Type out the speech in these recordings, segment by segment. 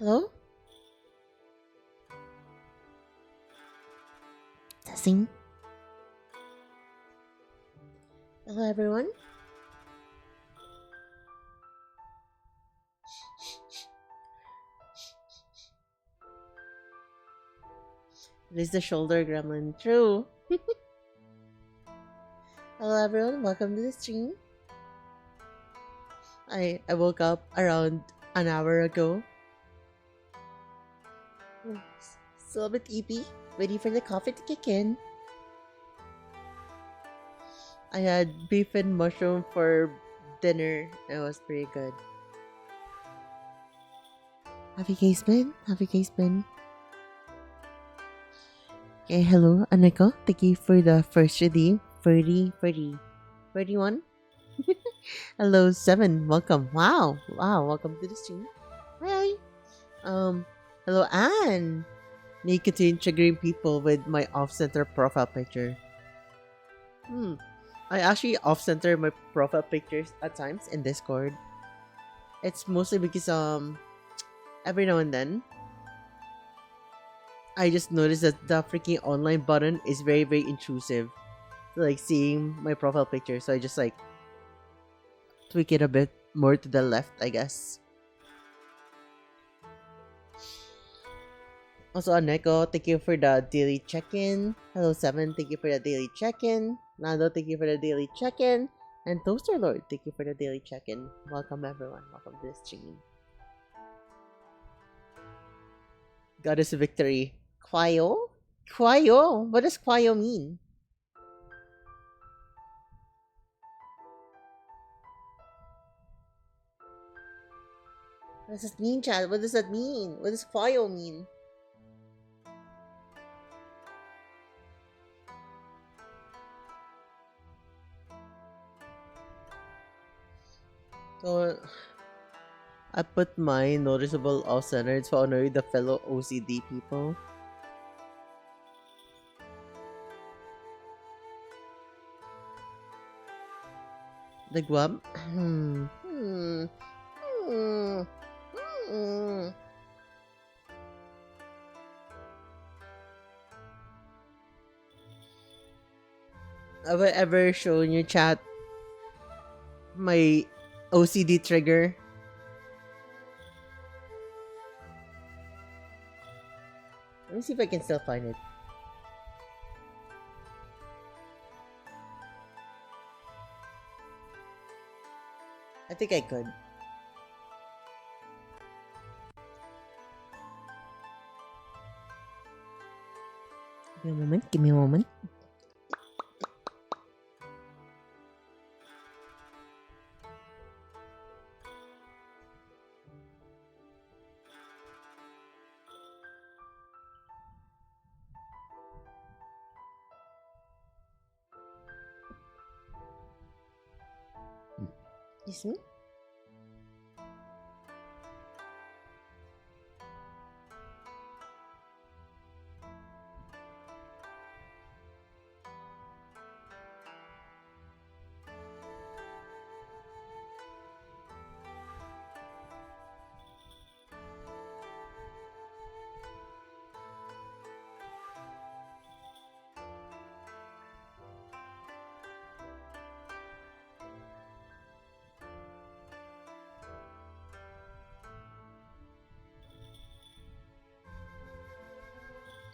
Hello? Testing. Hello, everyone. It is the shoulder gremlin. True. Hello, everyone. Welcome to the stream. I woke up around an hour ago. Still a bit eepy. Waiting for the coffee to kick in. I had beef and mushroom for dinner. It was pretty good. Have you guys been? Okay, hello, Nikke. Thank you for the first redeem. 31. Hello, 7. Welcome. Wow. Welcome to the stream. Hi. Hello, Anne. Nicotine triggering people with my off-center profile picture. I actually off-center my profile pictures at times in Discord. It's mostly because every now and then I just noticed that the freaking online button is very, very intrusive. Like seeing my profile picture, so I just like tweak it a bit more to the left, I guess. Also, Nikke, thank you for the daily check-in. Hello, 7, thank you for the daily check-in. Nando, thank you for the daily check-in. And Toaster Lord, thank you for the daily check-in. Welcome, everyone. Welcome to the stream. Goddess Victory. Kwayo? Kwayo? What does Kwayo mean? What does it mean, Chad? What does that mean? What does Kwayo mean? So, I put my noticeable off-centered to honor the fellow OCD people. The guam? Have I ever shown you, chat, my OCD trigger? Let me see if I can still find it. I think I could. Give me a moment. Excuse me?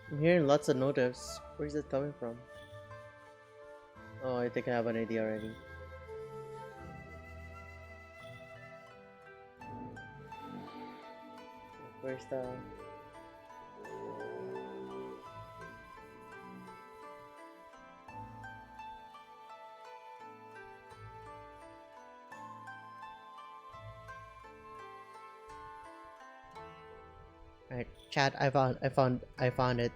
I'm hearing lots of notifs. Where's it coming from? Oh, I think I have an idea already. Where's the... Alright, chat, I found it.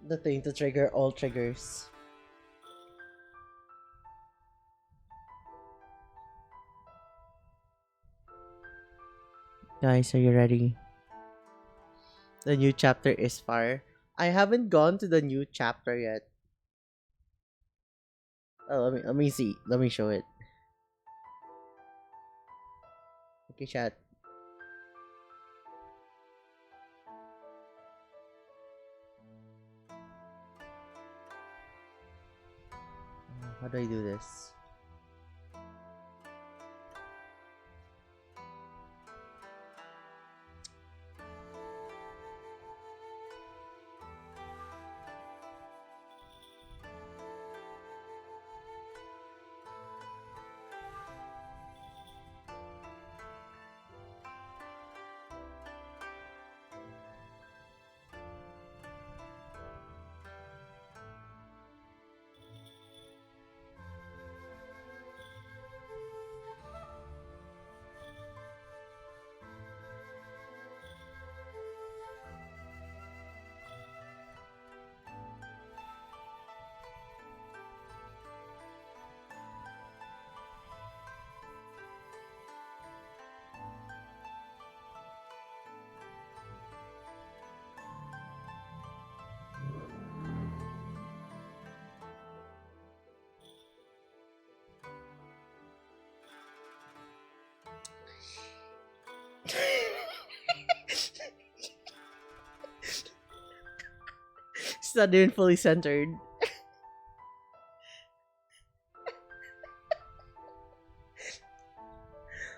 The thing to trigger all triggers. Guys, are you ready? The new chapter is fire. I haven't gone to the new chapter yet. Oh, let me see. Let me show it. Okay, chat. How do I do this? It's not even fully centered.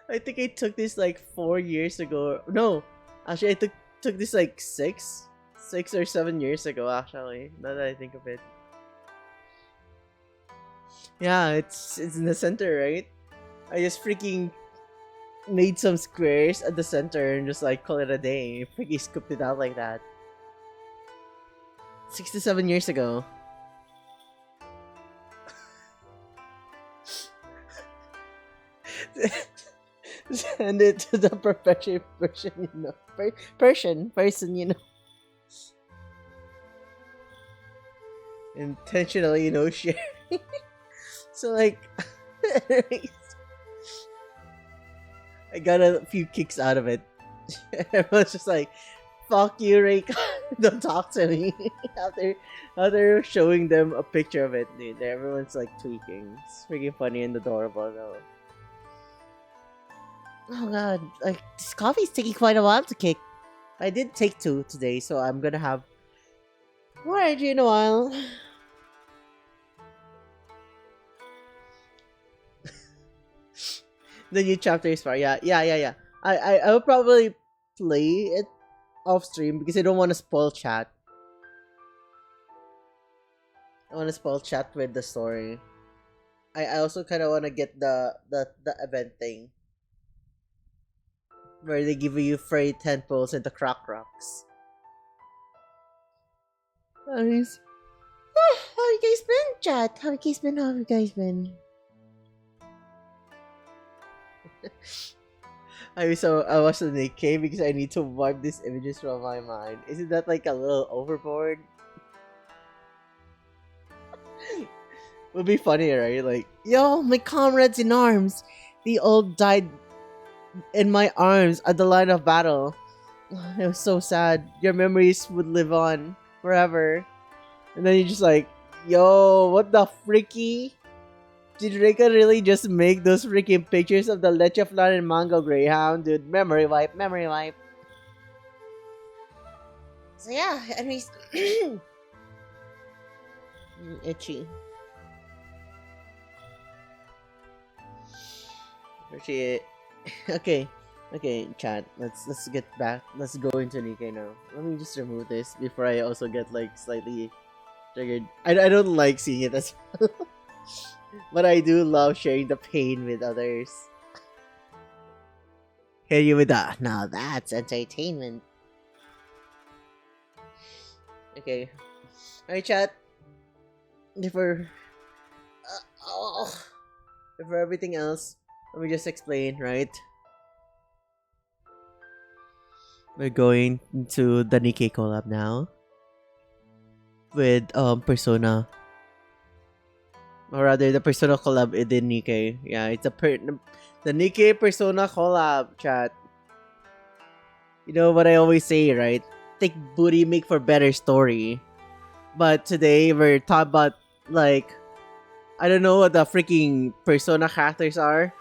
I think I took this like 4 years ago. No, actually, I took this like 6 or 7 years ago. Actually, now that I think of it, yeah, it's in the center, right? I just freaking made some squares at the center and just like call it a day. Freaking scooped it out like that. 6 to 7 years ago. Send it to the perfection person, you know. Person, you know. Intentionally, you know, sharing. So, like, I got a few kicks out of it. Everyone's just like, fuck you, Reika. Don't talk to me. after showing them a picture of it, dude, everyone's like tweaking. It's freaking funny and adorable, though. Oh god, like this coffee's taking quite a while to kick. I did take 2 today, so I'm gonna have more energy in a while. The new chapter is far. Yeah. I will probably play it off stream because I don't want to spoil chat. I want to spoil chat with the story. I also kind of want to get the event thing where they give you free tentpoles and the crack rocks. Nice. How you guys been, chat? How you guys been? I watched the Nikke because I need to wipe these images from my mind. Isn't that like a little overboard? Would be funny, right? Like, yo, my comrades in arms, they all died in my arms at the line of battle. It was so sad. Your memories would live on forever. And then you're just like, yo, what the freaky? Did Rika really just make those freaking pictures of the Leche Flan and Mango Greyhound? Dude, memory wipe. So yeah, anyways. Itchy. Appreciate it. Okay, chat. Let's get back. Let's go into Nikke now. Let me just remove this before I also get like slightly triggered. I don't like seeing it as well. But I do love sharing the pain with others. Hit you with that. Now that's entertainment. Okay. Alright, chat. Before everything else, let me just explain, right? We're going to the Nikke collab now with Persona. Or rather, the Persona collab in the Nikke. Yeah, it's the Nikke Persona collab, chat. You know what I always say, right? Thick booty make for better story. But today, we're talking about, like, I don't know what the freaking Persona characters are.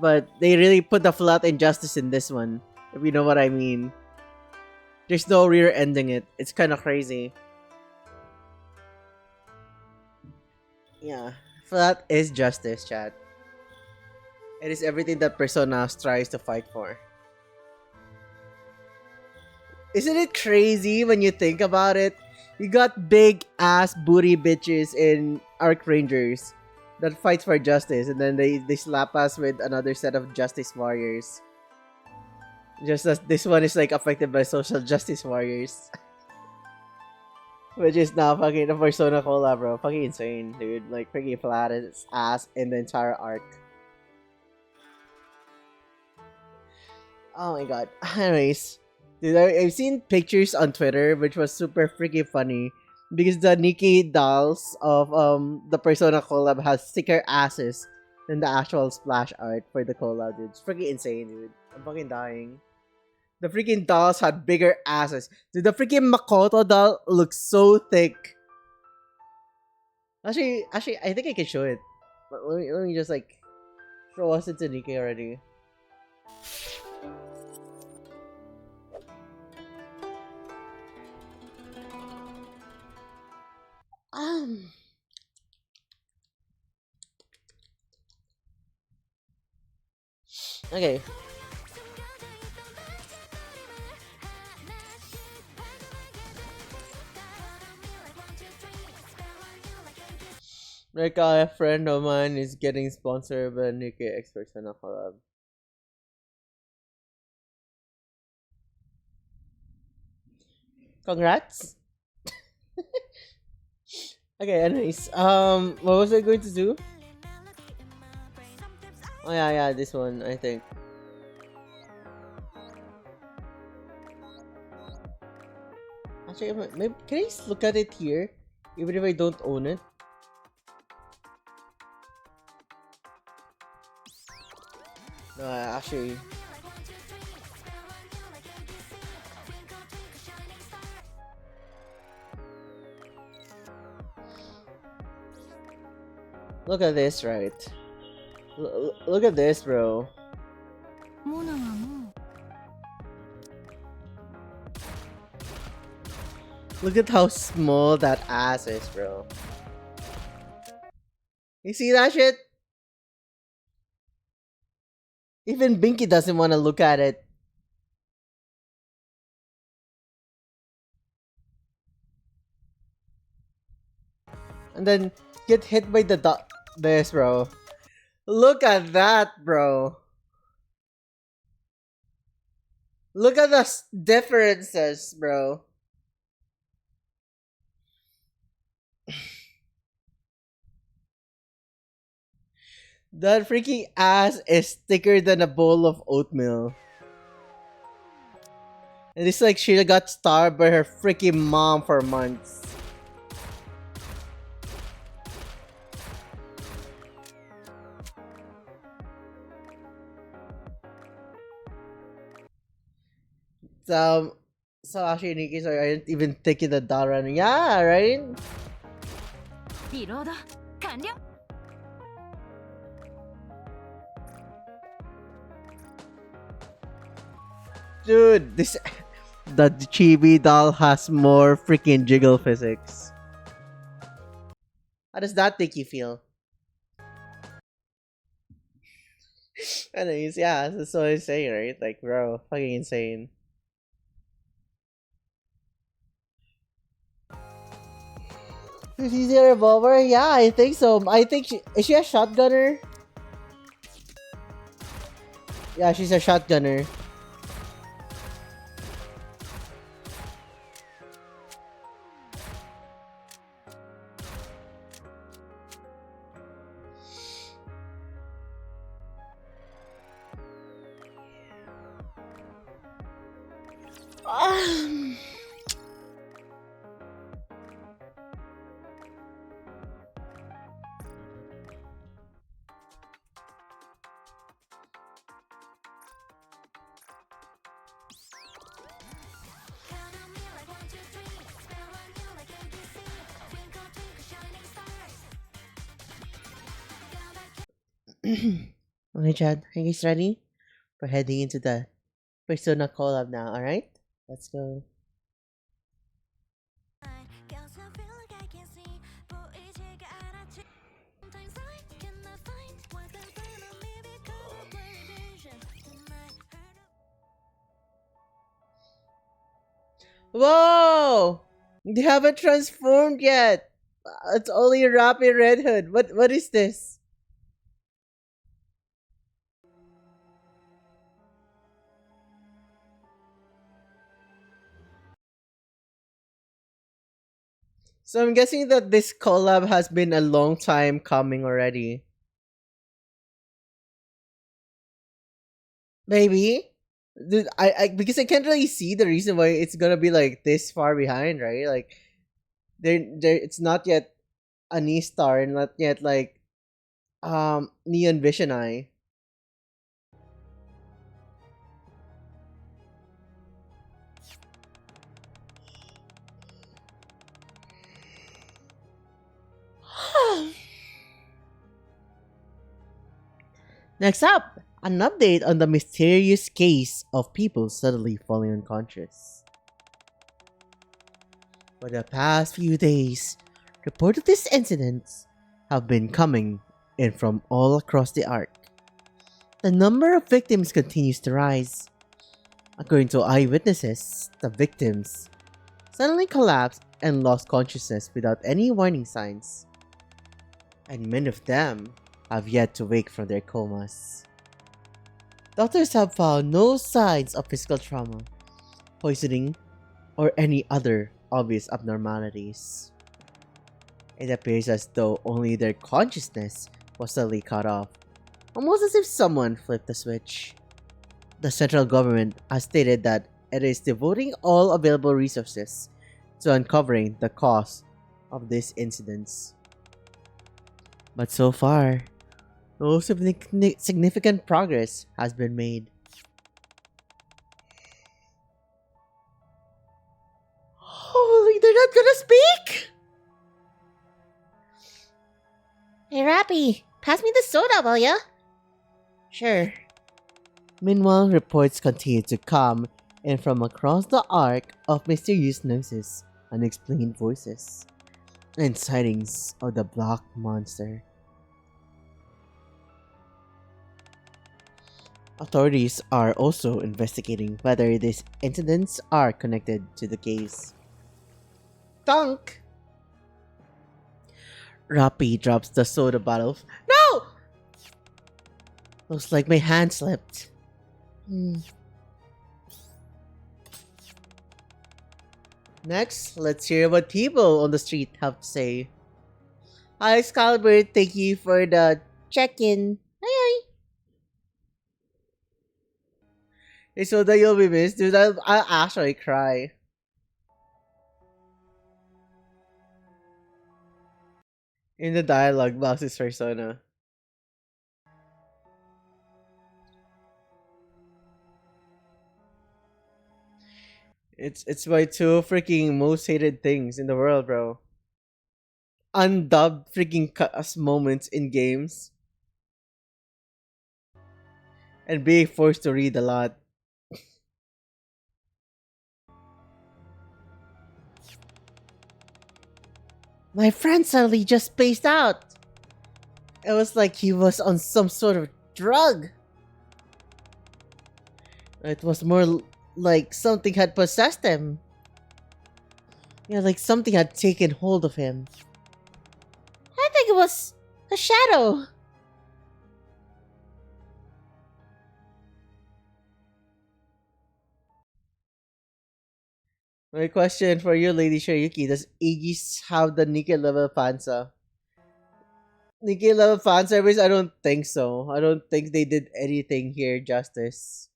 but they really put the flat injustice in this one. If you know what I mean. There's no rear ending it. It's kind of crazy. Yeah, flat is justice, chat. It is everything that Persona tries to fight for. Isn't it crazy when you think about it? You got big ass booty bitches in Arc Rangers that fights for justice, and then they slap us with another set of justice warriors. Just as this one is like affected by social justice warriors. Which is now fucking a Persona Cola, bro. Fucking insane, dude. Like, freaking flat as ass in the entire arc. Oh my god. Anyways, dude, I've seen pictures on Twitter, which was super freaking funny. Because the Nikke dolls of the Persona collab has thicker asses than the actual splash art for the collab, dude. It's freaking insane, dude. I'm fucking dying. The freaking dolls had bigger asses. Dude, the freaking Makoto doll looks so thick. Actually, I think I can show it. But let me just like throw us into Nikke already. Um. Okay. Like a friend of mine is getting sponsored by Nikke X Persona collab. Congrats. Okay, anyways, what was I going to do? Oh yeah, this one I think. Actually, maybe can I just look at it here, even if I don't own it? No, actually. Look at this, right? Look at this, bro. Look at how small that ass is, bro. You see that shit? Even Binky doesn't want to look at it. And then get hit by the this, bro. Look at that, bro. Look at the differences, bro. That freaking ass is thicker than a bowl of oatmeal. And it's like she got starved by her freaking mom for months. So, so actually, Nikki, so I didn't even taking the dollar. Yeah, right? Dude, this the chibi doll has more freaking jiggle physics. How does that make you feel? Anyways, yeah, that's what I'm saying, right? Like, bro, fucking insane. Is he a revolver? Yeah, I think so. I think is she a shotgunner? Yeah, she's a shotgunner. Okay, Chad, are you guys ready? We're heading into the Persona collab now, alright? Let's go. Whoa! They haven't transformed yet! It's only Rapid Red Hood. What is this? So I'm guessing that this collab has been a long time coming already. Maybe? Because I can't really see the reason why it's gonna be like this far behind, right? Like there it's not yet a knee star and not yet like Neon Vision Eye. Next up, an update on the mysterious case of people suddenly falling unconscious. For the past few days, reports of these incidents have been coming in from all across the arc. The number of victims continues to rise. According to eyewitnesses, the victims suddenly collapsed and lost consciousness without any warning signs, and many of them have yet to wake from their comas. Doctors have found no signs of physical trauma, poisoning, or any other obvious abnormalities. It appears as though only their consciousness was suddenly cut off, almost as if someone flipped the switch. The central government has stated that it is devoting all available resources to uncovering the cause of these incidents. But so far, no significant progress has been made. Holy, they're not gonna speak? Hey, Rappy, pass me the soda, will ya? Sure. Meanwhile, reports continue to come in from across the arc of mysterious noises, unexplained voices, and sightings of the Black Monster. Authorities are also investigating whether these incidents are connected to the case. Dunk! Rappy drops the soda bottle. No! Looks like my hand slipped. Hmm. Next, let's hear what people on the street have to say. Hi, Excalibur. Thank you for the check-in. Hi, hi. Hey, so that you'll be missed, dude. I'll actually cry. In the dialogue box is Persona. It's my two freaking most hated things in the world, bro. Undubbed freaking cuss moments in games and being forced to read a lot. My friend suddenly just spaced out. It was like he was on some sort of drug. It was more like something had possessed him. Yeah, like something had taken hold of him. I think it was a shadow. My question for you, Lady Shayuki, does Iggy's have the Nikke level Panza? Nikke level fan service? I don't think so. I don't think they did anything here justice.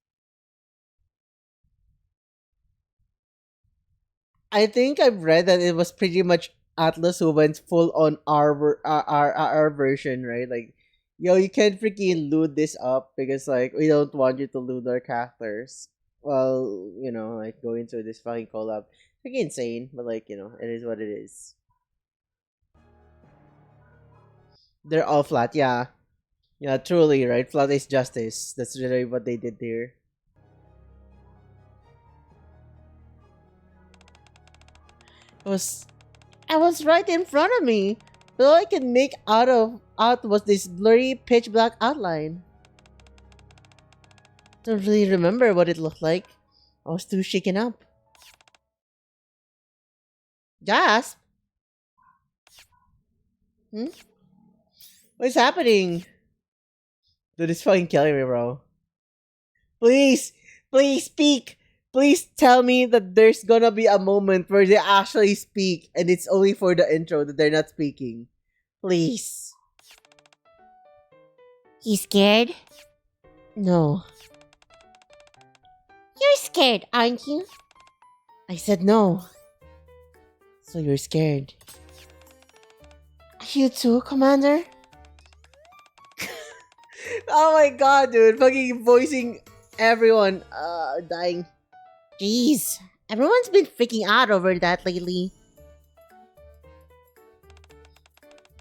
I think I've read that it was pretty much Atlas who went full on our version, right? Like, yo, you can't freaking loot this up because like we don't want you to loot our characters. Well, like go into this fucking collab. Freaking insane, but like, it is what it is. They're all flat, yeah. Yeah, truly, right? Flood is justice. That's really what they did there. It was I was right in front of me. But all I could make out was this blurry pitch black outline. Don't really remember what it looked like. I was too shaken up. Gasp! Hmm? What's happening? Dude, it's fucking killing me, bro. Please! Please speak! Please tell me that there's gonna be a moment where they actually speak and it's only for the intro that they're not speaking. Please. You scared? No. You're scared, aren't you? I said no. So you're scared. You too, Commander? Oh my god, dude. Fucking voicing everyone. Dying. Jeez, everyone's been freaking out over that lately.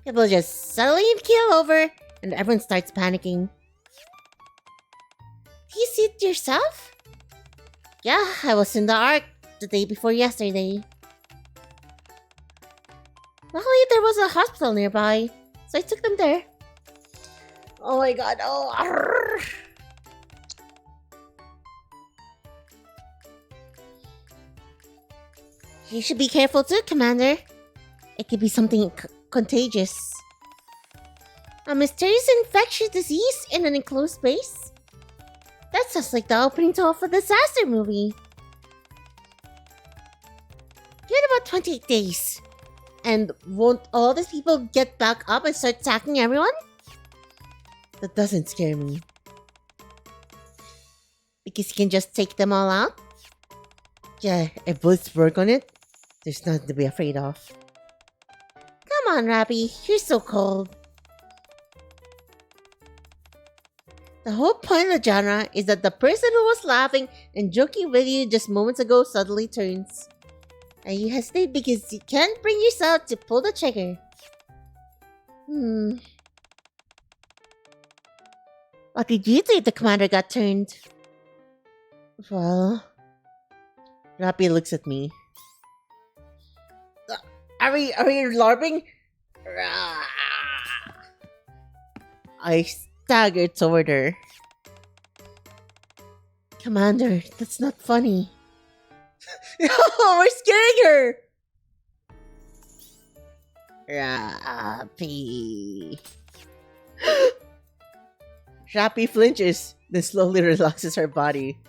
People just suddenly keel over, and everyone starts panicking. Did you see it yourself? Yeah, I was in the Ark the day before yesterday. Luckily, there was a hospital nearby, so I took them there. Oh my god. Oh. Arrgh. You should be careful too, Commander. It could be something contagious. A mysterious infectious disease in an enclosed space? That sounds like the opening to a disaster movie. You had about 28 days. And won't all these people get back up and start attacking everyone? That doesn't scare me. Because you can just take them all out? Yeah, if bullets work on it, there's nothing to be afraid of. Come on, Rappy, you're so cold. The whole point of the genre is that the person who was laughing and joking with you just moments ago suddenly turns. And you hesitate because you can't bring yourself to pull the trigger. What did you do if the commander got turned? Well, Rappy looks at me. Are we LARPing? I staggered toward her. Commander, that's not funny. We're scaring her! Rappy. Rappy flinches, then slowly relaxes her body.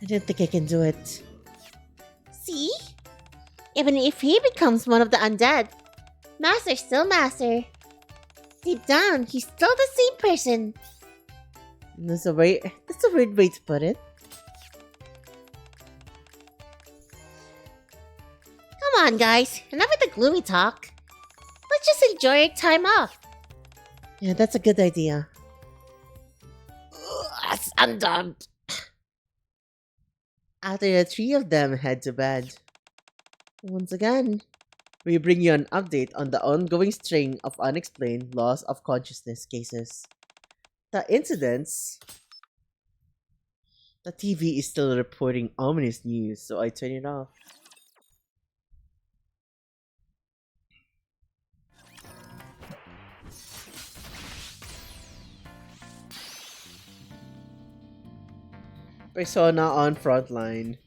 I don't think I can do it. See? Even if he becomes one of the undead, Master's still Master. Deep down, he's still the same person. That's a weird way to put it. Come on, guys. Enough with the gloomy talk. Let's just enjoy our time off. Yeah, that's a good idea. I'm done. After the three of them head to bed, once again, we bring you an update on the ongoing string of unexplained loss of consciousness cases. The incidents... The TV is still reporting ominous news, so I turn it off. Persona on Frontline.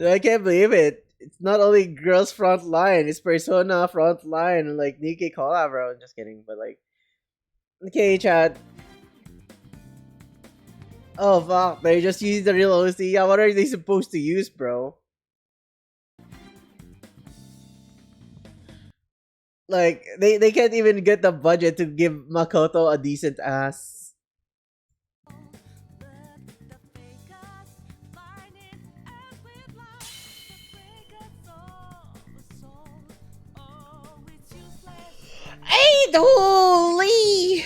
I can't believe it. It's not only Girls Frontline, it's Persona Frontline. Like, Nikke collab, bro. Just kidding, but like... Okay, chat. Oh, fuck. They just used the real OC. Yeah, what are they supposed to use, bro? Like, they can't even get the budget to give Makoto a decent ass. Hey, holy!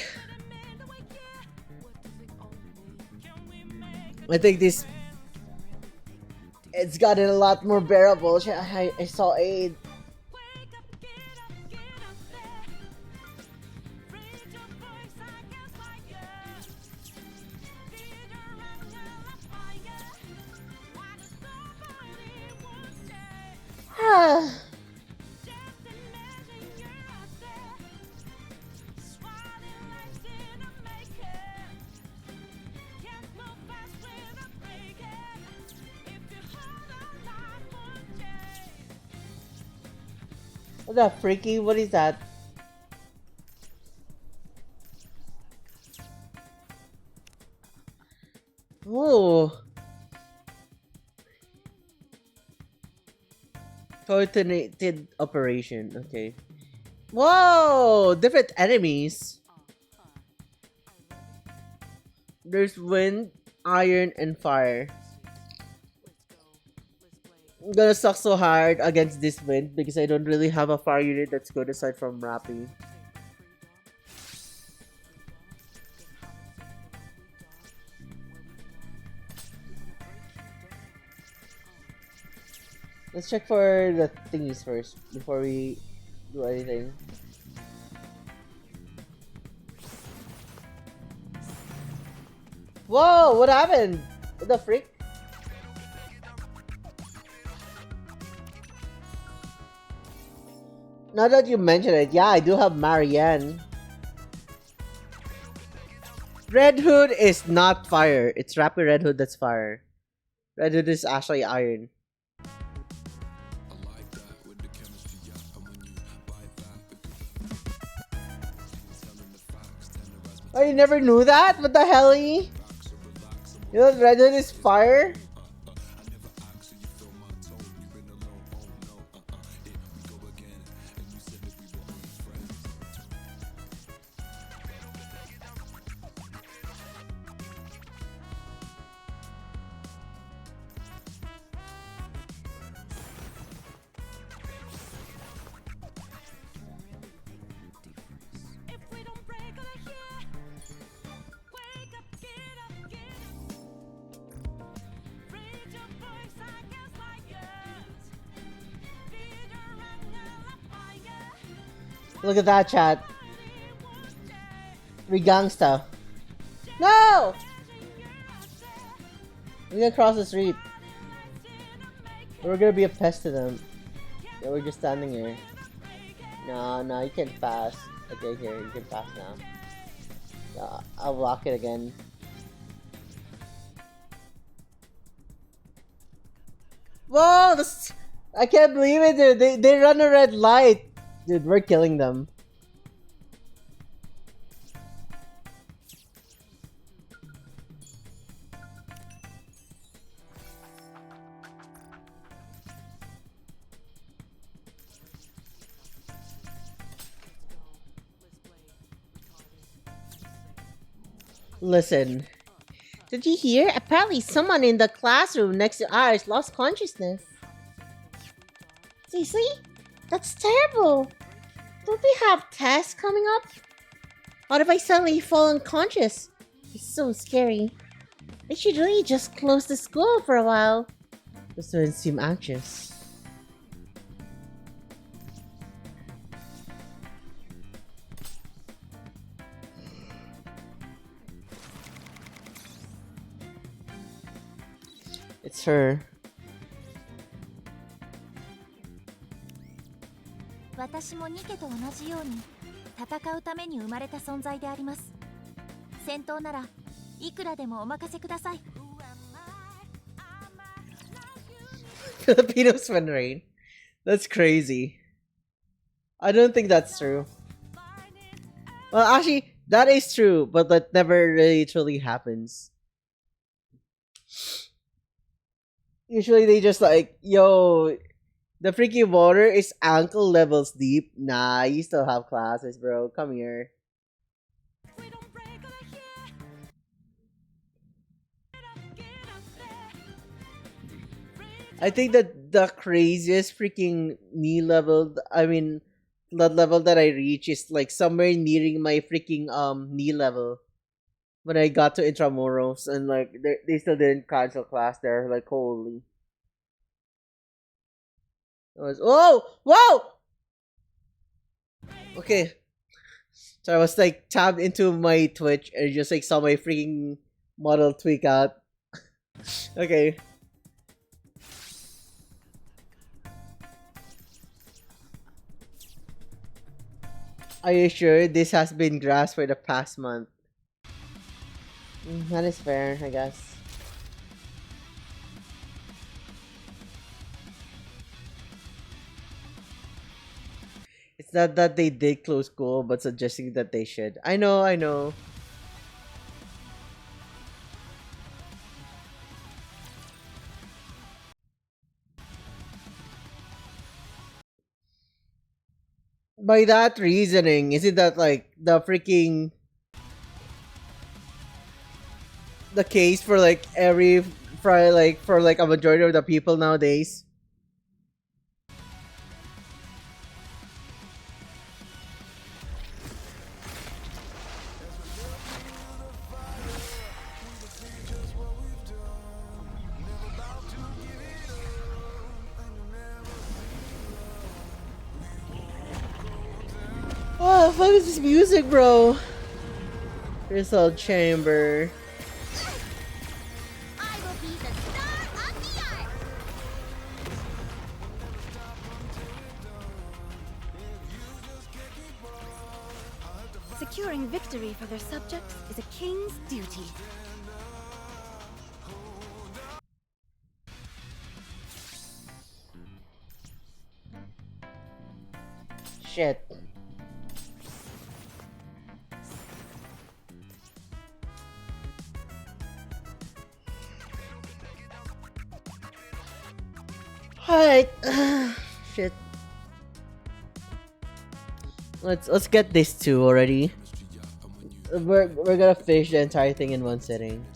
I think this... It's gotten a lot more bearable. I saw Aid. the freaky? What is that? Oh, coordinated operation. Okay. Whoa, different enemies. There's wind, iron, and fire. I'm gonna suck so hard against this wind because I don't really have a fire unit that's good aside from Rappy. Let's check for the thingies first before we do anything. Whoa, what happened? What the freak? Now that you mention it, yeah, I do have Marianne. Red Hood is not fire. It's Rappy Red Hood that's fire. Red Hood is actually iron. Oh, you never knew that? What the hell? You know Red Hood is fire? Look at that, chat. We gangsta. No! We're gonna cross the street. We're gonna be a pest to them. Yeah, we're just standing here. No, no, you can't pass. Okay, here, you can pass now. Yeah, I'll block it again. Whoa! This, I can't believe it, dude. They run a red light. Dude, we're killing them. Listen. Did you hear? Apparently someone in the classroom next to ours lost consciousness. Seriously? That's terrible. Don't we have tests coming up? What if I suddenly fall unconscious? It's so scary. They should really just close the school for a while. The students seem anxious. It's her. 私もニケと同じように戦うために生まれた存在であります。戦闘ならいくらでもお任せください。Filipinos when rain. That's crazy. I don't think that's true. Well, actually, that is true, but that never really truly happens. Usually they just like, yo, the freaking water is ankle levels deep. Nah, you still have classes, bro. Come here. I think that the craziest freaking knee level, I mean, blood level that I reach is like somewhere nearing my freaking knee level. When I got to Intramuros and like they still didn't cancel class there, like holy. It was whoa! Okay. So I was like tabbed into my Twitch and just like saw my freaking model tweak out. Okay. Are you sure this has been grasped for the past month? That is fair, I guess. not that they did close school, but suggesting that they should. I know, I know. By that reasoning, is it that like the case for like every for like a majority of the people nowadays? Oh, fuck is this music, bro? Crystal Chamber. I will be the star of the art. Securing victory for their subjects is a king's duty. Shit. Alright. Shit. Let's get this two already. We're gonna finish the entire thing in one sitting.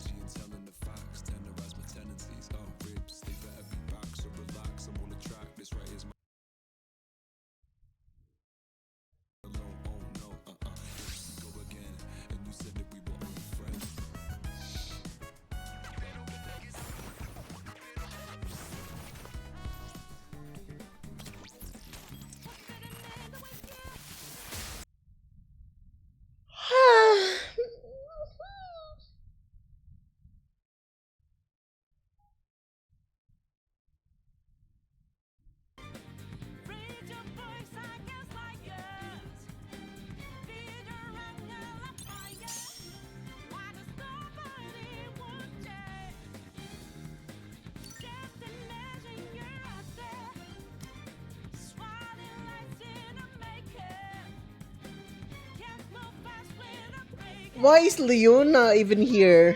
Why is Leona even here?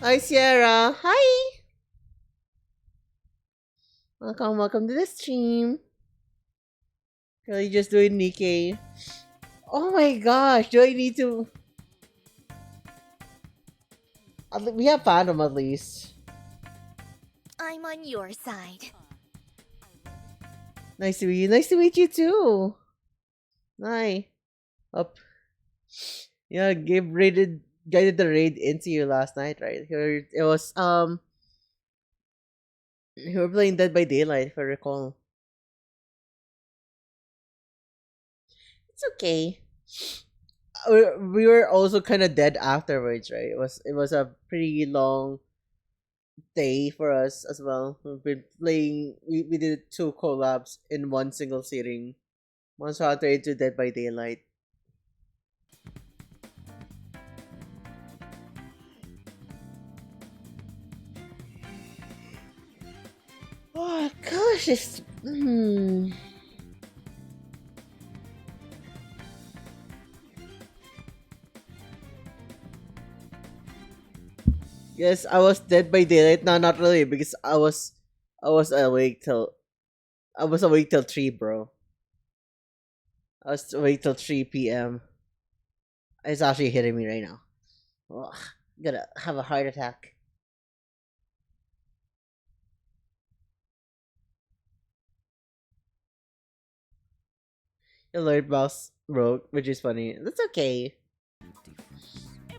Hi, Sierra. Hi. Welcome to the stream. Really just doing Nikke. Oh my gosh, do I need to... We have Phantom at least. I'm on your side. Nice to meet you. Nice to meet you too. Hi. Up. Yeah, Gabe guided the raid into you last night, right? It was you were playing Dead by Daylight, if I recall. It's okay. We were also kind of dead afterwards, right? It was a pretty long day for us as well. We've been playing. We did 2 collabs in one single sitting. Monster Hunter into Dead by Daylight. Oh gosh, it's Yes, I was Dead by Daylight. No, not really, because I was awake till 3, bro. I was awake till 3 p.m. It's actually hitting me right now. Ugh, I'm gonna have a heart attack. Your Lord Mouse broke, which is funny. That's okay.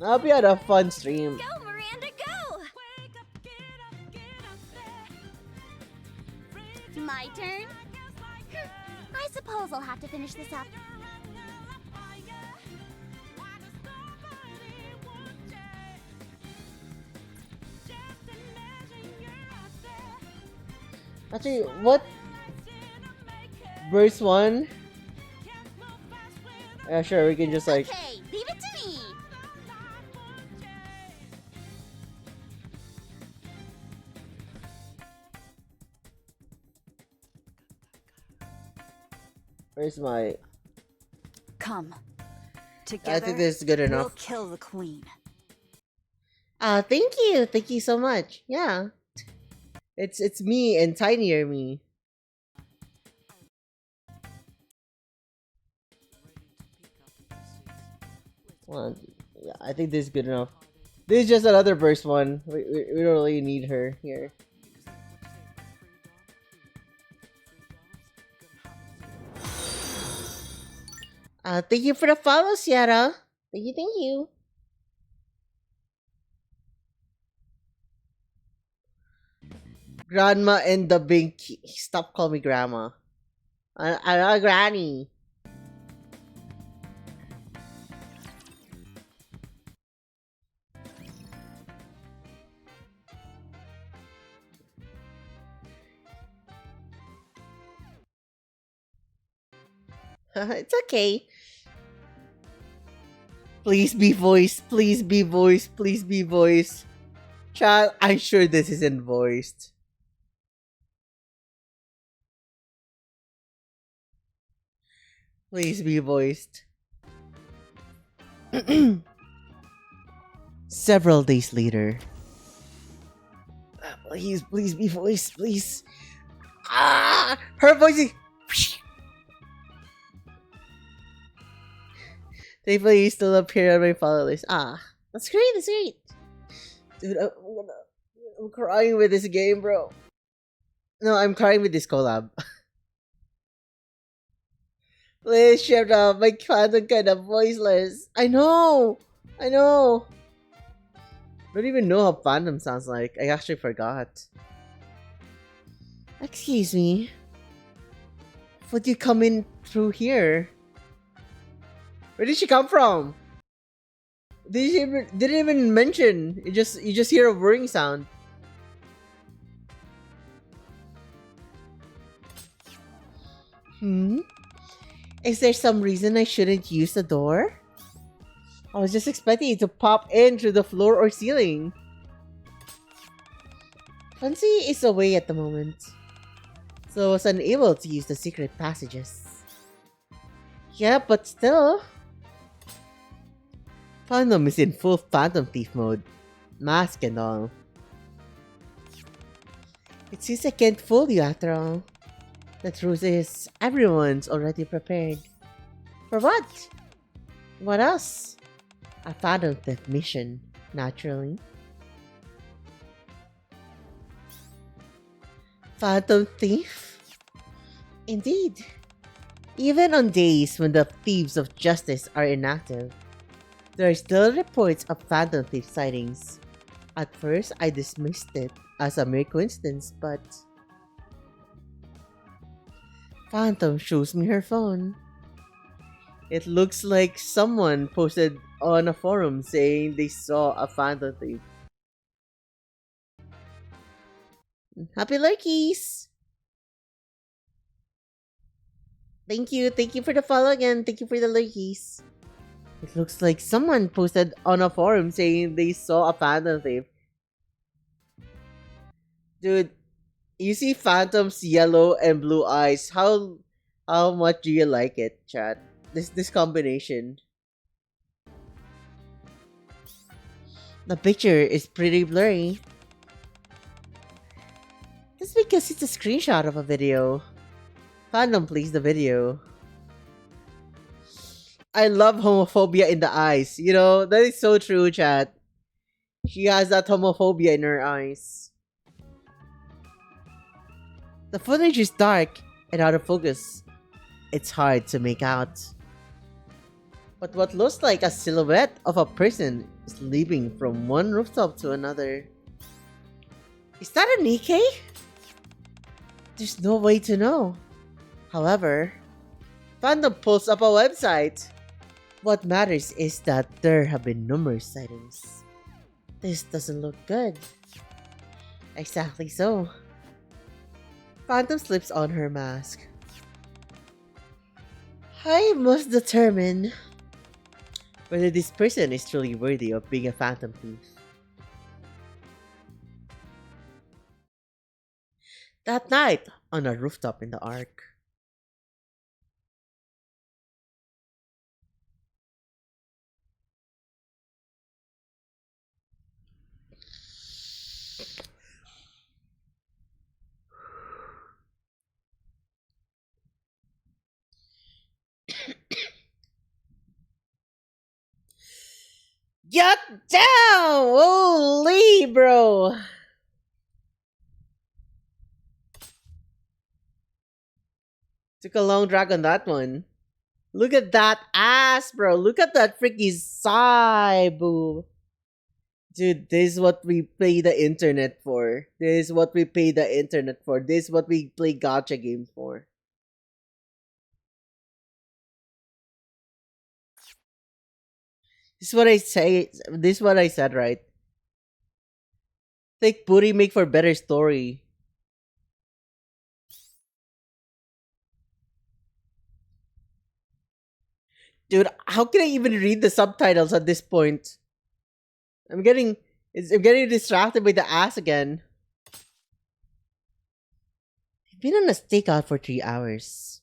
I hope you had a fun stream. Go, Miranda, go! My turn? I suppose I'll have to finish this up. Actually, what? Verse 1? Yeah, sure, we can just like... Okay, leave it to me! Where's my... Come. I Together, think this is good we'll enough. kill the queen. Thank you. Thank you so much. Yeah. It's me and tinier me. One. Yeah, I think this is good enough. This is just another burst one. We don't really need her here. Thank you for the follow, Sierra. Thank you, thank you. Grandma and the Binky. Stop calling me grandma. I granny. It's okay. Please be voiced. Please be voiced. Please be voiced. Child, I'm sure this isn't voiced. Please be voiced. Several days later. Please be voiced, please. Her voice is... Thankfully, you still appear on my follow list. That's great, that's great. Dude, I'm crying with this game, bro. No, I'm crying with this collab. Please shut up, my fandom kind of voiceless. I know! Don't even know how fandom sounds like. I actually forgot. Excuse me. Would you come in through here? Where did she come from? Didn't even mention. You just hear a whirring sound. Is there some reason I shouldn't use the door? I was just expecting it to pop in through the floor or ceiling. Fancy is away at the moment, so I was unable to use the secret passages. Yeah, but still. Phantom is in full Phantom Thief mode. Mask and all. It seems I can't fool you after all. The truth is, everyone's already prepared. For what? What else? A Phantom Thief mission, naturally. Phantom Thief? Indeed. Even on days when the thieves of justice are inactive, there are still reports of Phantom Thief sightings. At first, I dismissed it as a mere coincidence, but... Phantom shows me her phone. It looks like someone posted on a forum saying they saw a Phantom Thief. Happy lurkies! Thank you for the follow again. Thank you for the lurkies. It looks like someone posted on a forum saying they saw a Phantom Thief. Dude, you see Phantom's yellow and blue eyes. How much do you like it, chat? This combination. The picture is pretty blurry. That's because it's a screenshot of a video. Phantom plays the video. I love homophobia in the eyes. You know, that is so true, chat. She has that homophobia in her eyes. The footage is dark and out of focus. It's hard to make out. But what looks like a silhouette of a person is leaping from one rooftop to another. Is that a Nikke? There's no way to know. However, Fandom pulls up a website. What matters is that there have been numerous sightings. This doesn't look good. Exactly so. Phantom slips on her mask. I must determine whether this person is truly worthy of being a Phantom Thief. That night, on a rooftop in the Ark. Get down! Holy, bro! Took a long drag on that one. Look at that ass, bro. Look at that freaky side, boo. Dude, this is what we pay the internet for. This is what we pay the internet for. This is what we play gacha games for. This is what I say. This is what I said, right? Think booty make for better story. Dude, how can I even read the subtitles at this point? I'm getting distracted by the ass again. I've been on a stakeout for 3 hours.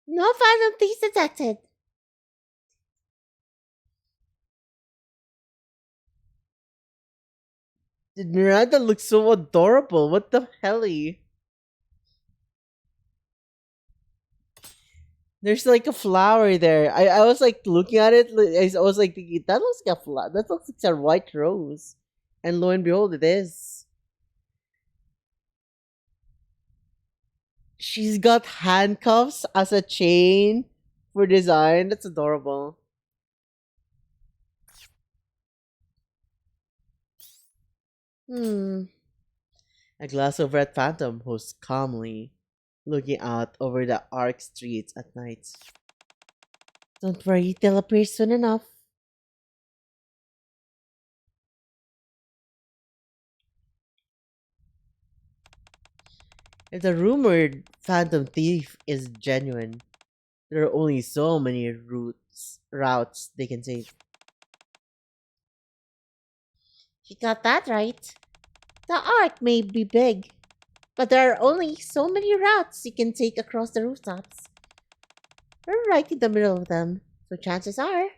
No phantom thieves detected. Dude, Miranda looks so adorable. What the helly? There's like a flower there. I was like looking at it. I was like thinking, that looks like a flower. That looks like a white rose. And lo and behold, it is. She's got handcuffs as a chain for design. That's adorable. A glass of red phantom hosts calmly, looking out over the arc streets at night. Don't worry, they'll appear soon enough. If the rumored phantom thief is genuine, there are only so many routes they can take. You got that right. The arc may be big, but there are only so many routes you can take across the rooftops. We're right in the middle of them, so chances are.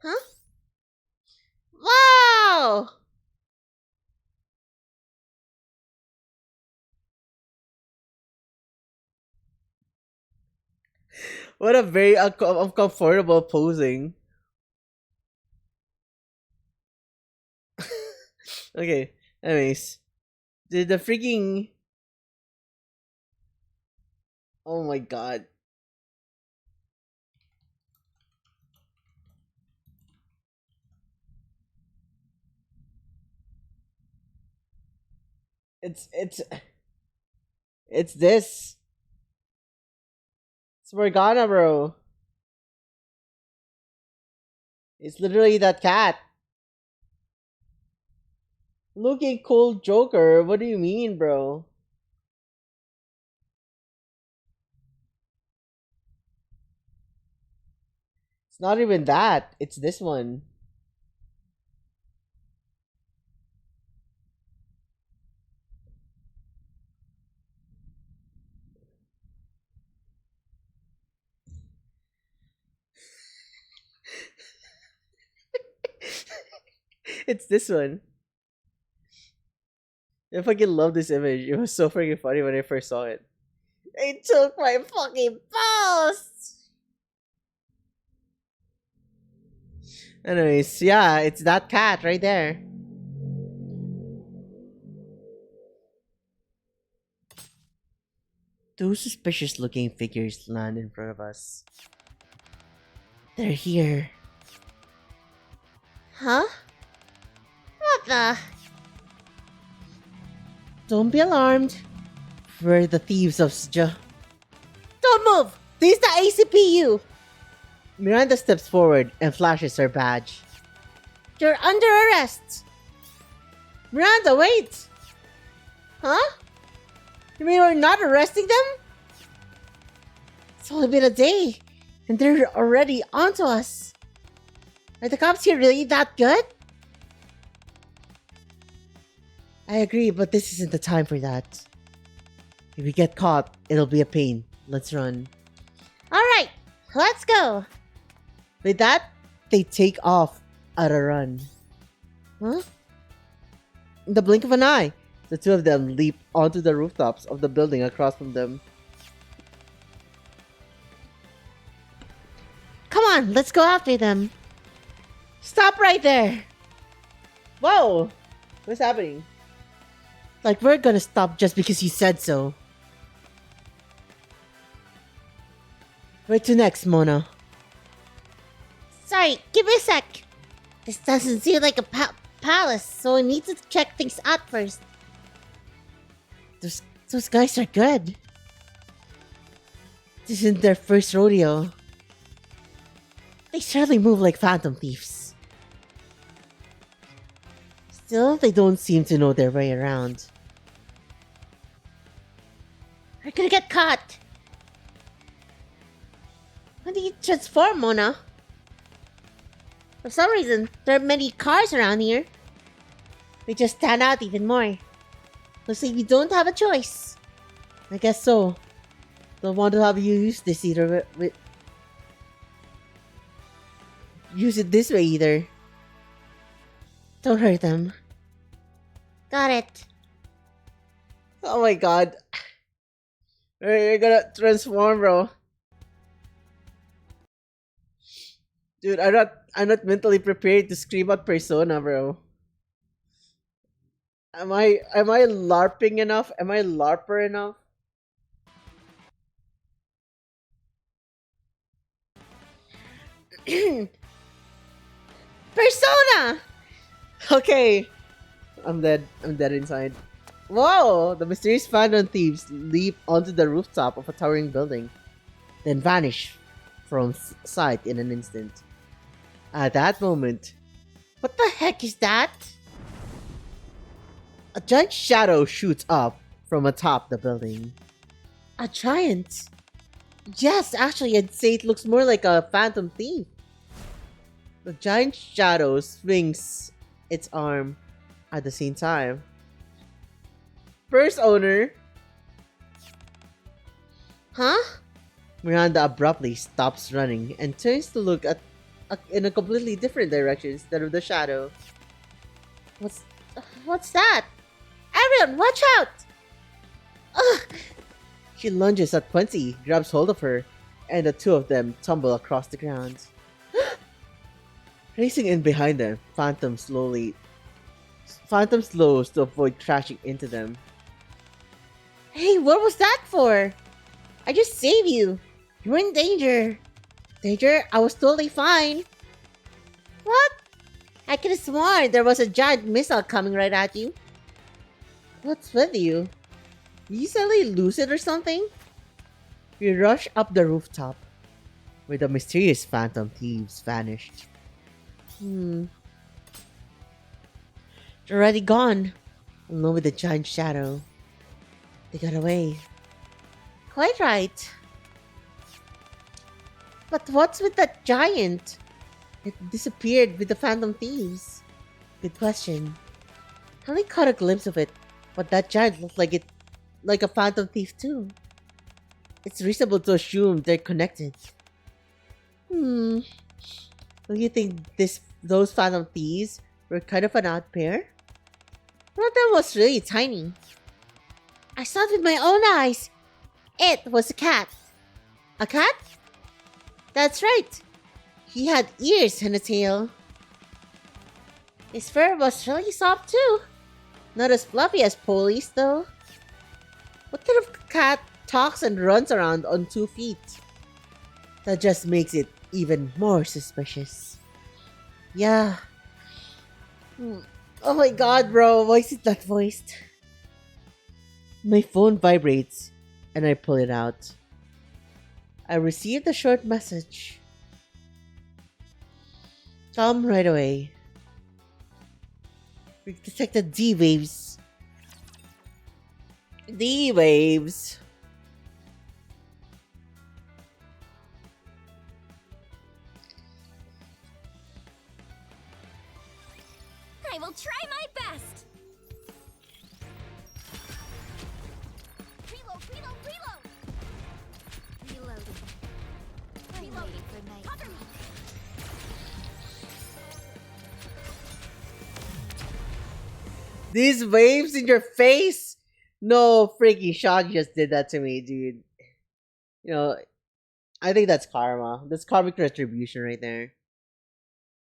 Huh? Wow! What a very uncomfortable posing. Okay, anyways. The freaking... Oh my god. It's this. It's Morgana, bro. It's literally that cat. Looking cool Joker. What do you mean, bro? It's not even that. It's this one. It's this one. I fucking love this image. It was so freaking funny when I first saw it. They took my fucking post! Anyways, yeah, it's that cat right there. Two suspicious looking figures land in front of us. They're here. Huh? What the? Don't be alarmed. We're the thieves of Sja. Don't move! This is the ACPU! Miranda steps forward and flashes her badge. You're under arrest. Miranda, wait! Huh? You mean we're not arresting them? It's only been a day, and they're already onto us. Are the cops here really that good? I agree, but this isn't the time for that. If we get caught, it'll be a pain. Let's run. Alright, let's go. With that, they take off at a run. Huh? In the blink of an eye, the two of them leap onto the rooftops of the building across from them. on, let's go after them. Stop right there. Whoa! What's happening? Like we're gonna stop just because you said so. Where to next, Mona? Sorry, give me a sec. This doesn't seem like a palace, so I need to check things out first. Those guys are good. This isn't their first rodeo. They certainly move like phantom thieves. Still, they don't seem to know their way around. We're gonna get caught. When do you transform, Mona? For some reason, there are many cars around here. We just stand out even more. Looks like we don't have a choice. I guess so. Don't want to have you use this either. Use it this way either. Don't hurt them. Got it. Oh my god. We're gonna transform, bro. Dude, I'm not mentally prepared to scream out Persona, bro. Am I LARPing enough? Am I LARPer enough? Persona! Okay. I'm dead. I'm dead inside. Whoa! The mysterious phantom thieves leap onto the rooftop of a towering building, then vanish from sight in an instant. At that moment, What the heck is that? a giant shadow shoots up from atop the building. A giant. Yes, actually, I'd say it looks more like a phantom thief. The giant shadow swings its arm at the same time. First owner, Huh? Miranda abruptly stops running and turns to look at in a completely different direction instead of the shadow. What's that? Everyone, watch out! Ugh! She lunges at Quincy, grabs hold of her, and the two of them tumble across the ground. Racing in behind them, Phantom slows to avoid crashing into them. Hey, what was that for? I just saved you. You were in danger. Danger? I was totally fine. What? I could have sworn there was a giant missile coming right at you. What's with you? Did you suddenly lose it or something? We rush up the rooftop, where the mysterious phantom thieves vanished. They're already gone. Along with the giant shadow. They got away. Quite right. But what's with that giant? It disappeared with the phantom thieves. Good question. I only caught a glimpse of it, but that giant looked like a phantom thief too. It's reasonable to assume they're connected. Hmm. Don't you think those phantom thieves were kind of an odd pair? One of them was really tiny. I saw it with my own eyes. It was a cat. A cat? That's right. He had ears and a tail. His fur was really soft too. Not as fluffy as Polly's though. What kind of cat talks and runs around on 2 feet? That just makes it even more suspicious. Yeah. Oh my god, bro, why is it that voiced? My phone vibrates, and I pull it out. I received a short message. Come right away. We detected D-waves. D-waves. I will try my best. Reload, reload, reload. Reloading. I'm waiting for night. Cover me. These waves in your face? No freaking shot just did that to me, dude. You know, I think that's karma. That's karmic retribution right there.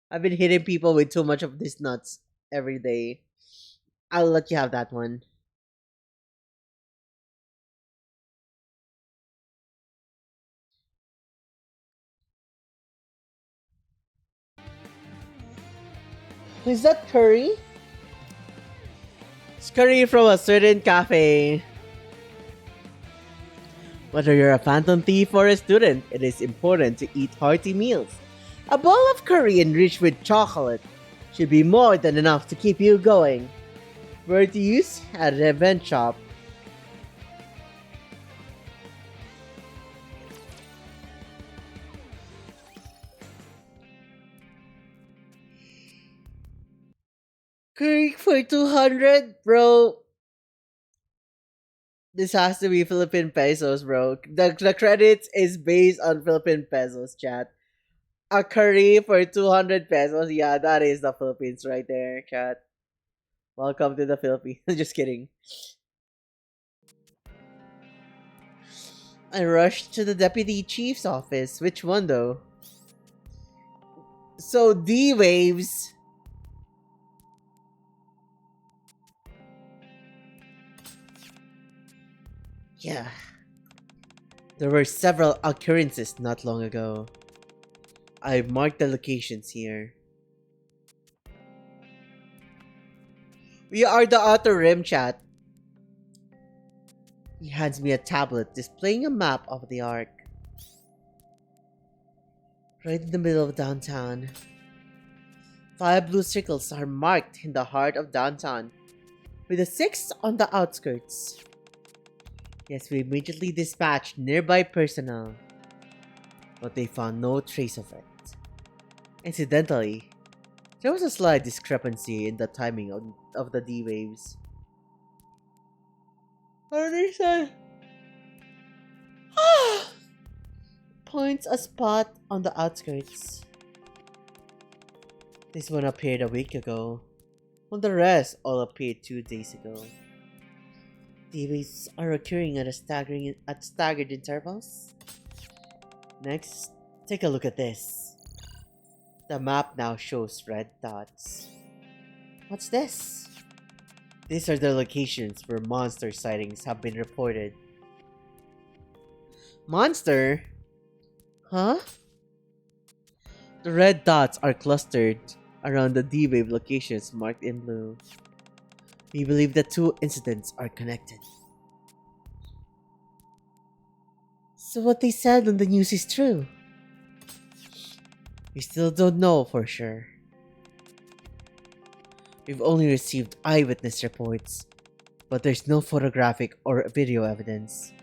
I've been hitting people with too much of these nuts every day. I'll let you have that one. Is that curry? It's curry from a certain cafe. Whether you're a phantom thief or a student, it is important to eat hearty meals. A bowl of curry enriched with chocolate should be more than enough to keep you going. Word to use at an event shop. Curry for 200, bro. This has to be Philippine pesos, bro. The credits is based on Philippine pesos, chat. A curry for 200 pesos. Yeah, that is the Philippines right there, chat. Welcome to the Philippines. Just kidding. I rushed to the deputy chief's office. Which one, though? So, D waves. Yeah. There were several occurrences not long ago. I've marked the locations here. We are the Outer Rim, chat. He hands me a tablet displaying a map of the Ark. Right in the middle of downtown. 5 blue circles are marked in the heart of downtown, with a 6th on the outskirts. Yes, we immediately dispatched nearby personnel, but they found no trace of it. Incidentally, there was a slight discrepancy in the timing of the D waves. Understand? Points a spot on the outskirts. This one appeared a week ago, while the rest all appeared 2 days ago. D waves are occurring at staggered intervals. Next, take a look at this. The map now shows red dots. What's this? These are the locations where monster sightings have been reported. Monster? Huh? The red dots are clustered around the D-Wave locations marked in blue. We believe the 2 incidents are connected. So what they said on the news is true? We still don't know for sure. We've only received eyewitness reports, but there's no photographic or video evidence.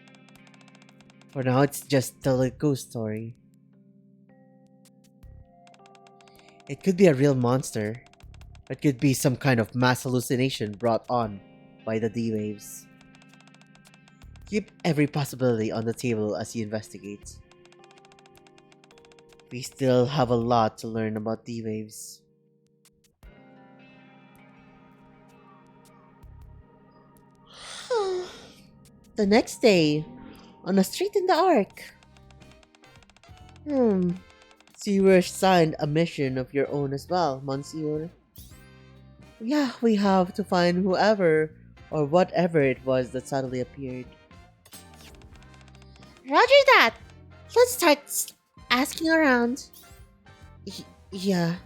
For now, it's just a ghost story. It could be a real monster. It could be some kind of mass hallucination brought on by the D-Waves. Keep every possibility on the table as you investigate. We still have a lot to learn about D-Waves. The next day, on a street in the Ark. So you were assigned a mission of your own as well, Monsieur. Yeah, we have to find whoever or whatever it was that suddenly appeared. Roger that! Let's start asking around. Yeah.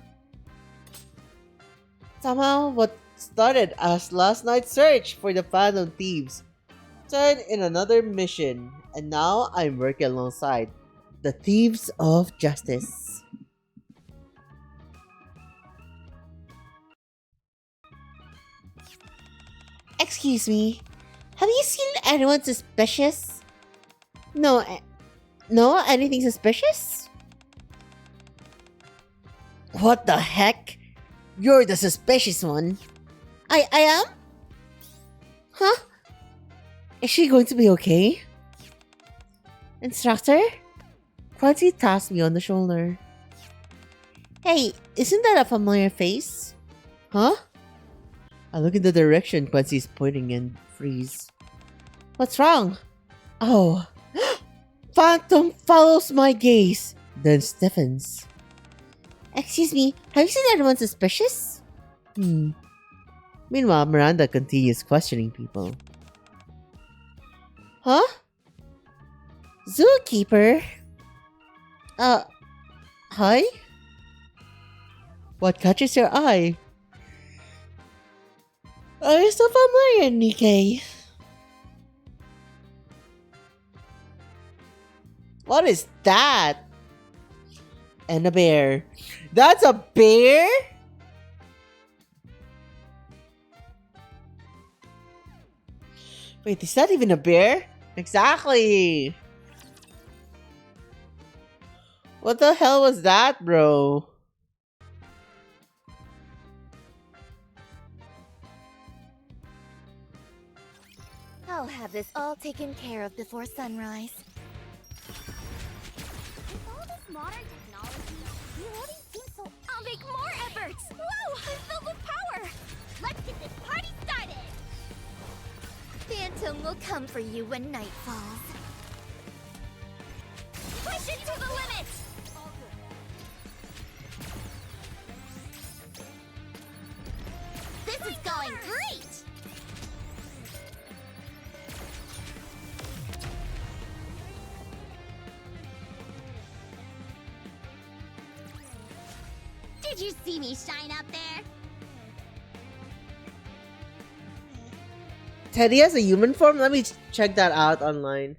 Somehow, what started as last night's search for the Phantom Thieves turned in another mission, and now I'm working alongside the Thieves of Justice. Excuse me, have you seen anyone suspicious? No, anything suspicious? What the heck? You're the suspicious one. I am? Huh? Is she going to be okay? Instructor? Quincy tapped me on the shoulder. Hey, isn't that a familiar face? Huh? I look in the direction Quincy's pointing and freeze. What's wrong? Oh, phantom follows my gaze, then stiffens. Excuse me, have you seen anyone suspicious? Meanwhile, Miranda continues questioning people. Huh? Zookeeper? Hi? What catches your eye? Are you so familiar, Nikke? What is that? And a bear. That's a bear? Wait, is that even a bear? Exactly. What the hell was that, bro? I'll have this all taken care of before sunrise. With all this modern technology, you really seem so. I'll make more efforts! Whoa! I'm filled with power! Let's get this party started! Phantom will come for you when night falls. Push it to the limit! This is going great! Did you see me shine up there? Teddy has a human form? Let me check that out online.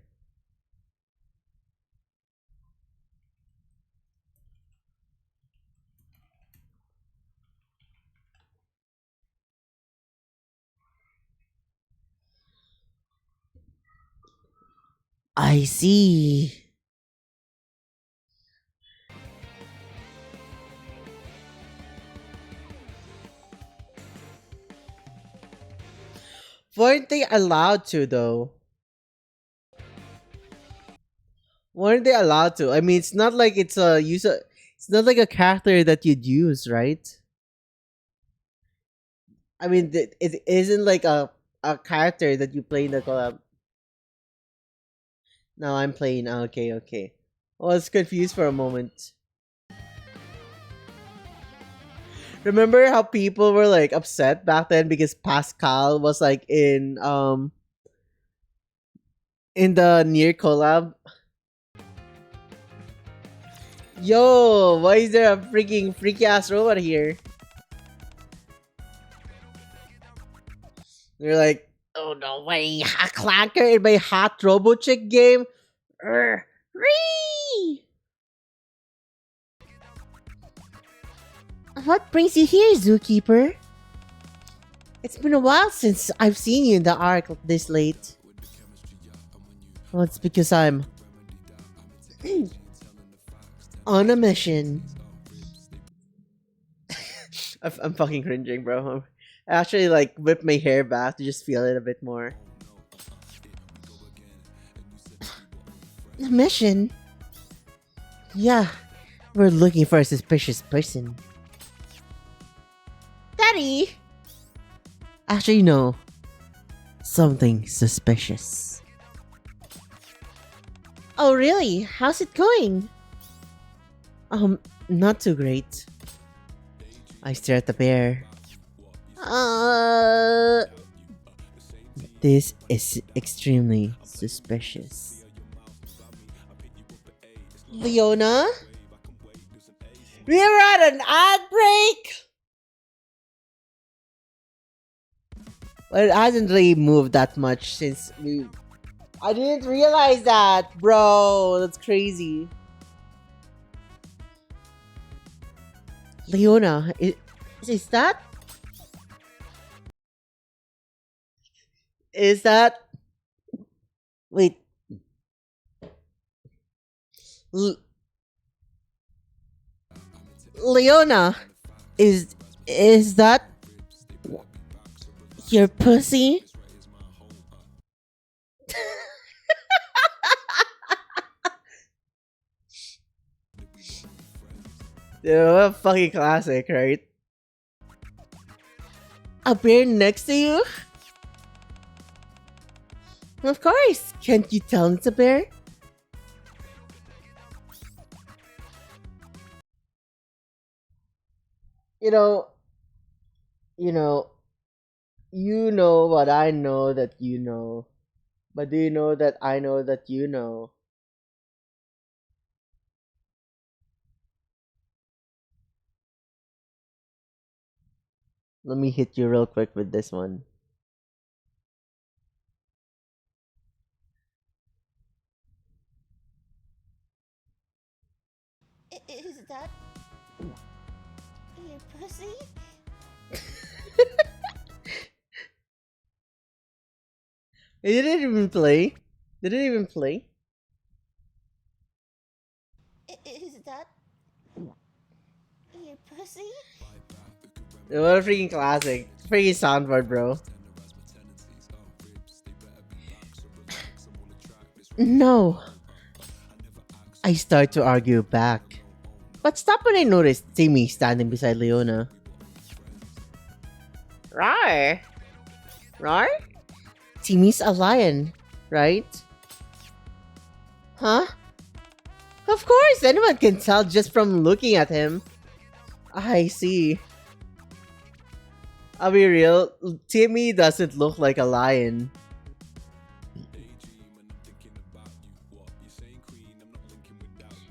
I see. Weren't they allowed to, though? Weren't they allowed to? I mean, it's not like it's a user. It's not like a character that you'd use, right? I mean, it isn't like a character that you play in the collab. No, I'm playing. Okay, okay. I was confused for a moment. Remember how people were like upset back then because Pascal was like in the near collab? Yo, why is there a freaking freaky ass robot here? They're like, oh no way, a clanker in my hot robo chick game? Ree! What brings you here, Zookeeper? It's been a while since I've seen you in the arc this late. Well, it's because I'm on a mission. I'm fucking cringing, bro. I actually like whip my hair back to just feel it a bit more. A mission? Yeah, we're looking for a suspicious person. Daddy! Actually, no. Something suspicious. Oh, really? How's it going? Not too great. I stare at the bear. This is extremely suspicious. Leona? We were at an ad break! Well, it hasn't really moved that much since we... I didn't realize that, bro. That's crazy. Leona, is that... Is that... Wait. Leona, is that your pussy? Dude, what a fucking classic, right? A bear next to you? Of course. Can't you tell it's a bear? You know, you know, you know what I know that you know. But do you know that I know that you know? Let me hit you real quick with this one. Is that your pussy? It didn't even play. Did it even play? Is that your pussy? What a freaking classic. Freaking soundboard, bro. No. I start to argue back. But stop when I notice Timmy standing beside Leona. Rar. Rar? Timmy's a lion, right? Huh? Of course, anyone can tell just from looking at him. I see. I'll be real, Timmy doesn't look like a lion.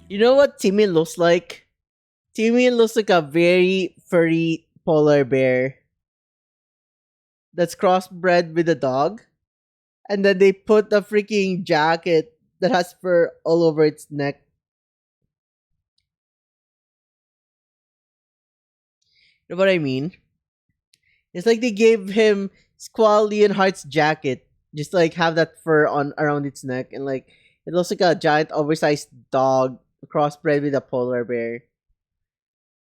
You know what Timmy looks like? Timmy looks like a very furry polar bear that's crossbred with a dog. And then they put a freaking jacket that has fur all over its neck. You know what I mean? It's like they gave him Squall Leonhardt's jacket, just like have that fur on around its neck, and like it looks like a giant oversized dog crossbred with a polar bear.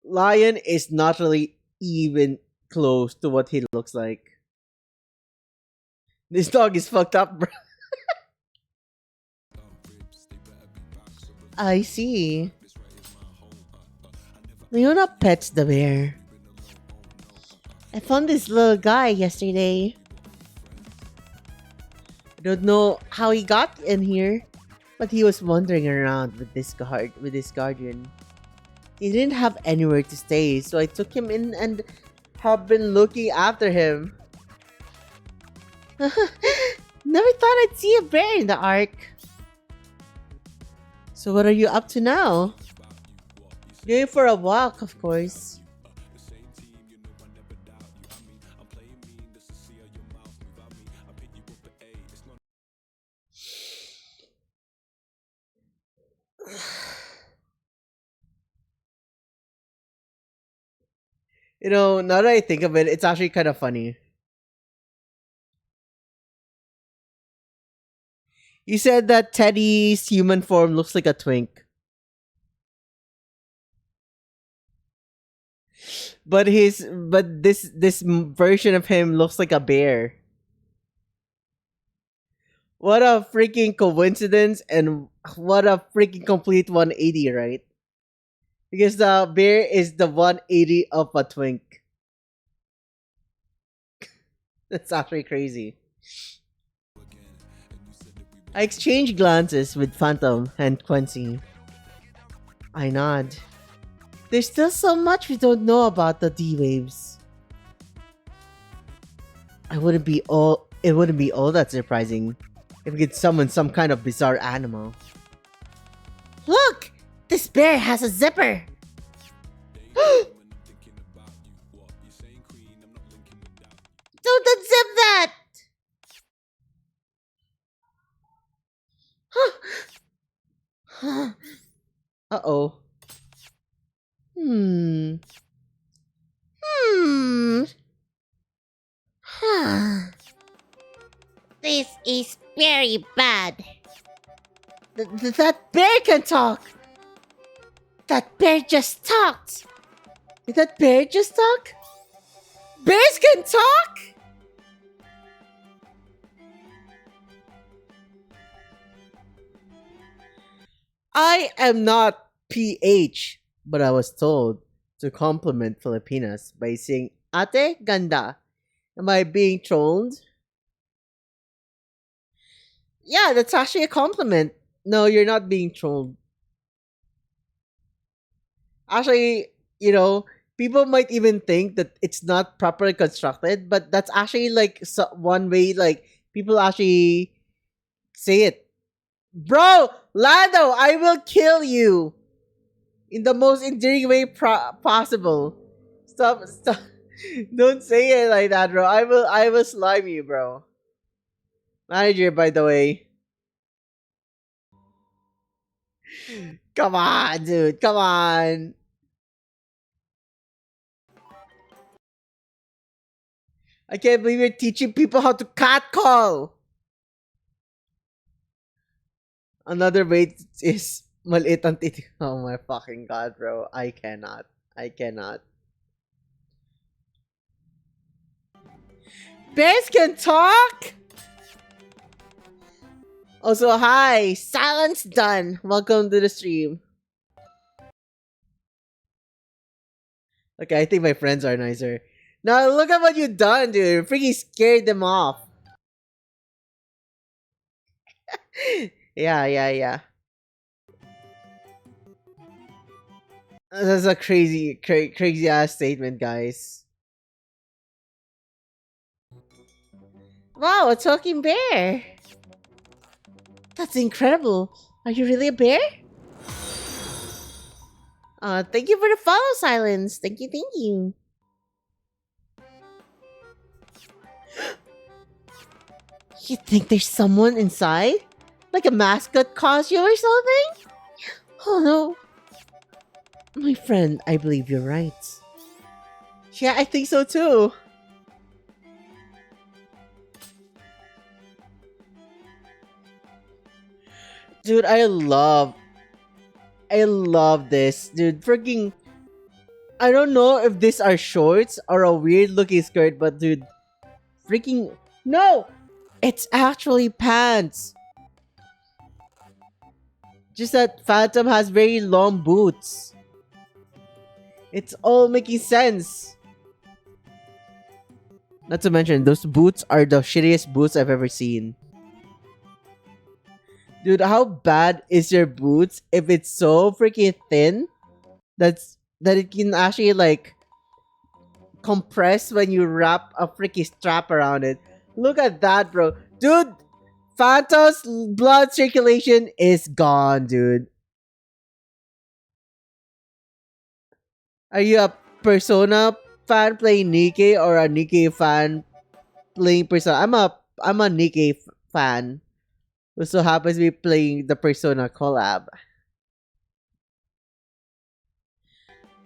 Lion is not really even close to what he looks like. This dog is fucked up, bro. I see. Leona pets the bear. I found this little guy yesterday. I don't know how he got in here, but he was wandering around with this guardian. He didn't have anywhere to stay, so I took him in and have been looking after him. Never thought I'd see a bear in the ark. So what are you up to now? Going for a walk, of course. You know, now that I think of it, it's actually kind of funny. You said that Teddy's human form looks like a twink. But this version of him looks like a bear. What a freaking coincidence and what a freaking complete 180, right? Because the bear is the 180 of a twink. That's actually crazy. I exchange glances with Phantom and Quincy. I nod. There's still so much we don't know about the D-Waves. It wouldn't be all that surprising if we could summon some kind of bizarre animal. Look! This bear has a zipper! Don't unzip that! Uh-oh. Hmm. This is very bad. That bear can talk! That bear just talked. Did that bear just talk? Bears can talk? I am not PH, but I was told to compliment Filipinas by saying Ate Ganda. Am I being trolled? Yeah, that's actually a compliment. No, you're not being trolled. Actually, you know, people might even think that it's not properly constructed, but that's actually like one way like people actually say it. Bro, Lando, I will kill you in the most endearing way possible. Stop. Don't say it like that, bro. I will slime you, bro. Manager, by the way. Come on, dude. Come on. I can't believe you're teaching people how to catcall. Another way is maliit ang titik. Oh my fucking god, bro. I cannot. I cannot. Bears can talk? Also, hi! Silence done! Welcome to the stream. Okay, I think my friends are nicer. Now, look at what you've done, dude. Freaking scared them off. Yeah. That's a crazy ass statement, guys. Wow, a talking bear. That's incredible. Are you really a bear? Thank you for the follow, Silence. Thank you. You think there's someone inside? Like a mascot costume or something? Oh no. My friend, I believe you're right. Yeah, I think so too. Dude, I love this. Dude, freaking I don't know if these are shorts or a weird looking skirt, but dude, freaking no! It's actually pants. Just that Phantom has very long boots. It's all making sense. Not to mention, those boots are the shittiest boots I've ever seen. Dude, how bad is your boots if it's so freaking thin that it can actually like compress when you wrap a freaking strap around it? Look at that, bro. Dude, Phantom's blood circulation is gone, dude. Are you a Persona fan playing Nikke or a Nikke fan playing Persona? I'm a Nikke fan who so happens to be playing the Persona collab.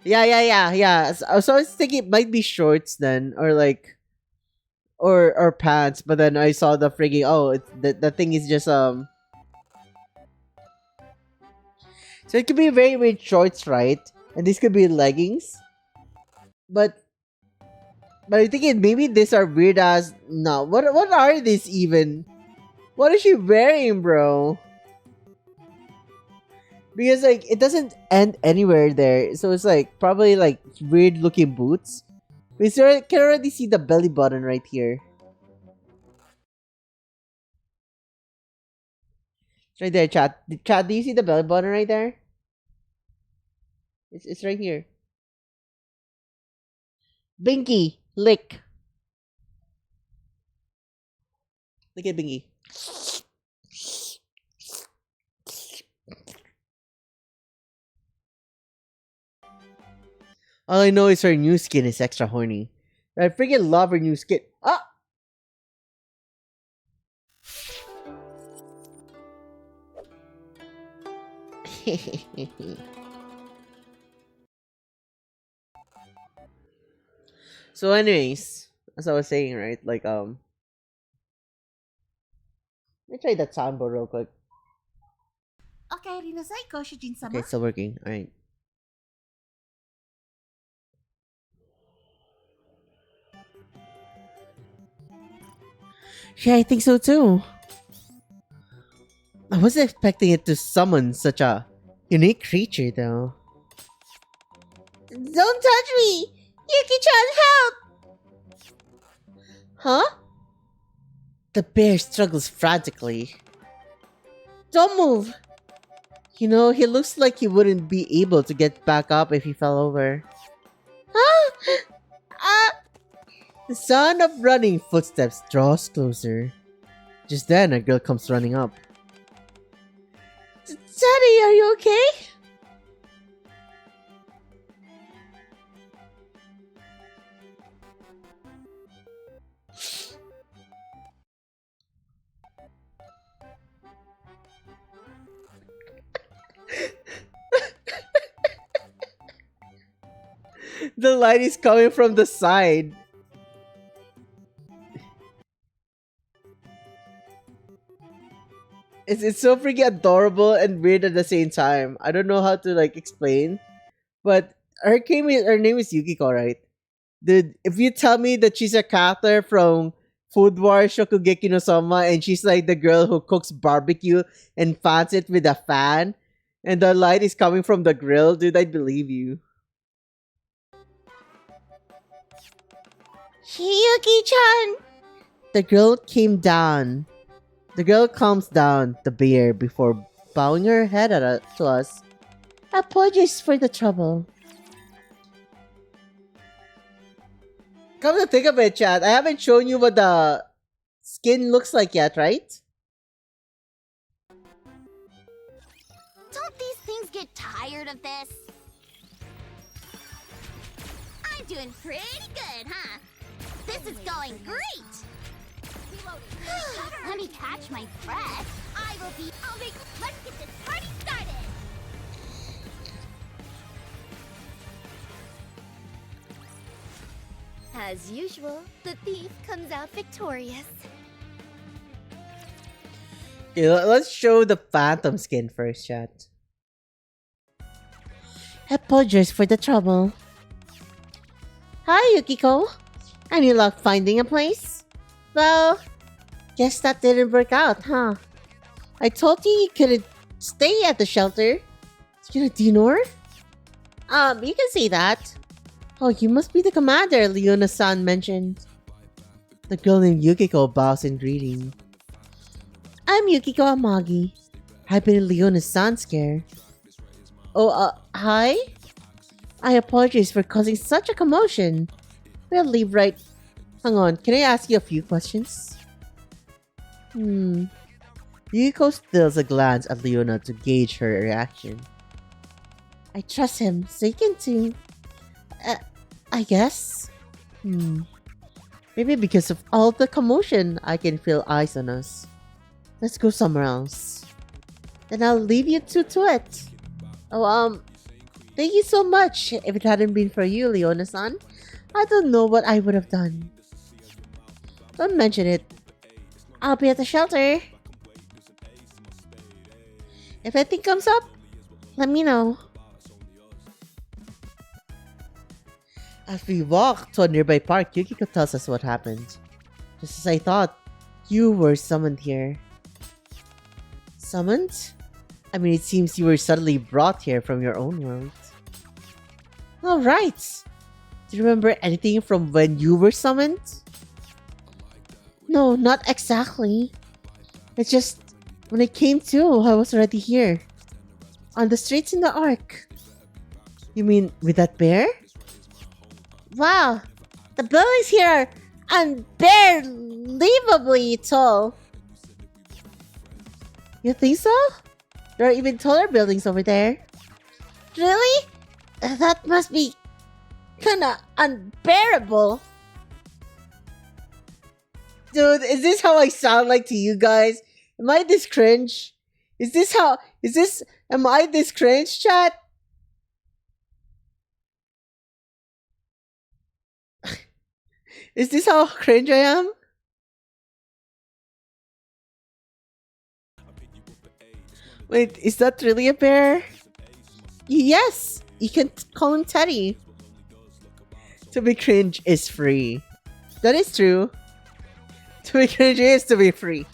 Yeah. So I was thinking it might be shorts then, or like, or pants. But then I saw the freaking the thing is just So it could be very weird shorts, right? And these could be leggings. But I'm thinking maybe these are weird as no. What are these even? What is she wearing, bro? Because like it doesn't end anywhere there, so it's like probably like weird looking boots. We can already see the belly button right here. It's right there, chat. Chat, do you see the belly button right there? It's right here. Binky, lick. Look at Binky. All I know is her new skin is extra horny. I freaking love her new skin. Ah! So anyways, as I was saying, right? Like, let me try that soundboard real quick. Okay, it's still working. Alright. Yeah, I think so too. I wasn't expecting it to summon such a unique creature, though. Don't touch me! Yuki-chan, help! Huh? The bear struggles frantically. Don't move! You know, he looks like he wouldn't be able to get back up if he fell over. Huh? The sound of running footsteps draws closer. Just then, a girl comes running up. Daddy, are you okay? The light is coming from the side. It's so freaking adorable and weird at the same time. I don't know how to like explain, but her name is Yukiko, right? Dude, if you tell me that she's a character from Food Wars Shokugeki no Soma and she's like the girl who cooks barbecue and fans it with a fan and the light is coming from the grill, dude, I'd believe you. Yuki-chan! The girl came down. The girl calms down the bear before bowing her head to us. Apologies for the trouble. Come to think of it, chat, I haven't shown you what the skin looks like yet, right? Don't these things get tired of this? I'm doing pretty good, huh? This is going great! Let me catch my breath. Let's get this party started! As usual, the thief comes out victorious. Okay, let's show the phantom skin first, chat. Apologies for the trouble. Hi, Yukiko. Any luck finding a place? Well, guess that didn't work out, huh? I told you couldn't stay at the shelter. You know, do you know her? You can say that. Oh, you must be the commander Leona-san mentioned. The girl named Yukiko bows in greeting. I'm Yukiko Amagi. I've been in Leona-san's care. Oh, hi? I apologize for causing such a commotion. We'll leave right... Hang on, can I ask you a few questions? Yukiko steals a glance at Leona to gauge her reaction. I trust him, so you can too. I guess. Maybe because of all the commotion, I can feel eyes on us. Let's go somewhere else. Then I'll leave you two to it. Oh, thank you so much. If it hadn't been for you, Leona-san, I don't know what I would have done. Don't mention it. I'll be at the shelter. If anything comes up, let me know. As we walk to a nearby park, Yukiko tells us what happened. Just as I thought, you were summoned here. Summoned? I mean, it seems you were suddenly brought here from your own world. All right. Do you remember anything from when you were summoned? No, not exactly. It's just, when I came to, I was already here. On the streets in the Ark. You mean with that bear? Wow, the buildings here are unbelievably tall. You think so? There are even taller buildings over there. Really? That must be kinda unbearable. Dude, is this how I sound like to you guys? Am I this cringe? Am I this cringe, chat? Is this how cringe I am? Wait, is that really a bear? Yes, you can call him Teddy. To be cringe is free. That is true. To be cringe is to be free.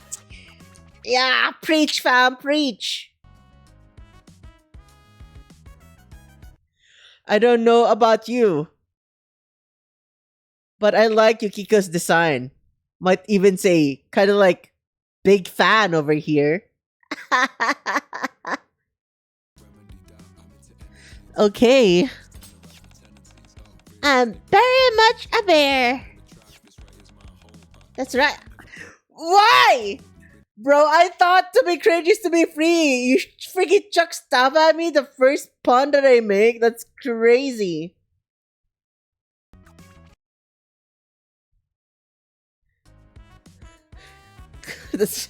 Yeah, preach fam, preach. I don't know about you, but I like Yukiko's design. Might even say, kind of like, big fan over here. Okay. I'm very much a bear. That's right. Why? Bro, I thought to be cringe is to be free. You freaking chuck stuff at me the first pun that I make? That's crazy. That's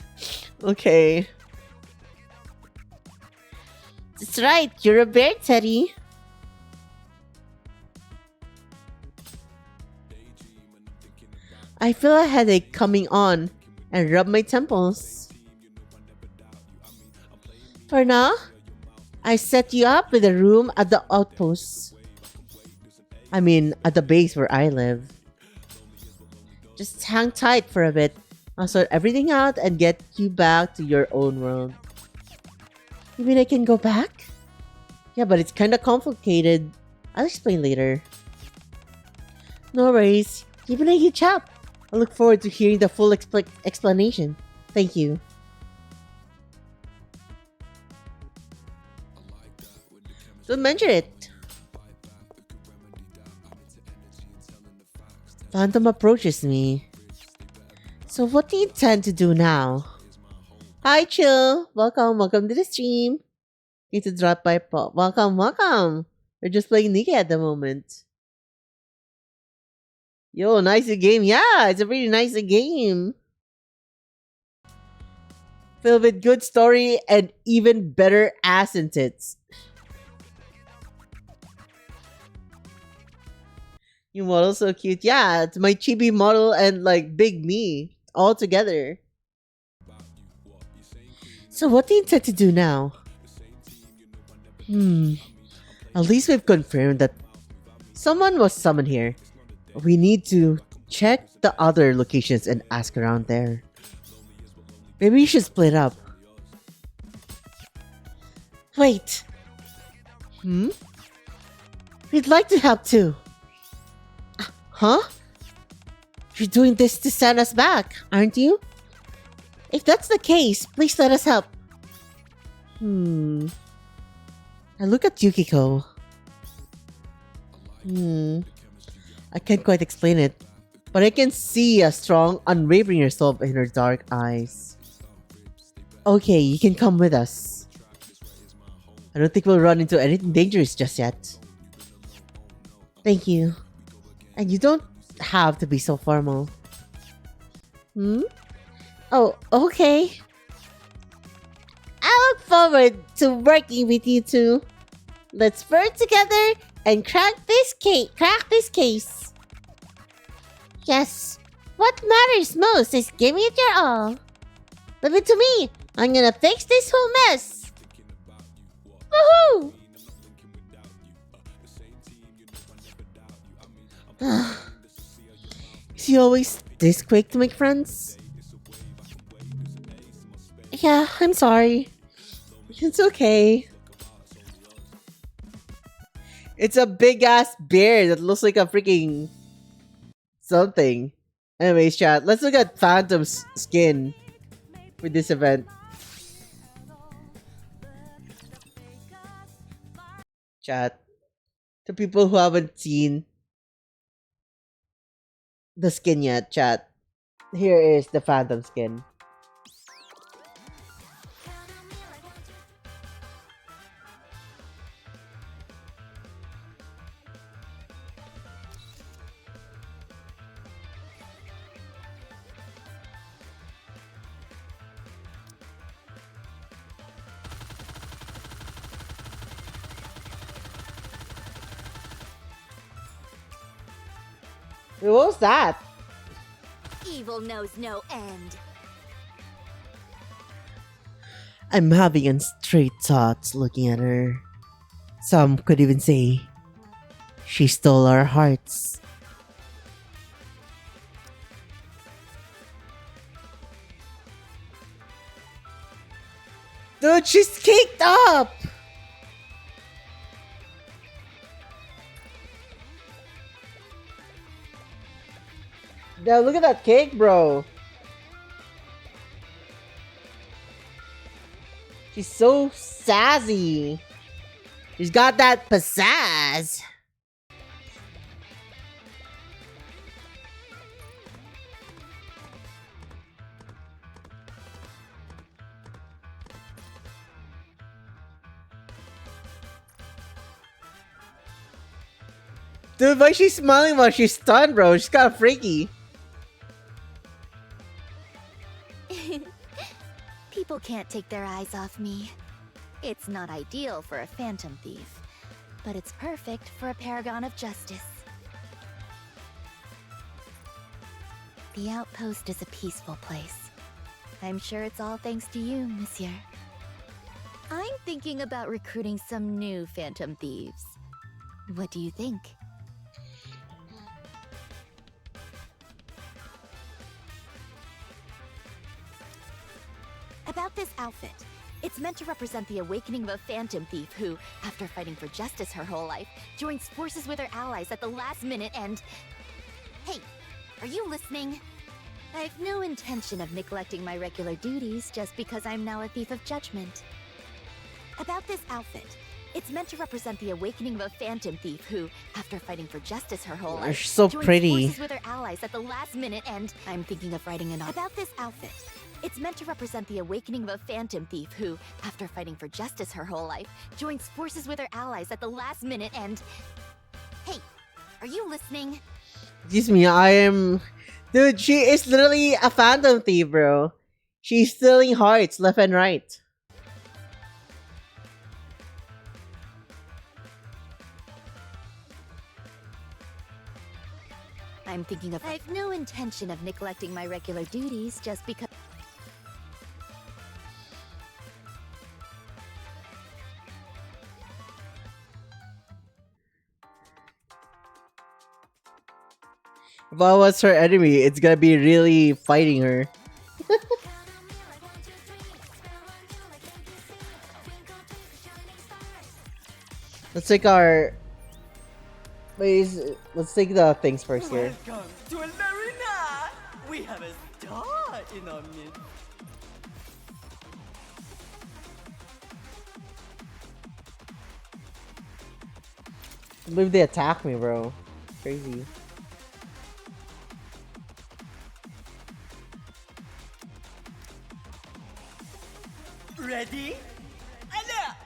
okay. That's right. You're a bear, Teddy. I feel a headache coming on and rub my temples. For now, I set you up with a room at the outpost. I mean, at the base where I live. Just hang tight for a bit. I'll sort everything out and get you back to your own world. you mean I can go back? Yeah, but it's kinda complicated. I'll explain later. No worries. You've been a huge help. I look forward to hearing the full explanation. Thank you. Don't mention it. Phantom approaches me. So what do you intend to do now? Hi, Chill. Welcome to the stream. Need to drop by. Welcome. We're just playing Nikke at the moment. Yo, nice game. Yeah, it's a really nice game. Filled with good story and even better ass and tits. New model so cute. Yeah, it's my chibi model and like big me all together. So what do you intend to do now? At least we've confirmed that someone was summoned here. We need to check the other locations and ask around there. Maybe we should split up. Wait. We'd like to help too. Huh? You're doing this to send us back, aren't you? If that's the case, please let us help. I look at Yukiko. I can't quite explain it, but I can see a strong, unwavering resolve in her dark eyes. Okay, you can come with us. I don't think we'll run into anything dangerous just yet. Thank you. And you don't have to be so formal. Oh, okay. I look forward to working with you two. Let's work together and crack this case. Yes. What matters most is giving it your all. Leave it to me. I'm gonna fix this whole mess. Woohoo! Is he always this quick to make friends? Yeah, I'm sorry. It's okay. It's a big ass bear that looks like a freaking something. Anyways, chat, let's look at Phantom's skin for this event. Chat, to people who haven't seen the skin yet, chat, here is the Phantom skin. What was that? Evil knows no end. I'm having straight thoughts looking at her. Some could even say she stole our hearts. Dude, she's caked up! Now look at that cake, bro. She's so sassy. She's got that pizzazz. Dude, why is she smiling while she's stunned, bro? She's kind of freaky. People can't take their eyes off me. It's not ideal for a phantom thief, but it's perfect for a paragon of justice. The outpost is a peaceful place. I'm sure it's all thanks to you, monsieur. I'm thinking about recruiting some new phantom thieves. What do you think? About this outfit. It's meant to represent the awakening of a phantom thief who, after fighting for justice her whole life, joins forces with her allies at the last minute and... Hey, are you listening? I've no intention of neglecting my regular duties just because I'm now a thief of judgment. About this outfit. It's meant to represent the awakening of a phantom thief who, after fighting for justice her whole life, She's so joins pretty. forces with her allies at the last minute and... I'm thinking of writing an... About this outfit. It's meant to represent the awakening of a phantom thief who, after fighting for justice her whole life, joins forces with her allies at the last minute and... Hey, are you listening? Excuse me, I am... Dude, she is literally a phantom thief, bro. She's stealing hearts left and right. I'm thinking of... I've no intention of neglecting my regular duties just because... If I was her enemy, it's gonna be really fighting her. Let's take our... Please, let's take the things first here. Welcome to Alarina! We have a star in our midst. I believe they attack me, bro. Crazy. Ready? Alert!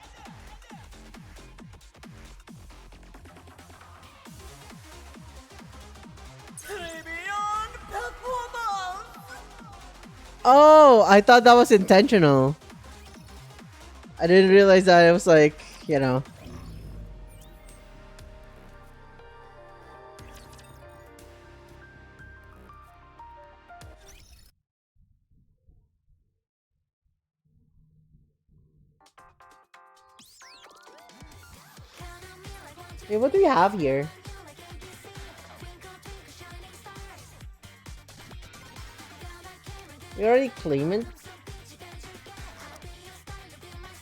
Tribune performance! Oh, I thought that was intentional. I didn't realize that it was like, you know. Hey, what do we have here? We already claim it.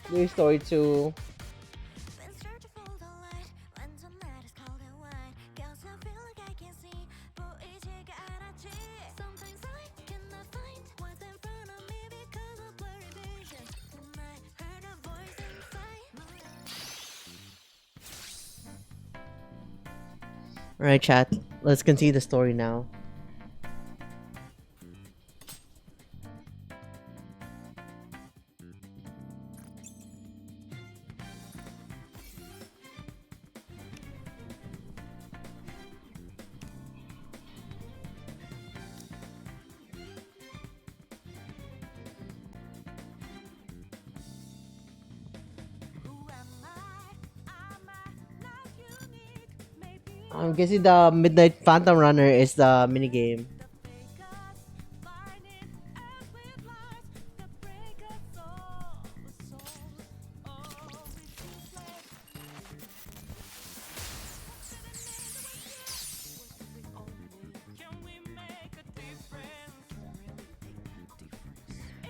New story 2. Alright, chat. Let's continue the story now. I'm guessing the Midnight Phantom Runner is the minigame.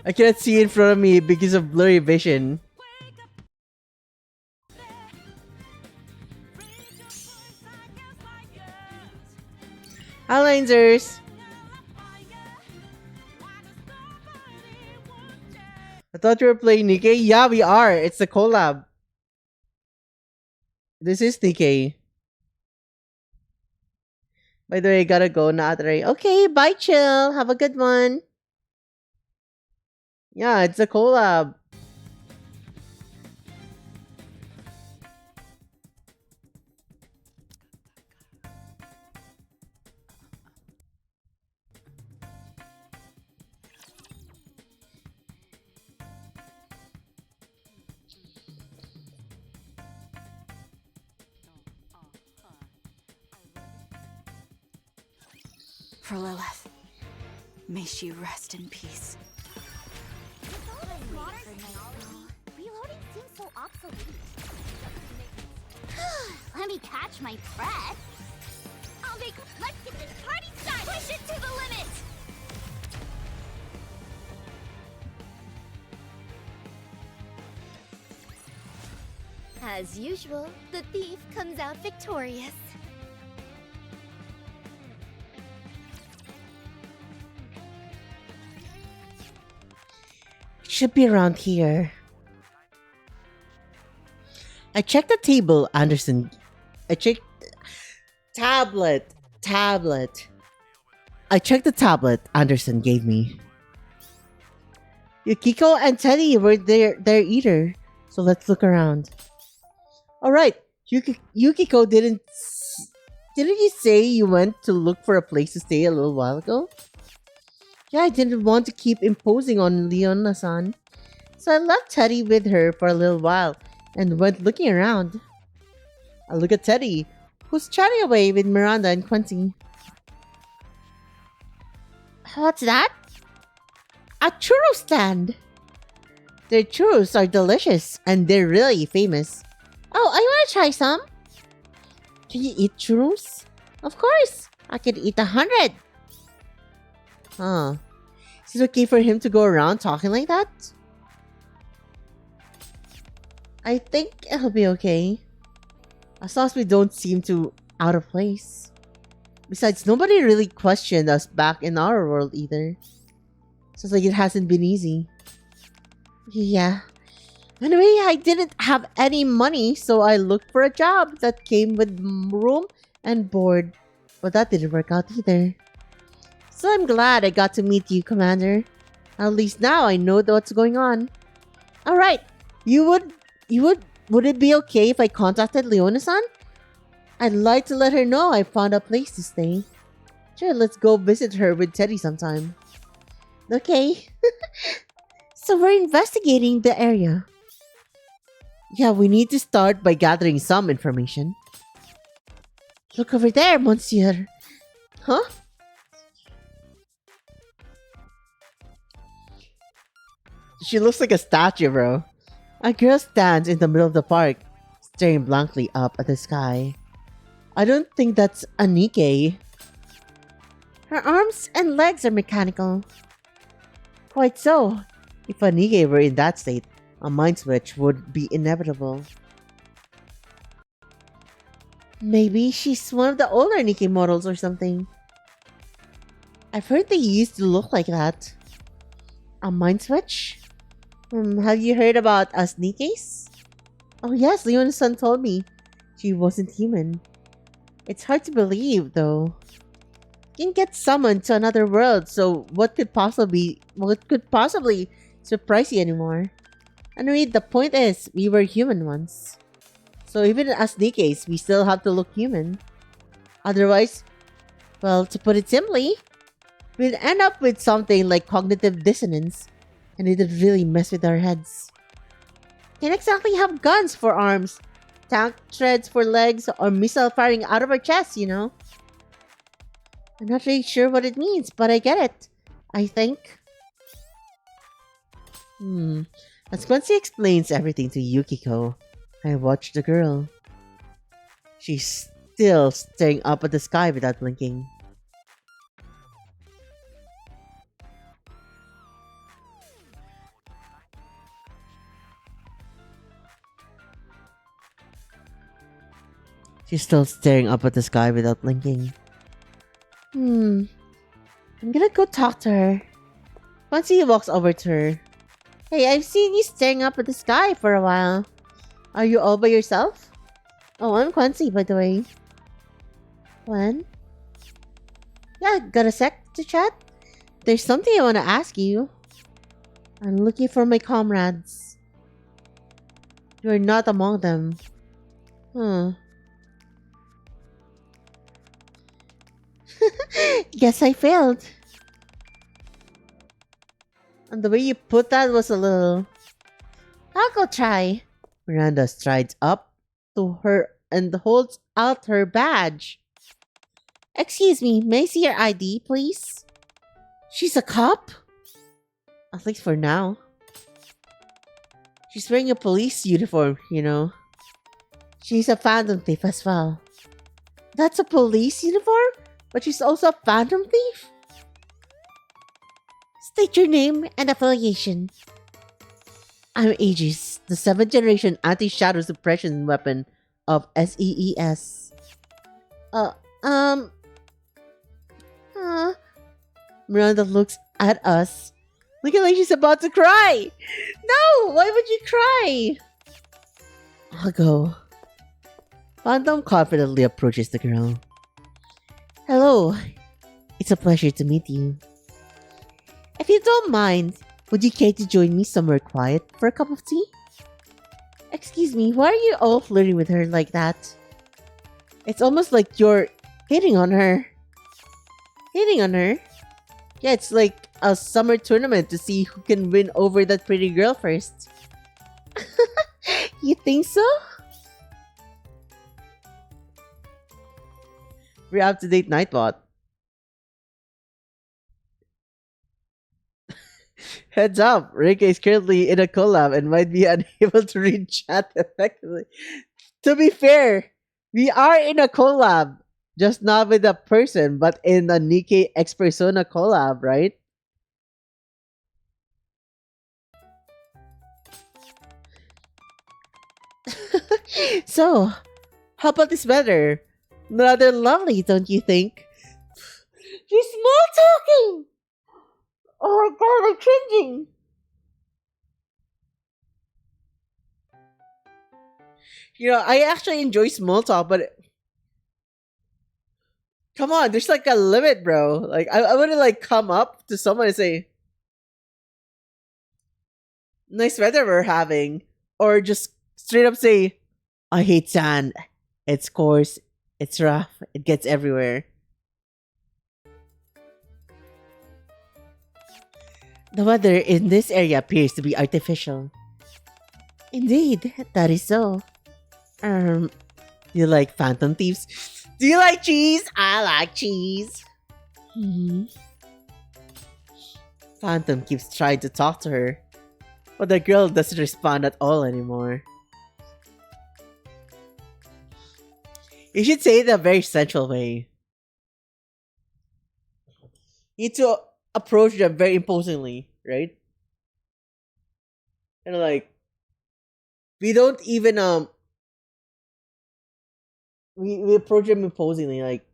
I cannot see in front of me because of blurry vision. Hi, Linzers! I thought you were playing Nikke. Yeah, we are. It's the collab. This is Nikke. By the way, I gotta go now. Okay, bye, chill. Have a good one. Yeah, it's a collab. For Lilith. May she rest in peace. With all this modern technology, reloading seems so obsolete. Let me catch my breath. Let's get this party started! Push it to the limit! As usual, the thief comes out victorious. Should be around here. I checked the table, Anderson. I checked tablet. I checked the tablet Anderson gave me. Yukiko and Teddy were there either. So let's look around. Alright, Yukiko, didn't you say you went to look for a place to stay a little while ago? Yeah, I didn't want to keep imposing on Leona-san. So I left Teddy with her for a little while and went looking around. I look at Teddy, who's chatting away with Miranda and Quincy. What's that? A churro stand! Their churros are delicious and they're really famous. Oh, I want to try some. Can you eat churros? Of course. I could eat 100. Huh. Is it okay for him to go around talking like that? I think it'll be okay. As long as we don't seem too out of place. Besides, nobody really questioned us back in our world either. Sounds like it hasn't been easy. Yeah. Anyway, I didn't have any money, so I looked for a job that came with room and board. But that didn't work out either. So I'm glad I got to meet you, Commander. At least now I know what's going on. Alright, would it be okay if I contacted Leona-san? I'd like to let her know I found a place to stay. Sure, let's go visit her with Teddy sometime. Okay. So we're investigating the area. Yeah, we need to start by gathering some information. Look over there, Monsieur. Huh? She looks like a statue, bro. A girl stands in the middle of the park, staring blankly up at the sky. I don't think that's a Nikke. Her arms and legs are mechanical. Quite so. If a Nikke were in that state, a mind switch would be inevitable. Maybe she's one of the older Nikke models or something. I've heard they used to look like that. A mind switch? Have you heard about us Nikkes? Oh yes, Leona-san told me. She wasn't human. It's hard to believe, though. You can get summoned to another world, so what could possibly surprise you anymore? Anyway, the point is, we were human once. So even as Nikkes, we still have to look human. Otherwise, well, to put it simply, we'd end up with something like cognitive dissonance, and it'd really mess with our heads. Can't exactly have guns for arms, tank treads for legs, or missile firing out of our chests, you know? I'm not really sure what it means, but I get it. I think. As Quincy explains everything to Yukiko, I watch the girl. She's still staring up at the sky without blinking. She's still staring up at the sky without blinking. I'm gonna go talk to her. Quincy walks over to her. Hey, I've seen you staring up at the sky for a while. Are you all by yourself? Oh, I'm Quincy, by the way. When? Yeah, got a sec to chat? There's something I want to ask you. I'm looking for my comrades. You're not among them. Guess I failed. And the way you put that was a little... I'll go try. Miranda strides up to her and holds out her badge. Excuse me, may I see your ID, please? She's a cop? At least for now. She's wearing a police uniform, you know. She's a phantom thief as well. That's a police uniform? But she's also a phantom thief? State your name and affiliation. I'm Aegis, the 7th generation anti-shadow suppression weapon of SEES. Uh, um... Miranda looks at us. Look at like she's about to cry! No! Why would you cry? I'll go. Phantom confidently approaches the girl. Hello. It's a pleasure to meet you. If you don't mind, would you care to join me somewhere quiet for a cup of tea? Excuse me, why are you all flirting with her like that? It's almost like you're hitting on her. Hitting on her? Yeah, it's like a summer tournament to see who can win over that pretty girl first. You think so? We're up to date Nightbot. Heads up, Rika is currently in a collab and might be unable to read chat effectively. To be fair, we are in a collab, just not with a person, but in a Nikke X Persona collab, right? So, how about this weather? Rather lovely, don't you think? She's small talking! Oh my god, I'm cringing! You know, I actually enjoy small talk, but come on, there's like a limit, bro. Like, I wouldn't like come up to someone and say, nice weather we're having. Or just straight up say, I hate sand. It's coarse, it's rough, it gets everywhere. The weather in this area appears to be artificial. Indeed, that is so. You like phantom thieves? Do you like cheese? I like cheese. Phantom keeps trying to talk to her, but the girl doesn't respond at all anymore. You should say it in a very sensual way. You need to approach them very imposingly, right? And like, we don't even we approach them imposingly, like,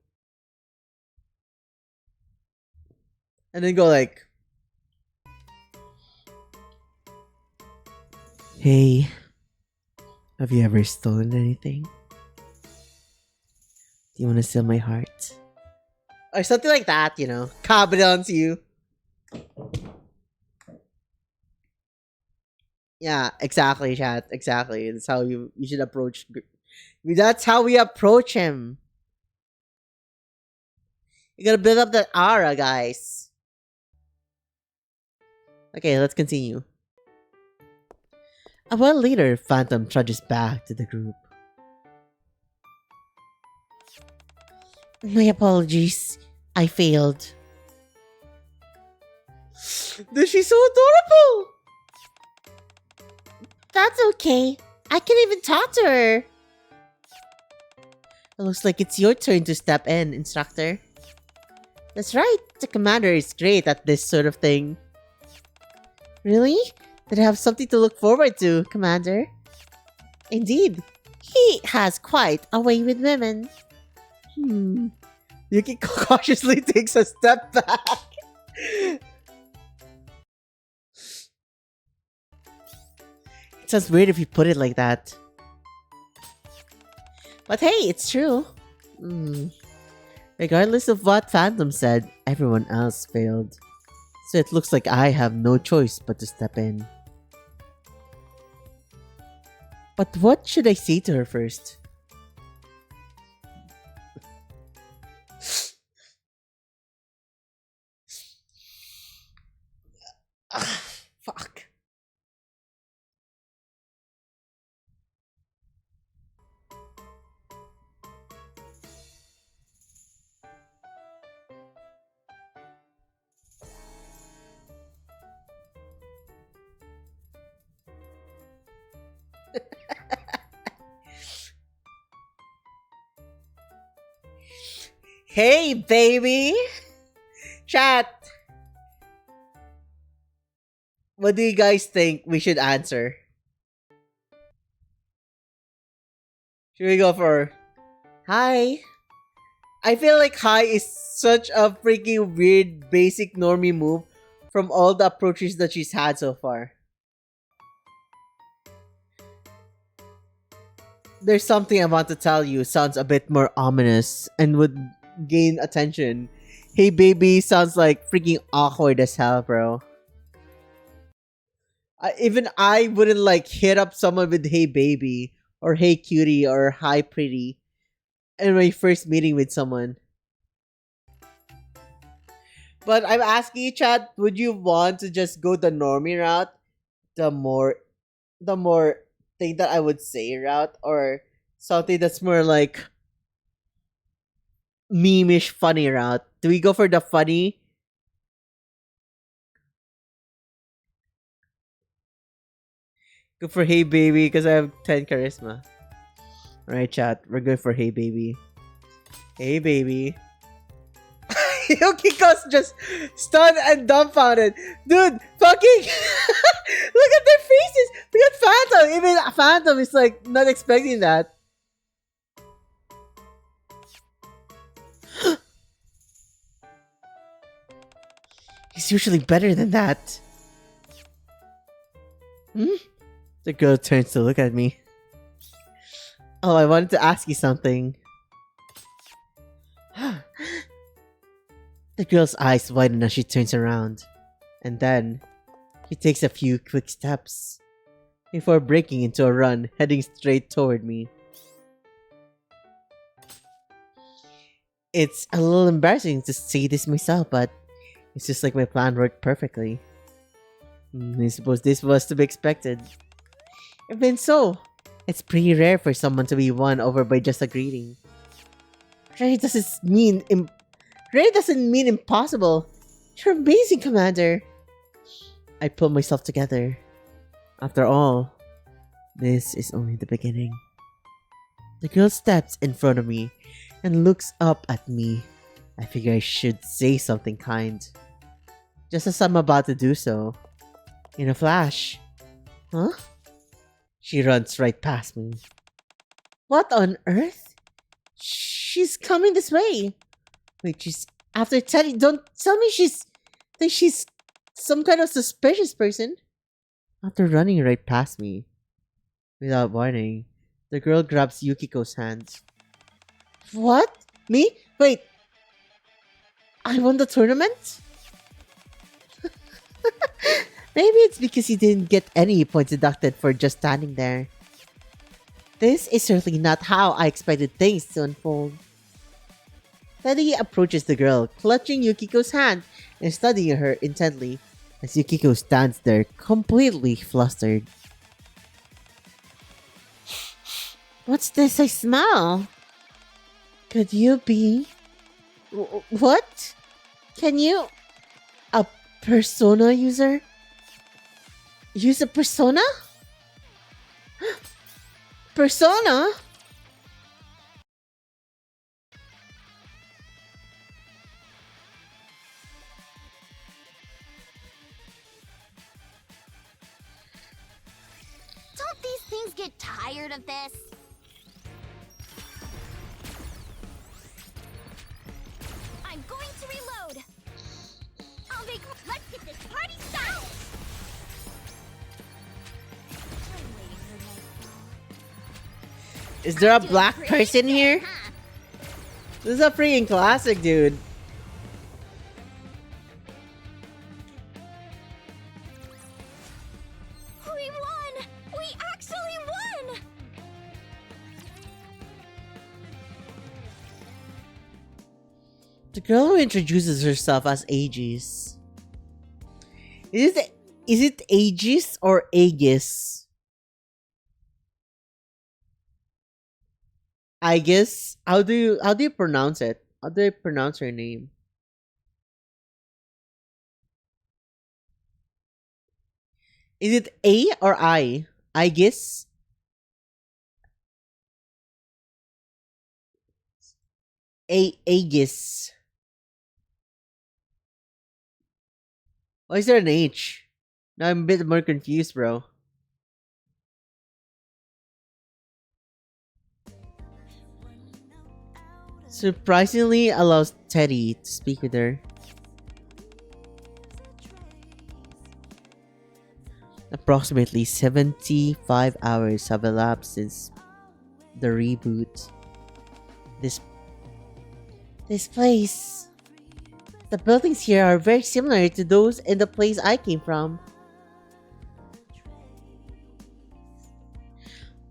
and then go like, hey, have you ever stolen anything? Do you want to steal my heart? Or something like that, you know. Comment on to you. Yeah, exactly, chat. Exactly. That's how you should approach. That's how we approach him. You gotta build up that aura, guys. Okay, let's continue. A while later, Phantom trudges back to the group. My apologies. I failed. She's so adorable! That's okay. I can even talk to her. It looks like it's your turn to step in, instructor. That's right. The commander is great at this sort of thing. Really? Did I have something to look forward to, Commander? Indeed. He has quite a way with women. Yuki cautiously takes a step back. It sounds weird if you put it like that. But hey, it's true. Regardless of what Phantom said, everyone else failed. So it looks like I have no choice but to step in. But what should I say to her first? Fuck. Hey, baby! Chat! What do you guys think we should answer? Should we go for hi? I feel like hi is such a freaking weird basic normie move from all the approaches that she's had so far. There's something I want to tell you sounds a bit more ominous and would gain attention. Hey baby sounds like freaking awkward as hell, bro. Even I wouldn't like hit up someone with hey baby or hey cutie or hi pretty in my first meeting with someone. But I'm asking you, Chad, would you want to just go the normie route, the more, the more thing that I would say route, or something that's more like meme-ish funny route? Do we go for the funny? Go for hey baby because I have 10 charisma. Alright, chat. We're good for hey baby. Hey baby. Yukiko's just stunned and dumbfounded. Dude, fucking look at their faces. We got Phantom. Even Phantom is like not expecting that. He's usually better than that. Hmm? The girl turns to look at me. Oh, I wanted to ask you something. The girl's eyes widen as she turns around, and then she takes a few quick steps before breaking into a run, heading straight toward me. It's a little embarrassing to say this myself, but it's just like my plan worked perfectly. I suppose this was to be expected. Even so, it's pretty rare for someone to be won over by just a greeting. Rare doesn't mean impossible. You're amazing, Commander. I pull myself together. After all, this is only the beginning. The girl steps in front of me and looks up at me. I figure I should say something kind. Just as I'm about to do so, in a flash. Huh? She runs right past me. What on earth? She's coming this way. Wait, she's after Teddy. Don't tell me she's some kind of suspicious person. After running right past me, without warning, the girl grabs Yukiko's hand. What? Me? Wait. I won the tournament? Maybe it's because you didn't get any points deducted for just standing there. This is certainly not how I expected things to unfold. Teddy approaches the girl, clutching Yukiko's hand and studying her intently, as Yukiko stands there completely flustered. What's this I smell? Could you be... What? Can you... A persona user? Use a persona? Persona? Don't these things get tired of this? I'm going to reload. Let's get this party started. Is there a black person here? This is a freaking classic, dude. We won! We actually won! The girl who introduces herself as Aegis. Is it Aegis or Aegis? I guess. How do you pronounce it? How do you pronounce her name? Is it A or I? I guess. Aegis. Why is there an H? Now I'm a bit more confused, bro. Surprisingly allows Teddy to speak with her. Approximately 75 hours have elapsed since the reboot. This this place. The buildings here are very similar to those in the place I came from.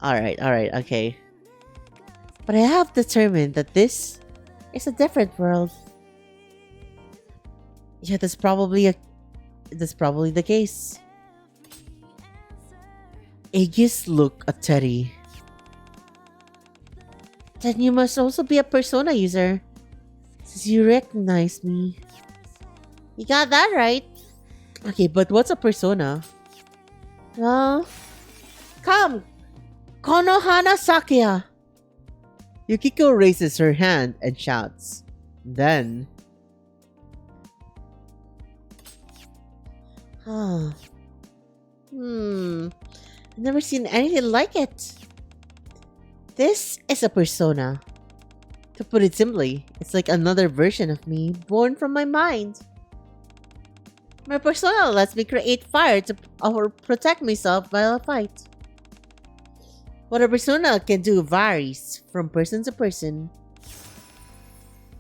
Alright, okay. But I have determined that this is a different world. Yeah, that's probably the case. Aegis look at Teddy. Then you must also be a Persona user, since you recognize me. You got that right. Okay, but what's a Persona? Well, come, Konohana Sakuya. Yukiko raises her hand and shouts. Then... I've never seen anything like it. This is a persona. To put it simply, it's like another version of me born from my mind. My persona lets me create fire to or protect myself while I fight. What a persona can do varies from person to person.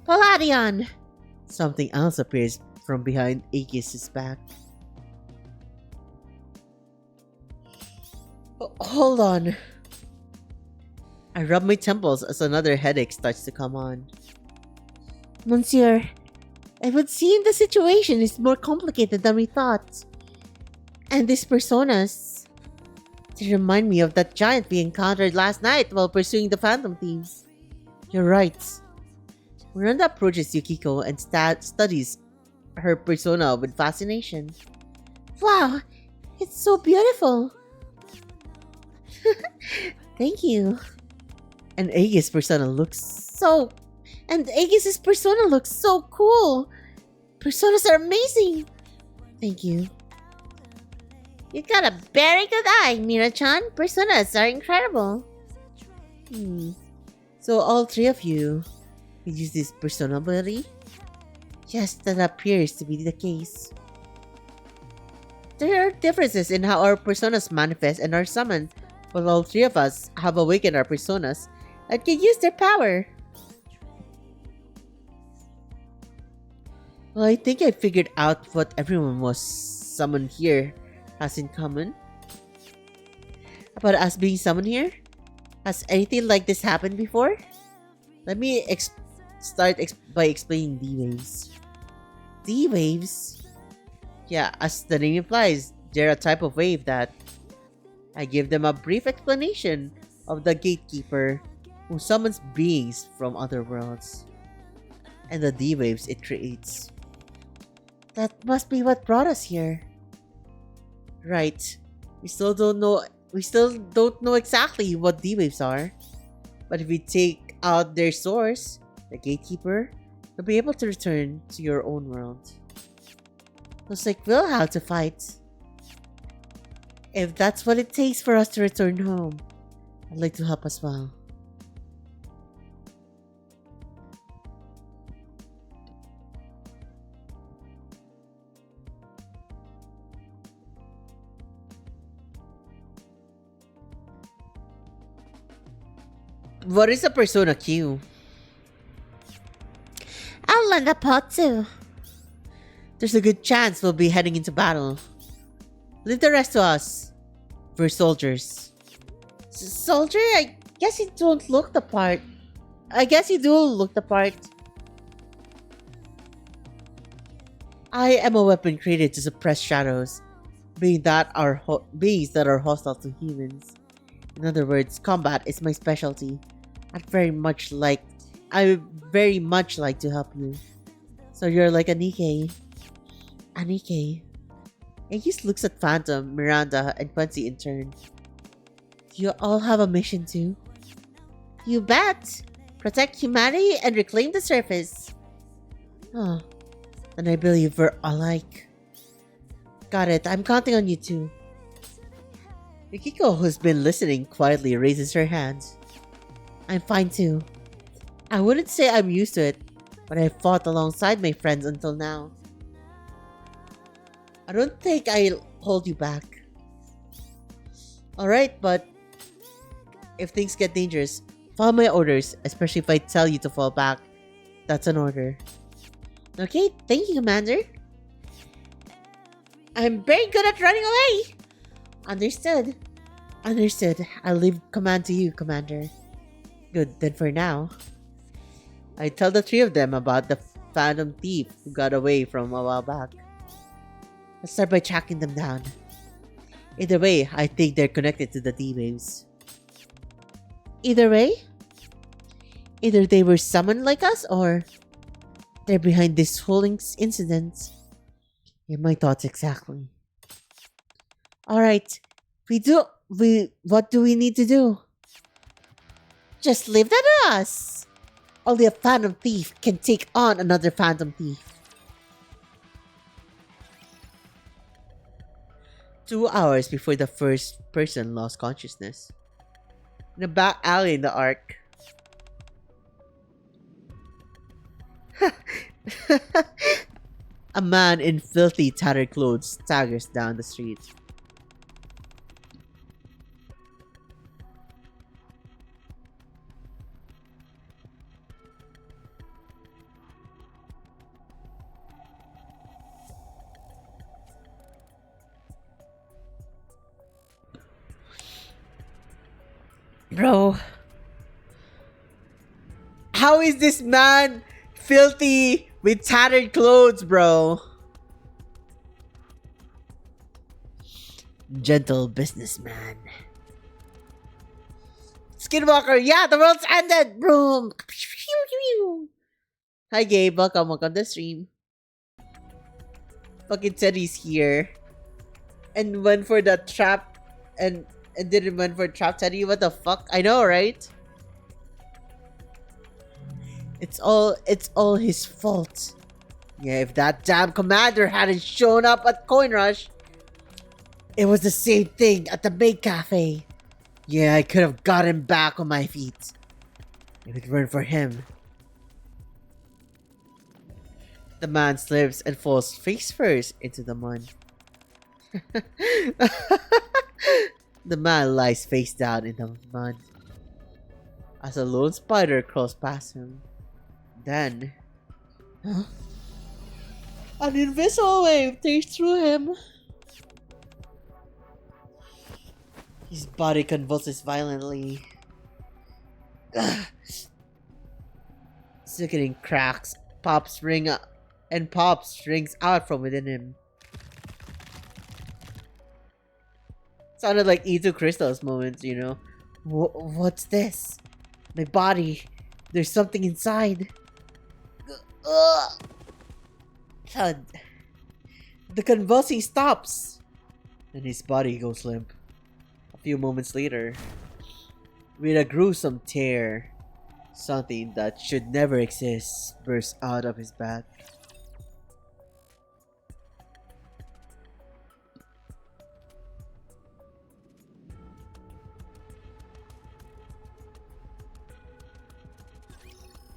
Palladion! Something else appears from behind Aegis's back. Hold on. I rub my temples as another headache starts to come on. Monsieur, it would seem the situation is more complicated than we thought. And these personas, they remind me of that giant we encountered last night while pursuing the Phantom Thieves. You're right. Miranda approaches Yukiko and studies her persona with fascination. Wow, it's so beautiful. Thank you. And Aegis's persona looks so cool. Personas are amazing. Thank you. You got a very good eye, Mira-chan. Personas are incredible. So all three of you use this persona ability? Yes, that appears to be the case. There are differences in how our personas manifest and are summoned, but all three of us have awakened our personas and can use their power. Well, I think I figured out what everyone was summoned here has in common. About us being summoned here? Has anything like this happened before? Let me start by explaining D-Waves. D-Waves? Yeah, as the name implies, they're a type of wave that... I give them a brief explanation of the gatekeeper who summons beings from other worlds. And the D-Waves it creates. That must be what brought us here. Right. We still don't know exactly what D-Waves are. But if we take out their source, the gatekeeper, you'll be able to return to your own world. Looks like we'll have to fight. If that's what it takes for us to return home, I'd like to help as well. What is a Persona Q? I'll lend a pot too. There's a good chance we'll be heading into battle. Leave the rest to us. We're soldiers. Soldier? I guess you don't look the part. I guess you do look the part. I am a weapon created to suppress shadows, beings that are hostile to humans. In other words, combat is my specialty. I very much like to help you. So you're like a Nikke. A Nikke. Aegis looks at Phantom, Miranda, and Quincy in turn. Do you all have a mission too? You bet! Protect humanity and reclaim the surface. Oh, and I believe we're alike. Got it. I'm counting on you too. Yukiko, who's been listening quietly, raises her hands. I'm fine too. I wouldn't say I'm used to it, but I fought alongside my friends until now. I don't think I'll hold you back. Alright, but if things get dangerous, follow my orders, especially if I tell you to fall back. That's an order. Okay, thank you, Commander. I'm very good at running away. Understood. Understood. I'll leave command to you, Commander. Good, then for now. I tell the three of them about the phantom thief who got away from a while back. Let's start by tracking them down. Either way, I think they're connected to the D-Waves. Either way? Either they were summoned like us, or they're behind this whole incident. In my thoughts exactly. Alright, what do we need to do? Just leave that to us. Only a phantom thief can take on another phantom thief. 2 hours before the first person lost consciousness. In a back alley in the Ark. A man in filthy, tattered clothes staggers down the street. Bro, how is this man filthy with tattered clothes, bro? Gentle businessman. Skinwalker, yeah, the world's ended! Boom! Hi Gabe, welcome to the stream. Fucking Teddy's here. And went for the trap and didn't went for trap Teddy. What the fuck? I know, right? It's all his fault. Yeah, if that damn commander hadn't shown up at Coin Rush, it was the same thing at the maid cafe. Yeah, I could have gotten back on my feet if it weren't for him. The man slips and falls face first into the mud. The man lies face down in the mud as a lone spider crawls past him. Then, an invisible wave tears through him. His body convulses violently. Sickening cracks pops rings out from within him. Sounded like E2 Crystal's moments, you know. What's this? My body. There's something inside. Thud. The convulsing stops. And his body goes limp. A few moments later, with a gruesome tear, something that should never exist bursts out of his back.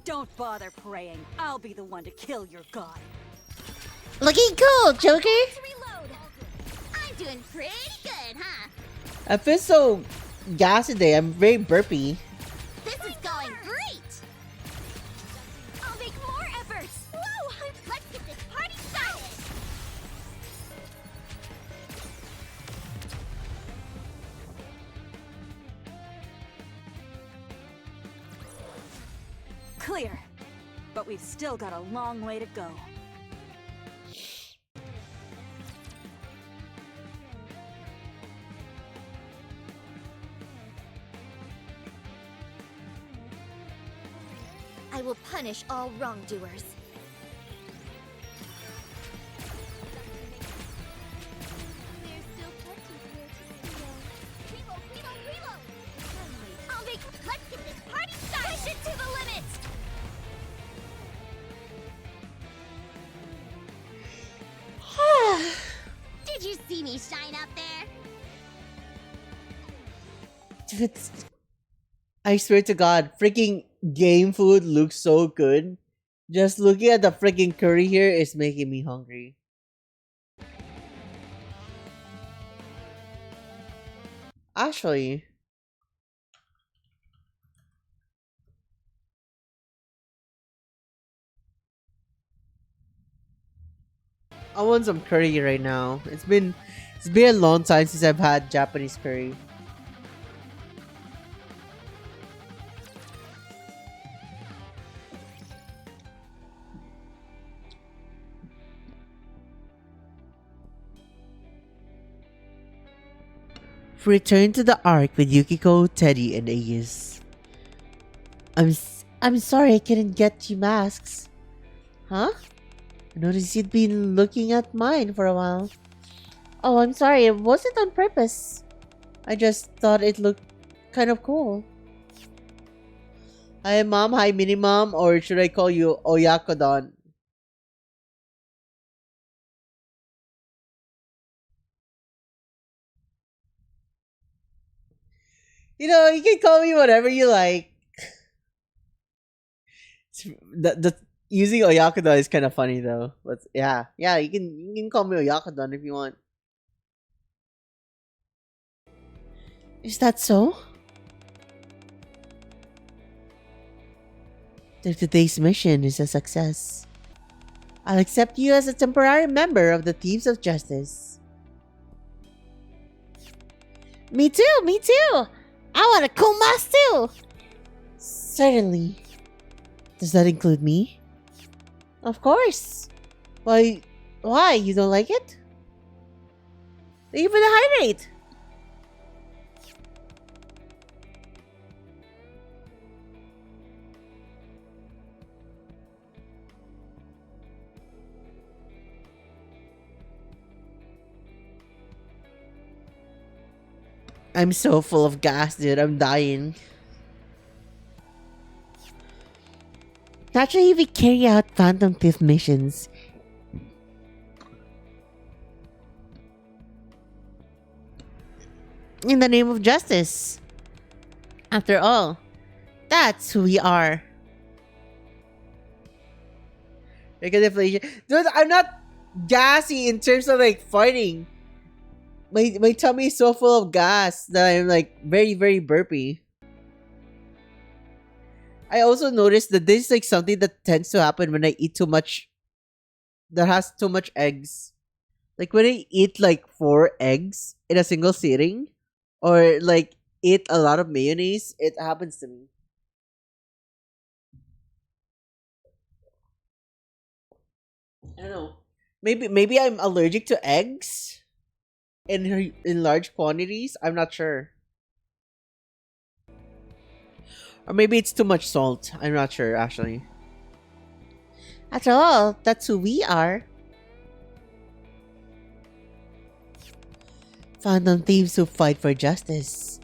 Don't bother praying. I'll be the one to kill your god. Looking cool, Joker. Reload. I'm doing pretty good, huh? I feel so gassy today. I'm very burpy. This is going great. I'll make more efforts. Whoa! Let's get this party started. Clear. But we've still got a long way to go. I will punish all wrongdoers. There's still plenty here to see. Reload, reload, reload. I'll make. Let's get this party started. Push it to the limit. It's- I swear to God, freaking game food looks so good. Just looking at the freaking curry here is making me hungry. Actually, I want some curry right now. It's been a long time since I've had Japanese curry. Return to the Ark with Yukiko, Teddy, and Aegis. I'm sorry I couldn't get you masks. Huh? I noticed you'd been looking at mine for a while. Oh, I'm sorry. It wasn't on purpose. I just thought it looked kind of cool. Hi, Mom. Hi, Mini Mom. Or should I call you Oyakodon? You can call me whatever you like. The using Oyakodon is kind of funny though. But yeah, you can call me Oyakodon if you want. Is that so? If today's mission is a success, I'll accept you as a temporary member of the Thieves of Justice. Me too, me too. I want a cool mask too. Certainly. Does that include me? Of course. Why? You don't like it? Even the high rate. I'm so full of gas, dude. I'm dying. Naturally, we carry out Phantom Thief missions. In the name of justice. After all, that's who we are. Like a deflation. Dude, I'm not gassy in terms of like fighting. My tummy is so full of gas that I'm like very, very burpy. I also noticed that this is like something that tends to happen when I eat too much that has too much eggs. Like when I eat like 4 eggs in a single sitting or like eat a lot of mayonnaise, it happens to me. I don't know. Maybe I'm allergic to eggs in large quantities. I'm not sure. Or maybe it's too much salt. I'm not sure actually. After all, that's who we are. Phantom thieves who fight for justice.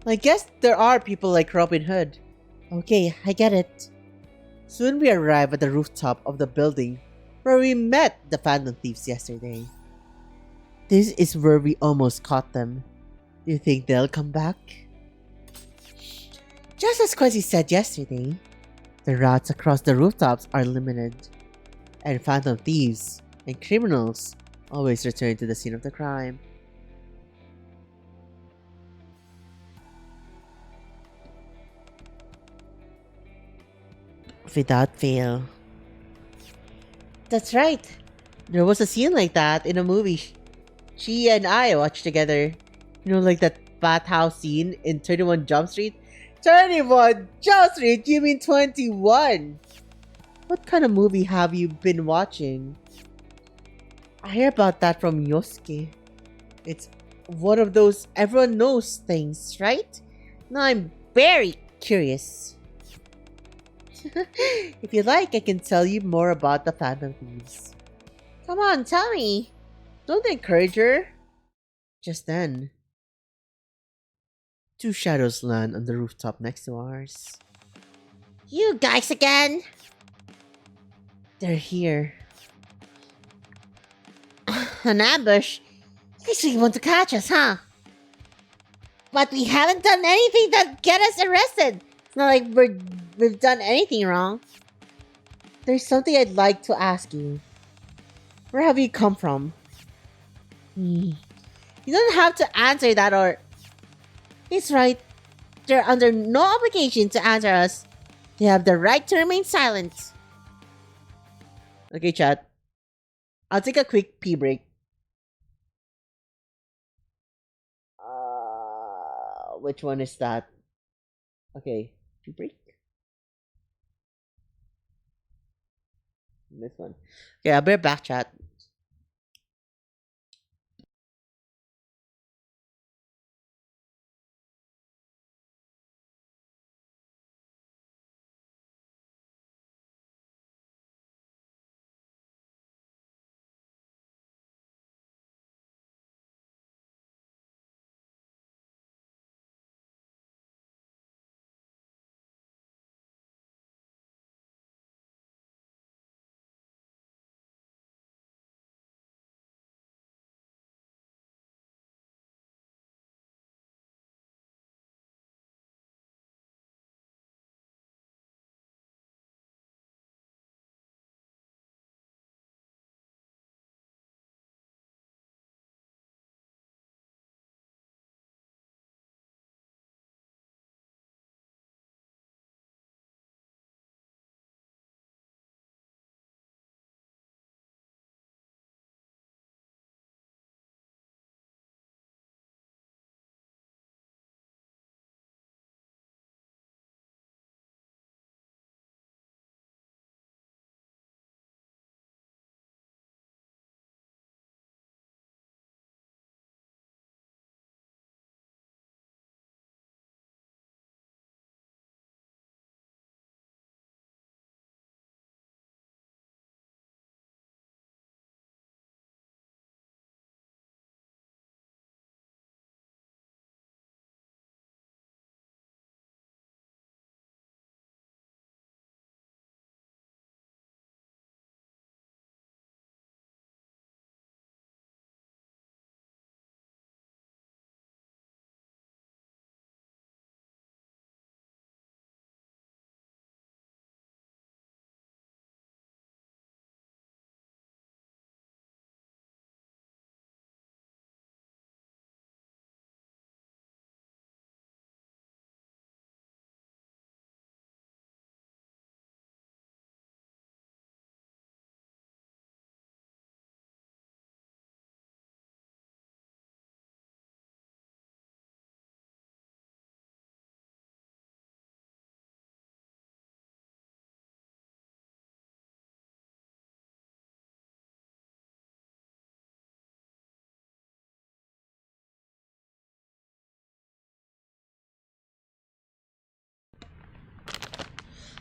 I guess there are people like Robin Hood. Okay, I get it. Soon we arrive at the rooftop of the building where we met the Phantom thieves yesterday. This is where we almost caught them. Do you think they'll come back? Just as Quincy said yesterday, the routes across the rooftops are limited, and phantom thieves and criminals always return to the scene of the crime. Without fail. That's right. There was a scene like that in a movie she and I watched together. Like that bathhouse scene in 31 Jump Street? 21 Jump Street? You mean 21? What kind of movie have you been watching? I hear about that from Yosuke. It's one of those everyone knows things, right? Now I'm very curious. If you like, I can tell you more about the Phantom Thieves. Come on, tell me. Don't encourage her. Just then, 2 shadows land on the rooftop next to ours. You guys again? They're here. An ambush? You guys really want to catch us, huh? But we haven't done anything that get us arrested. It's not like we've done anything wrong. There's something I'd like to ask you. Where have you come from? You don't have to answer that or... He's right. They're under no obligation to answer us. They have the right to remain silent. Okay, chat. I'll take a quick pee break. Which one is that? Okay, pee break. This one. Okay, I'll be back, chat.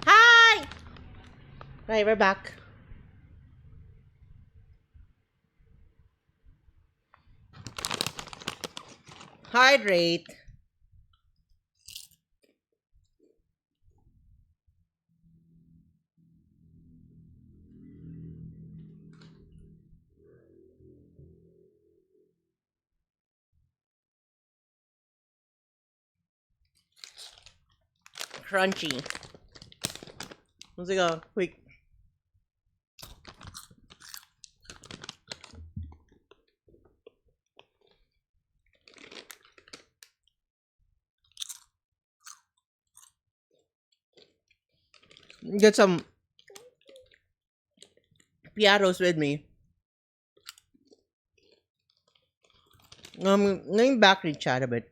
Hi! Right, we're back. Hydrate. Crunchy. Let's go. Quick. Get some piatos with me. Let me back the chat a bit.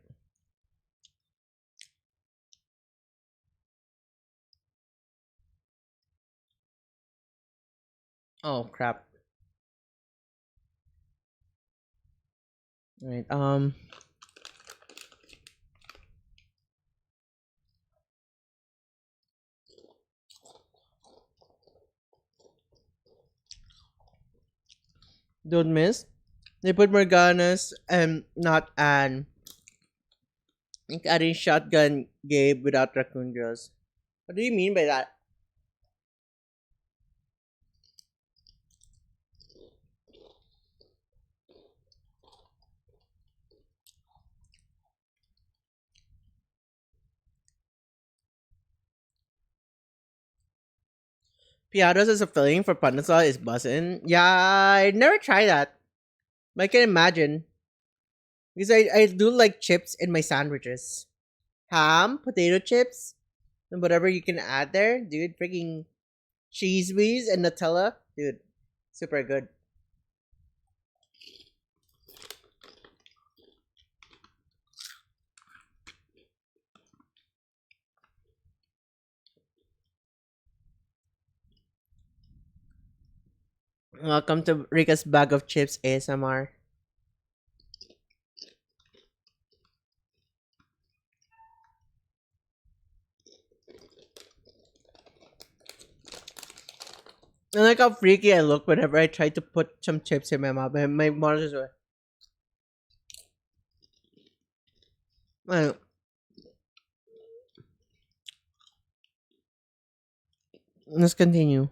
Oh crap. Right. Don't miss. They put Morganas and not Anne. Like adding shotgun Gabe without raccoon girls. What do you mean by that? Piatos as a filling for pandesal is bussin'. Yeah, I never tried that. But I can imagine. Because I do like chips in my sandwiches. Ham, potato chips, and whatever you can add there. Dude, freaking cheese whiz and Nutella. Dude, super good. Welcome to Rika's Bag of Chips ASMR. I like how freaky I look whenever I try to put some chips in my mouth. My monitors were. Well, let's continue.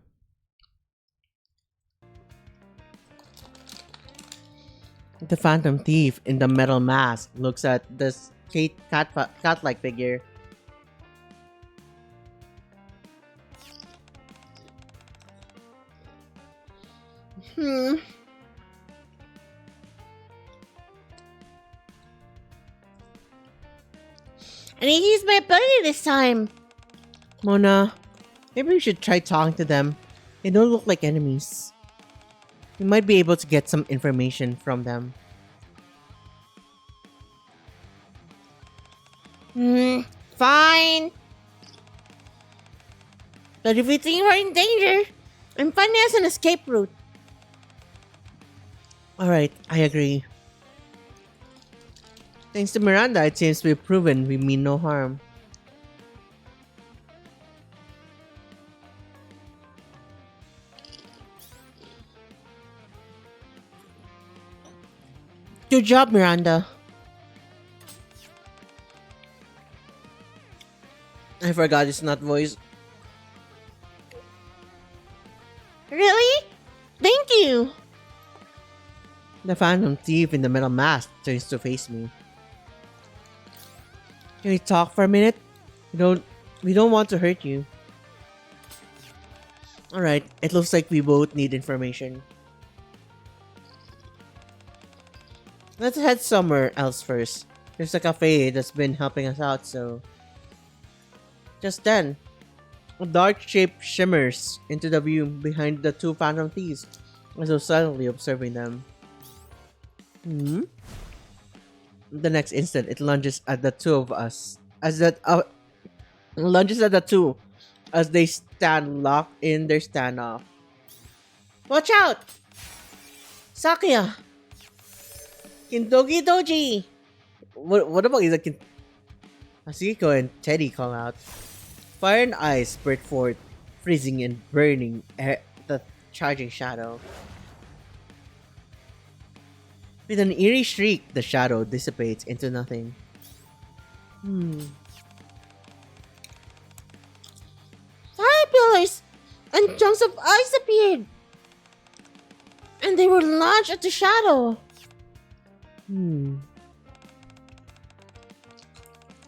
The Phantom Thief in the metal mask looks at this cat-like figure. Hmm. I need to use my ability this time. Mona, maybe we should try talking to them. They don't look like enemies. We might be able to get some information from them. Fine. But if we think we're in danger, I'm finding us an escape route. Alright, I agree. Thanks to Miranda, it seems we've proven we mean no harm. Good job, Miranda. I forgot it's not voice. Really? Thank you. The Phantom Thief in the metal mask turns to face me. Can we talk for a minute? We don't want to hurt you. Alright, it looks like we both need information. Let's head somewhere else first. There's a cafe that's been helping us out, so... Just then, a dark shape shimmers into the view behind the two Phantom Thieves, as though silently observing them. The next instant, it lunges at the two of us. Lunges at the two as they stand locked in their standoff. Watch out! Sakuya! Kindogi Doji! What about is it? Asiko and Teddy call out. Fire and ice spurt forth, freezing and burning the charging shadow. With an eerie shriek, the shadow dissipates into nothing. Fire pillars and chunks of ice appeared! And they were launched at the shadow!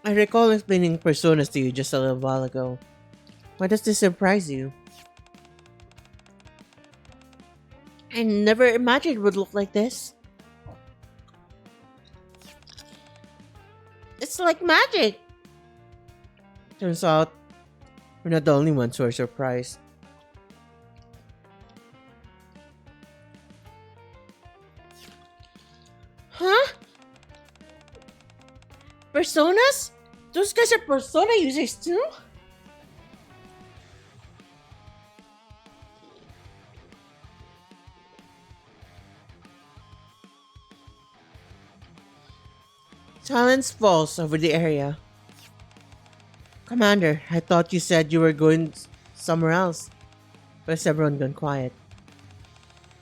I recall explaining personas to you just a little while ago. Why does this surprise you? I never imagined it would look like this. It's like magic! Turns out, we're not the only ones who are surprised. Huh? Personas? Those guys are persona users too? Silence falls over the area. Commander, I thought you said you were going somewhere else. But has everyone gone quiet?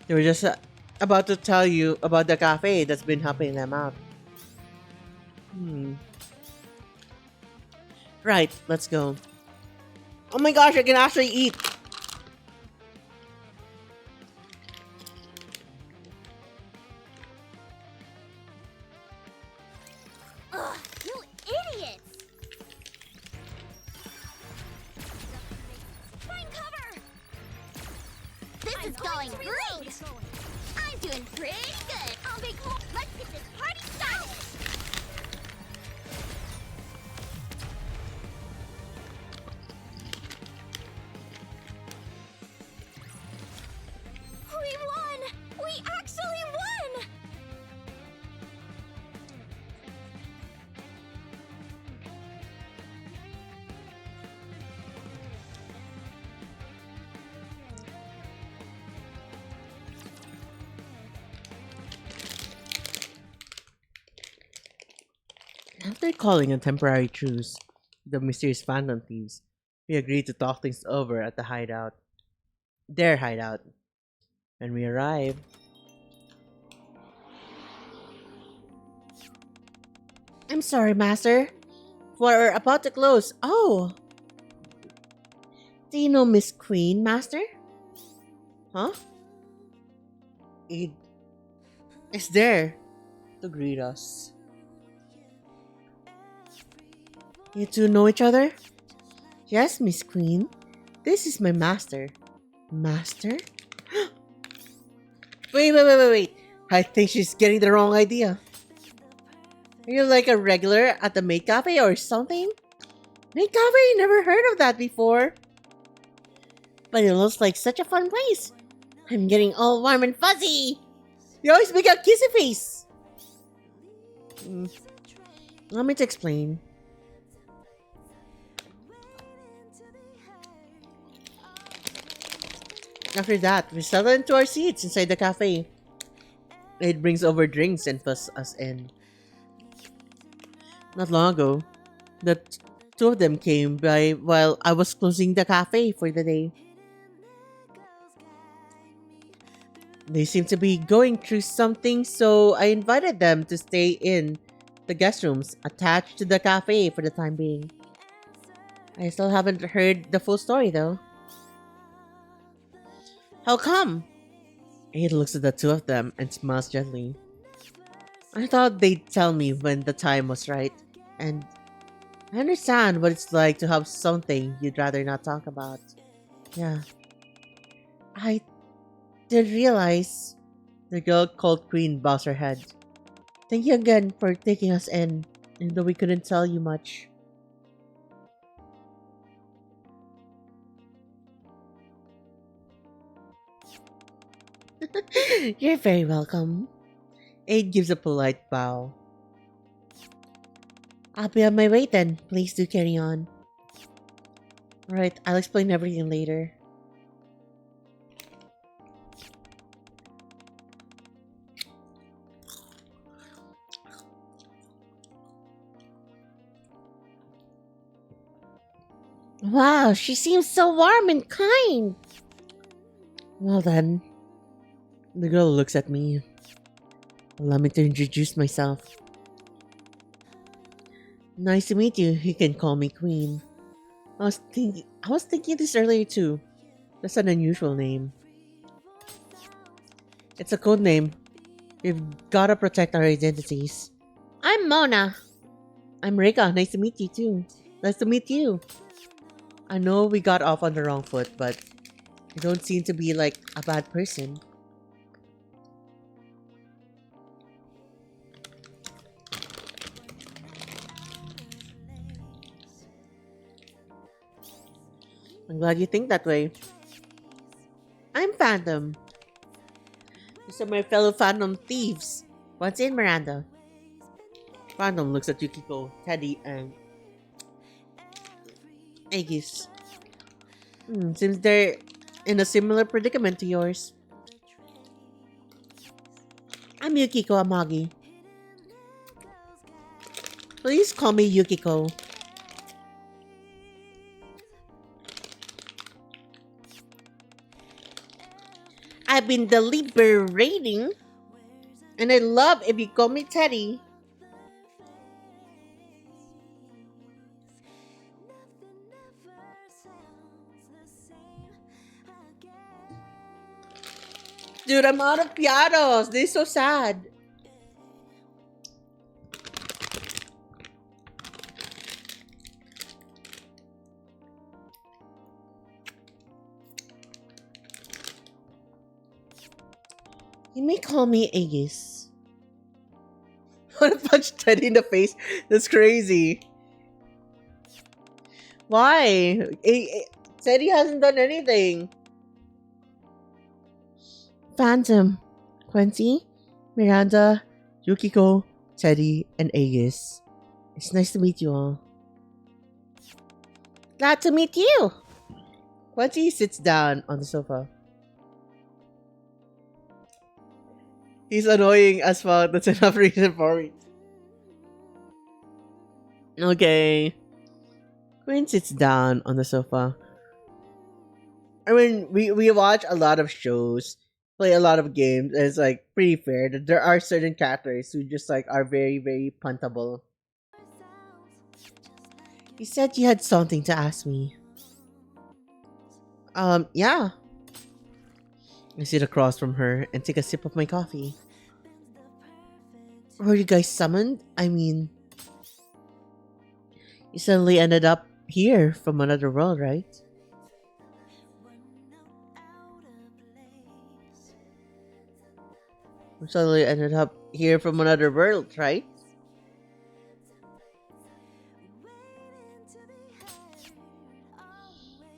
They were just about to tell you about the cafe that's been helping them out. Right, let's go. Oh my gosh, I can actually eat! Ugh, you idiots! Find cover! is going great! I'm doing pretty good! I'll make more. Let's get this party started! We won! We actually won! After calling a temporary truce, the mysterious phantom thieves, we agreed to talk things over at the hideout. Their hideout. When we arrived, I'm sorry, Master. We're about to close. Oh! Do you know Miss Queen, Master? huh? It is there to greet us. You two know each other? Yes, Miss Queen. This is my master. Master? Wait. I think she's getting the wrong idea. Are you like a regular at the maid cafe or something? Maid Cafe? Never heard of that before. But it looks like such a fun place. I'm getting all warm and fuzzy. You always make a kissy face. Allow me to explain. After that, we settle into our seats inside the cafe. It brings over drinks and puts us in. Not long ago, two of them came by while I was closing the cafe for the day. They seemed to be going through something, so I invited them to stay in the guest rooms attached to the cafe for the time being. I still haven't heard the full story though. How come? Aid looks at the two of them and smiles gently. I thought they'd tell me when the time was right, and I understand what it's like to have something you'd rather not talk about. Yeah. I did realize the girl called Queen bows her head. Thank you again for taking us in, even though we couldn't tell you much. You're very welcome. Aid gives a polite bow. I'll be on my way then. Please do carry on. Alright, I'll explain everything later. Wow, she seems so warm and kind. Well then, the girl looks at me. Allow me to introduce myself. Nice to meet you. You can call me Queen. I was thinking this earlier too. That's an unusual name. It's a code name. We've gotta protect our identities. I'm Mona. I'm Rika. Nice to meet you too. Nice to meet you. I know we got off on the wrong foot, but you don't seem to be like a bad person. I'm glad you think that way. I'm Phantom. These are my fellow Phantom thieves. What's in, Miranda? Phantom looks at Yukiko, Teddy, and Aegis. Seems they're in a similar predicament to yours. I'm Yukiko Amagi. Please call me Yukiko. I've been deliberating, and I love if you call me Teddy. Dude, I'm out of pianos. This is so sad. You may call me Aegis. Wanna punch Teddy in the face? That's crazy. Why? Teddy hasn't done anything. Phantom, Quincy, Miranda, Yukiko, Teddy, and Aegis. It's nice to meet you all. glad to meet you. Quincy sits down on the sofa. He's annoying as fuck. That's enough reason for me. Okay. Quinn sits down on the sofa. I mean, we watch a lot of shows, play a lot of games, and it's like pretty fair that there are certain characters who just like are very, very puntable. You said you had something to ask me. Yeah. I sit across from her and take a sip of my coffee. Were you guys summoned? I mean, you suddenly ended up here from another world, right? We suddenly ended up here from another world, right?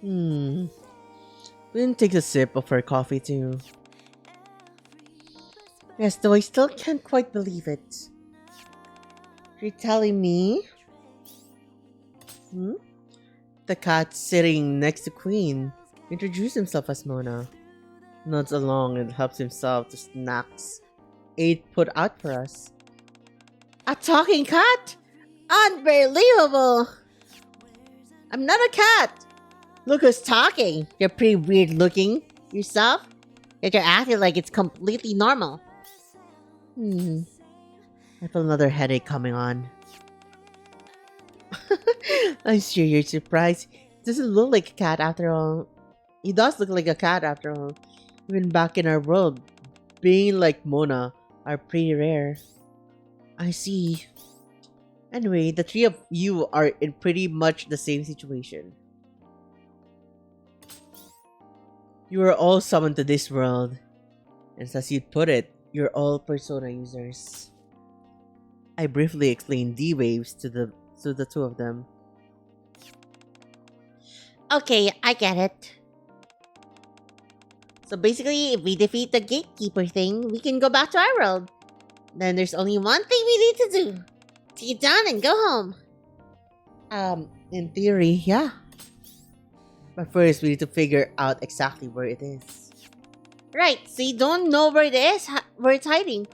Lynn takes a sip of her coffee too. Yes, though I still can't quite believe it. You're telling me? The cat sitting next to Queen introduced himself as Mona. Nods along and helps himself to snacks Aid put out for us. A talking cat? Unbelievable! I'm not a cat. Look who's talking. You're pretty weird looking yourself, yet you're acting like it's completely normal. I feel another headache coming on. I'm sure you're surprised. He doesn't look like a cat after all. He does look like a cat after all. Even back in our world, being like Mona are pretty rare. I see. Anyway, the three of you are in pretty much the same situation. You are all summoned to this world. And as you'd put it, you're all Persona users. I briefly explained D-Waves to the two of them. Okay, I get it. So basically, if we defeat the gatekeeper thing, we can go back to our world. Then there's only one thing we need to do. Take it down and go home. In theory, yeah. But first, we need to figure out exactly where it is. Right, so you don't know where it is, where it's hiding.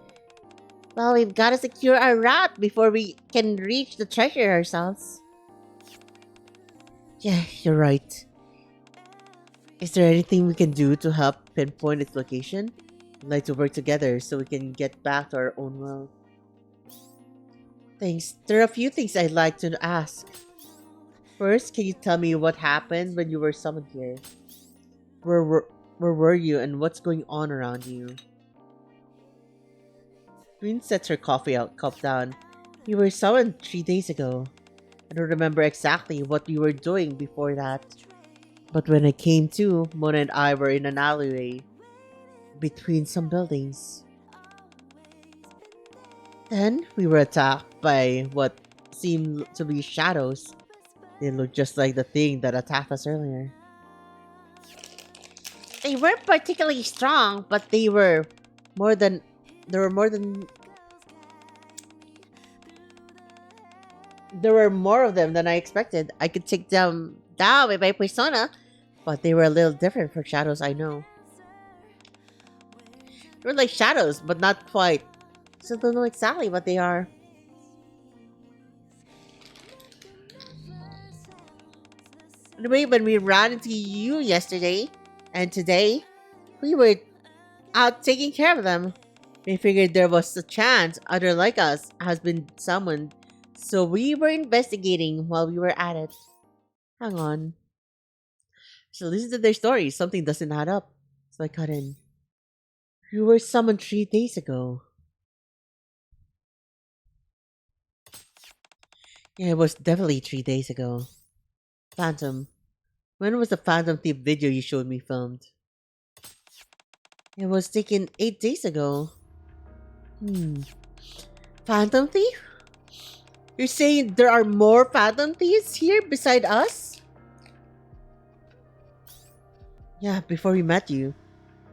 Well, we've got to secure our route before we can reach the treasure ourselves. Yeah, you're right. Is there anything we can do to help pinpoint its location? I'd like to work together so we can get back to our own world. Thanks. There are a few things I'd like to ask. First, can you tell me what happened when you were summoned here? Where were you and what's going on around you? Queen sets her cup down. You were summoned 3 days ago. I don't remember exactly what we were doing before that. But when I came to, Mona and I were in an alleyway between some buildings. Then we were attacked by what seemed to be shadows. They looked just like the thing that attacked us earlier. They weren't particularly strong, but They were more than there were more of them than I expected. I could take them down with my persona, but they were a little different from shadows I know. They were like shadows, but not quite. Still don't know exactly what they are. Anyway, when we ran into you yesterday and today, we were out taking care of them. We figured there was a chance other like us has been summoned, so we were investigating while we were at it. Hang on. So listen to their story. Something doesn't add up. So I cut in. You were summoned 3 days ago. Yeah, it was definitely 3 days ago. Phantom. When was the Phantom Thief video you showed me filmed? It was taken 8 days ago. Hmm. Phantom Thief? You're saying there are more Phantom Thieves here beside us? Yeah, before we met you,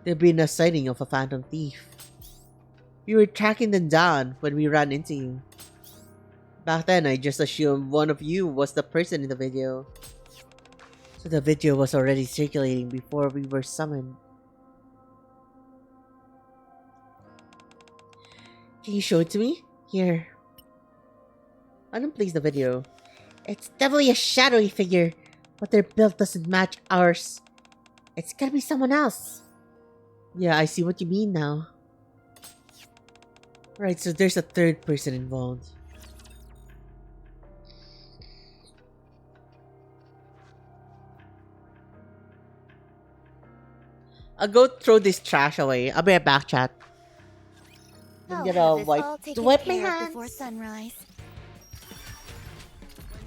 there'd been a sighting of a Phantom Thief. We were tracking them down when we ran into you. Back then, I just assumed one of you was the person in the video. So the video was already circulating before we were summoned. Can you show it to me? Here. Unplace the video. It's definitely a shadowy figure, but their build doesn't match ours. It's gotta be someone else. Yeah, I see what you mean now. Right, so there's a third person involved. I'll go throw this trash away. I'll be right back, chat. I'm I'll gonna have this wipe all taken wipe my care of hands. before sunrise.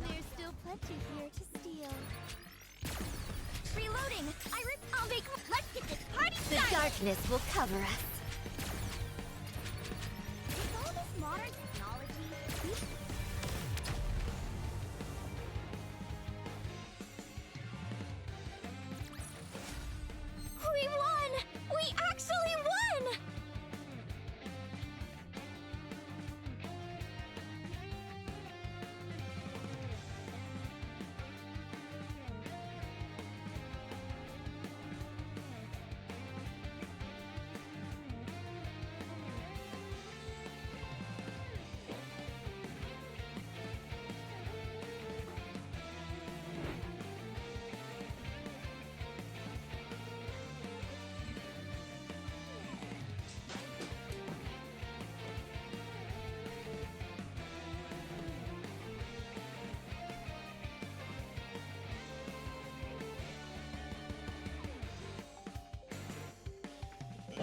There's still plenty here to steal. Reloading! I'll make. Let's get this party The started! darkness will cover us. With all this modern technology, we won! We actually won!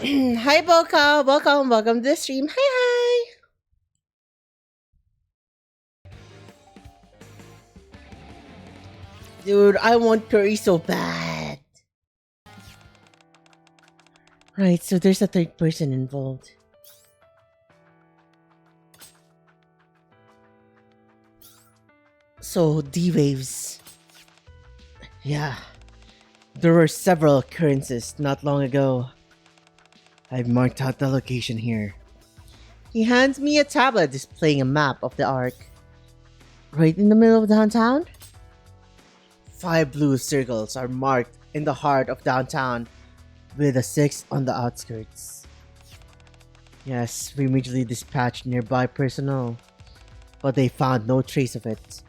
Hi, Boka. Welcome to the stream. Hi. Dude, I want curry so bad. Right, so there's a third person involved. So, D-Waves. Yeah. There were several occurrences not long ago. I've marked out the location here. He hands me a tablet displaying a map of the Ark. Right in the middle of downtown? 5 blue circles are marked in the heart of downtown, with a 6 on the outskirts. Yes, we immediately dispatched nearby personnel, but they found no trace of it.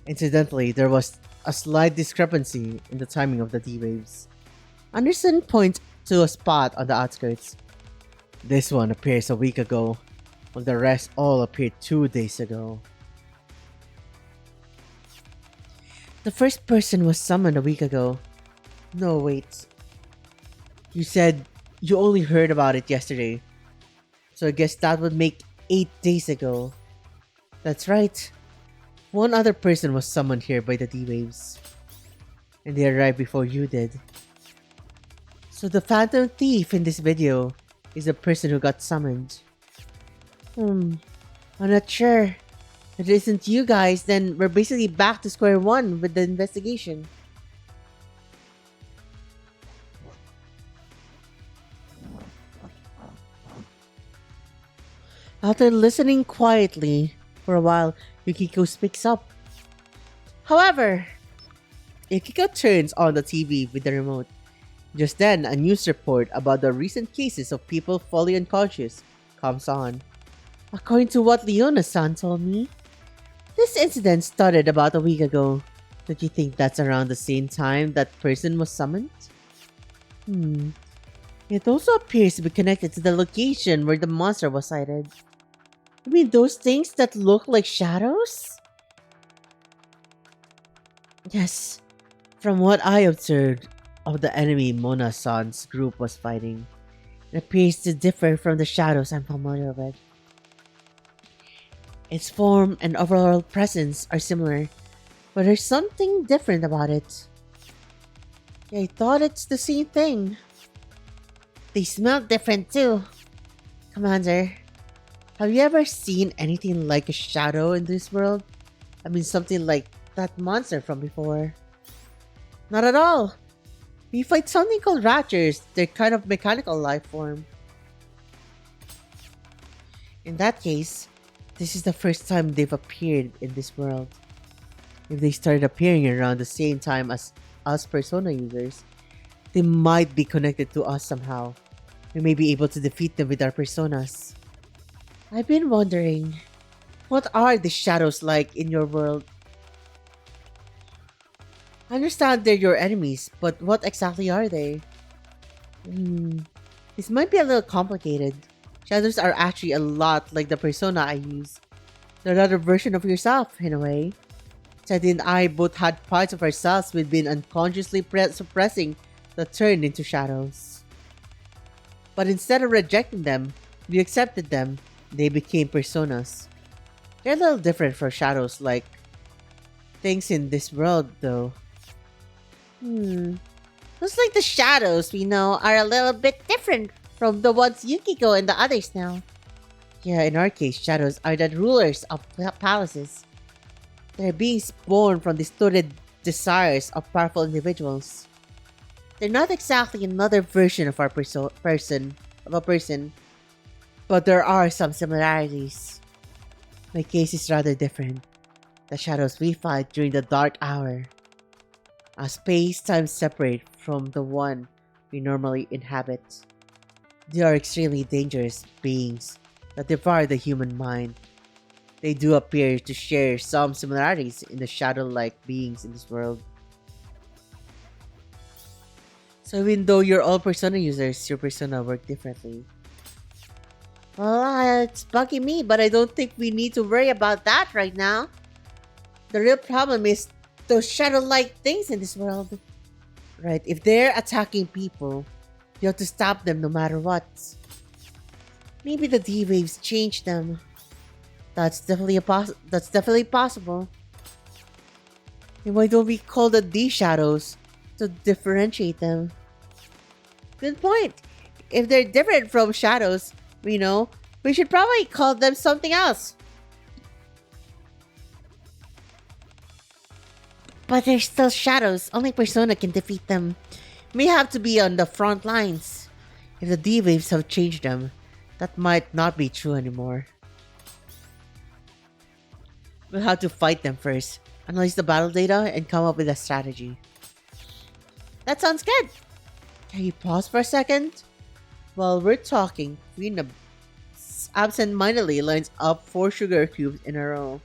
Incidentally, there was a slight discrepancy in the timing of the D-Waves. Anderson points to a spot on the outskirts. This one appears a week ago, while the rest all appeared 2 days ago. The first person was summoned a week ago. No, wait. You said you only heard about it yesterday. So I guess that would make 8 days ago. That's right. One other person was summoned here by the D-Waves. And they arrived before you did. So the Phantom Thief in this video is the person who got summoned. I'm not sure. If it isn't you guys, then we're basically back to square one with the investigation. After listening quietly for a while, Yukiko speaks up. However, Yukiko turns on the TV with the remote. Just then, a news report about the recent cases of people falling unconscious comes on. According to what Leona-san told me, this incident started about a week ago. Don't you think that's around the same time that person was summoned? It also appears to be connected to the location where the monster was sighted. You mean those things that look like shadows? Yes. From what I observed of the enemy Mona-san's group was fighting, it appears to differ from the shadows I'm familiar with. Its form and overall presence are similar, but there's something different about it. I thought it's the same thing. They smell different too. Commander, Have you ever seen anything like a shadow in this world? I mean, something like that monster from before. Not at all. We fight something called raptors. They're kind of mechanical life form. In that case, this is the first time they've appeared in this world. If they started appearing around the same time as us Persona users, they might be connected to us somehow. We may be able to defeat them with our personas. I've been wondering, what are the shadows like in your world? I understand they're your enemies, but what exactly are they? This might be a little complicated. Shadows are actually a lot like the persona I use. They're another version of yourself, in a way. Teddy and I both had parts of ourselves we'd been unconsciously suppressing that turned into shadows. But instead of rejecting them, we accepted them. They became personas. They're a little different from shadows like things in this world, though. looks like the shadows we know are a little bit different from the ones Yukiko and the others know. Yeah, in our case, shadows are the rulers of palaces. They're beings born from distorted desires of powerful individuals. They're not exactly another version of our person, but there are some similarities. My case is rather different. The shadows we fight during the dark hour are space-time separate from the one we normally inhabit. They are extremely dangerous beings that devour the human mind. They do appear to share some similarities in the shadow-like beings in this world. So even though you're all Persona users, your Persona work differently. Well, it's bugging me, but I don't think we need to worry about that right now. The real problem is those shadow-like things in this world. Right, if they're attacking people, you have to stop them no matter what. Maybe the D-Waves changed them. That's definitely possible. And why don't we call the D-Shadows to differentiate them? Good point. If they're different from shadows, we should probably call them something else. But they're still shadows. Only Persona can defeat them. May have to be on the front lines. If the D-Waves have changed them, that might not be true anymore. We'll have to fight them first, analyze the battle data, and come up with a strategy. That sounds good. Can you pause for a second? While we're talking, Queen absent-mindedly lines up 4 sugar cubes in a row.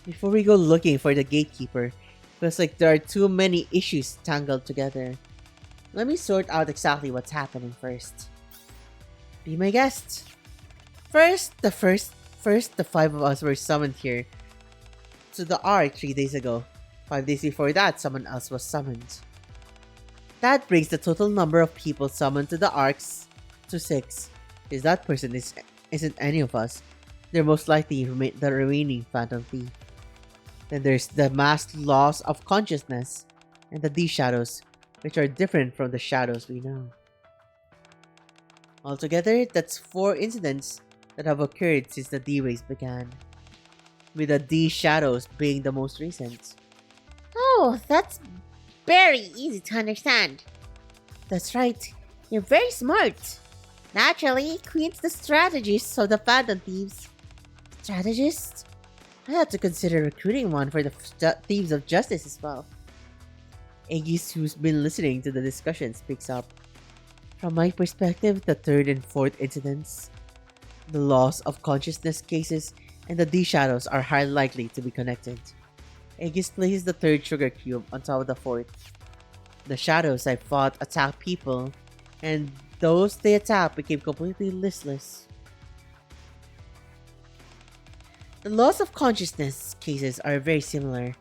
Before we go looking for the gatekeeper, feels like there are too many issues tangled together. Let me sort out exactly what's happening first. Be my guest. First, the 5 of us were summoned here to the Ark 3 days ago. 5 days before that, someone else was summoned. That brings the total number of people summoned to the Arks to 6. If that person isn't any of us, they're most likely the remaining Phantom Thief. Then there's the masked loss of consciousness and the D-Shadows, which are different from the shadows we know. Altogether, that's 4 incidents that have occurred since the D-Waves began, with the D-Shadows being the most recent. Oh, that's very easy to understand. That's right. You're very smart. Naturally, Queen's the strategist of the Phantom Thieves. Strategist? I had to consider recruiting one for the Thieves of Justice as well. Aegis, who's been listening to the discussion, speaks up. From my perspective, the 3rd and 4th incidents, the loss of consciousness cases, and the D-Shadows are highly likely to be connected. Aegis places the 3rd sugar cube on top of the 4th. The shadows I fought attack people, and those they attack became completely listless. The loss of consciousness cases are very similar.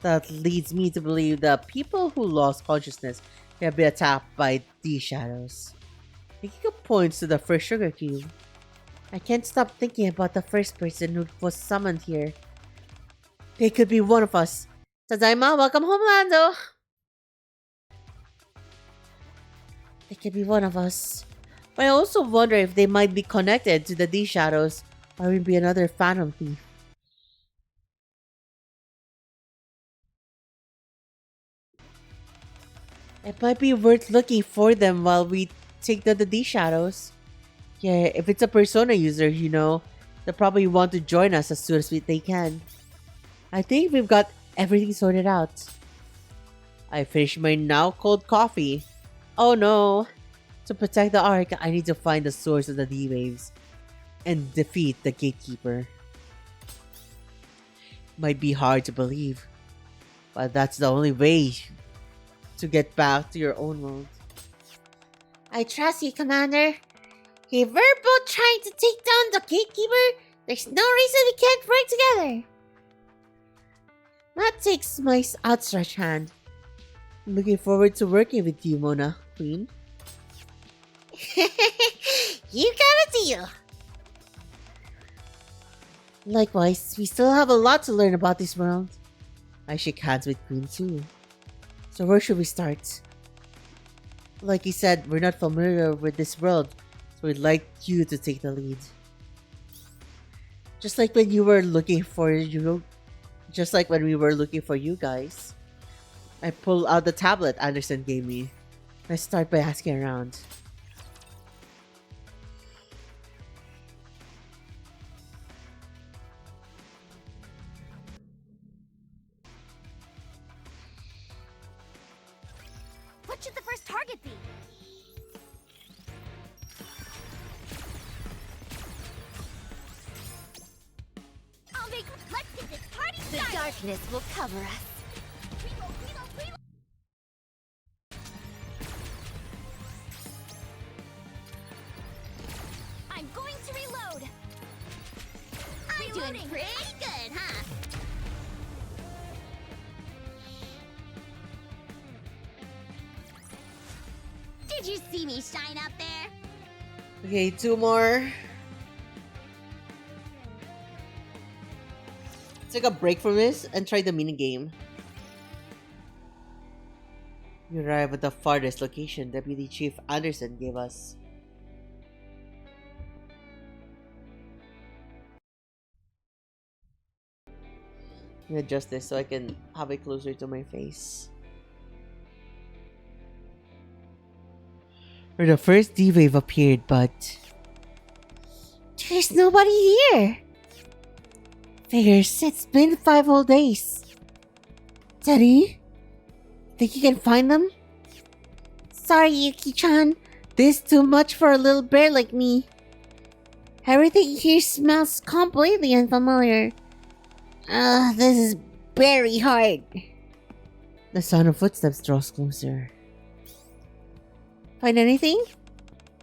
That leads me to believe that people who lost consciousness have been attacked by these shadows. Making points to the first sugar cube. I can't stop thinking about the first person who was summoned here. They could be one of us. Tadaima, welcome home, Lando. It could be one of us. But I also wonder if they might be connected to the D Shadows or maybe another Phantom Thief. It might be worth looking for them while we take the D Shadows. Yeah, if it's a Persona user, they'll probably want to join us as soon as they can. I think we've got everything sorted out. I finished my now cold coffee. Oh no! To protect the Ark, I need to find the source of the D-Waves and defeat the Gatekeeper. Might be hard to believe, but that's the only way to get back to your own world. I trust you, Commander. If we're both trying to take down the Gatekeeper, there's no reason we can't work together. Matt takes my outstretched hand. I'm looking forward to working with you, Mona, Queen. You got a deal. Likewise, we still have a lot to learn about this world. I shake hands with Queen too. So where should we start? Like you said, we're not familiar with this world, so we'd like you to take the lead. Just like when we were looking for you guys. I pull out the tablet Anderson gave me. I start by asking around. What should the first target be? Let's get this party The started! darkness will cover us. Reload, reload, reload! I'm going to reload! I'm doing pretty good, huh? Did you see me shine up there? Okay, 2 more. Take a break from this and try the minigame. We arrive at the farthest location Deputy Chief Anderson gave us. Let me adjust this so I can have it closer to my face. Where the first D-Wave appeared, but There's nobody here. figures it's been 5 whole days. Daddy? Think you can find them? Sorry, Yuki-chan. This too much for a little bear like me. Everything here smells completely unfamiliar. This is very hard. The sound of footsteps draws closer. Find anything?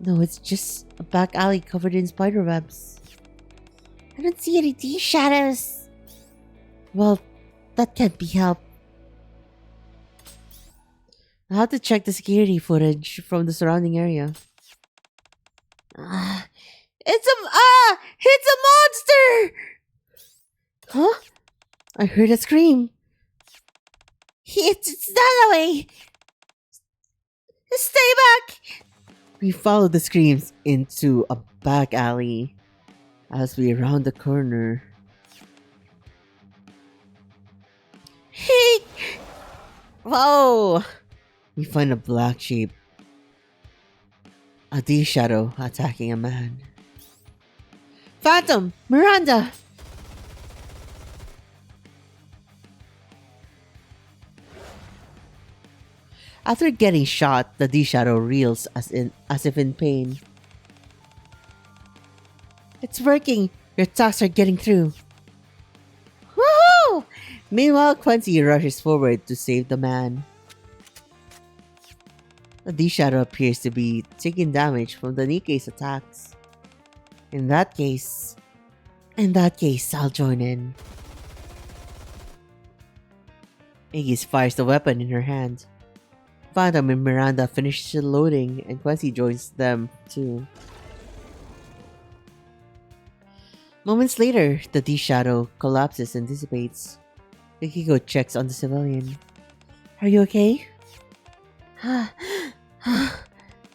No, it's just a back alley covered in spider webs. I don't see any D-shadows. Well, that can't be helped. I'll have to check the security footage from the surrounding area. It's a monster! Huh? I heard a scream. It's that way. Stay back. We follow the screams into a back alley. As we round the corner, Hey. whoa! We find a black sheep. A D-shadow attacking a man. Phantom! Miranda! After getting shot, the D-shadow reels as if in pain. It's working! Your attacks are getting through. Woohoo! Meanwhile, Quincy rushes forward to save the man. The D-shadow appears to be taking damage from the Nikke's attacks. In that case, I'll join in. Aegis fires the weapon in her hand. Phantom and Miranda finish loading and Quincy joins them too. Moments later, the D-shadow collapses and dissipates. Yukiko checks on the civilian. Are you okay?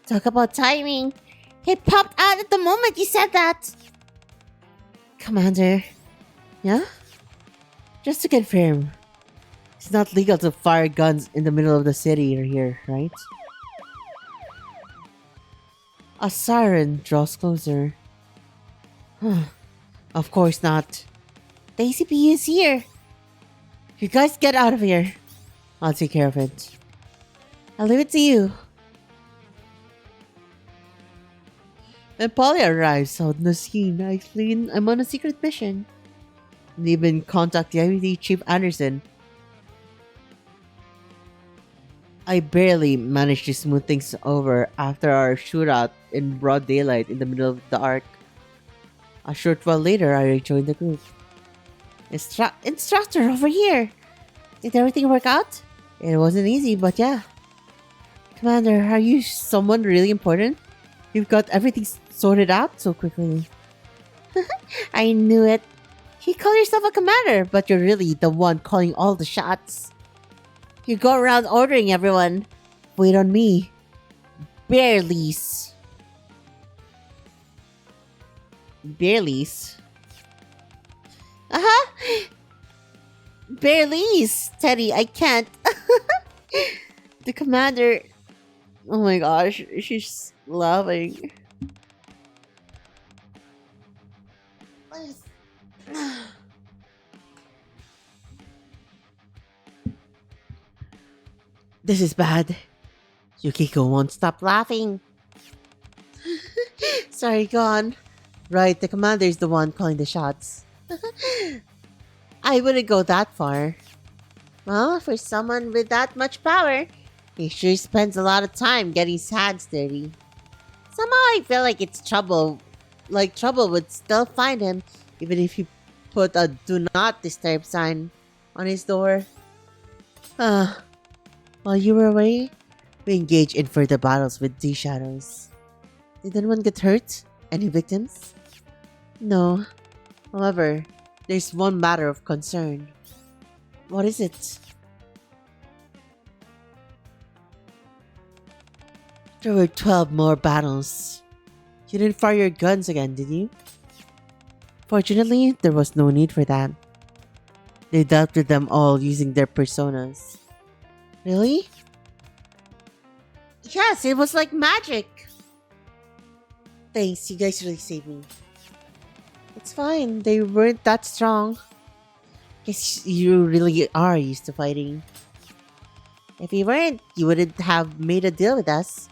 Talk about timing. He popped out at the moment you said that. Commander. Yeah? Just to confirm, it's not legal to fire guns in the middle of the city here, right? A siren draws closer. Of course not. The ACP is here. You guys get out of here. I'll take care of it. I'll leave it to you. When Polly arrives on the scene, I explain I'm on a secret mission. And even contact the IBD Chief Anderson. I barely managed to smooth things over after our shootout in broad daylight in the middle of the arc. A short while later, I rejoined the group. Instructor over here! Did everything work out? It wasn't easy, but yeah. Commander, are you someone really important? You've got everything sorted out so quickly. I knew it. You call yourself a commander, but you're really the one calling all the shots. You go around ordering everyone. Wait on me. Barely's. Uh-huh. Barely's, Teddy, I can't. The commander... Oh my gosh, she's laughing. This is bad. Yukiko won't stop laughing. Sorry, go on. Right, the commander is the one calling the shots. I wouldn't go that far. Well, for someone with that much power, he sure spends a lot of time getting his hands dirty. Somehow I feel like it's trouble. Like trouble would still find him, even if he put a do not disturb sign on his door. While you were away, we engaged in further battles with these shadows. Did anyone get hurt? Any victims? No. However, there's one matter of concern. What is it? There were 12 more battles. You didn't fire your guns again, did you? Fortunately, there was no need for that. They dealt with them all using their personas. Really? Yes, it was like magic. Thanks, you guys really saved me. It's fine, they weren't that strong. Guess you really are used to fighting. If you weren't, you wouldn't have made a deal with us.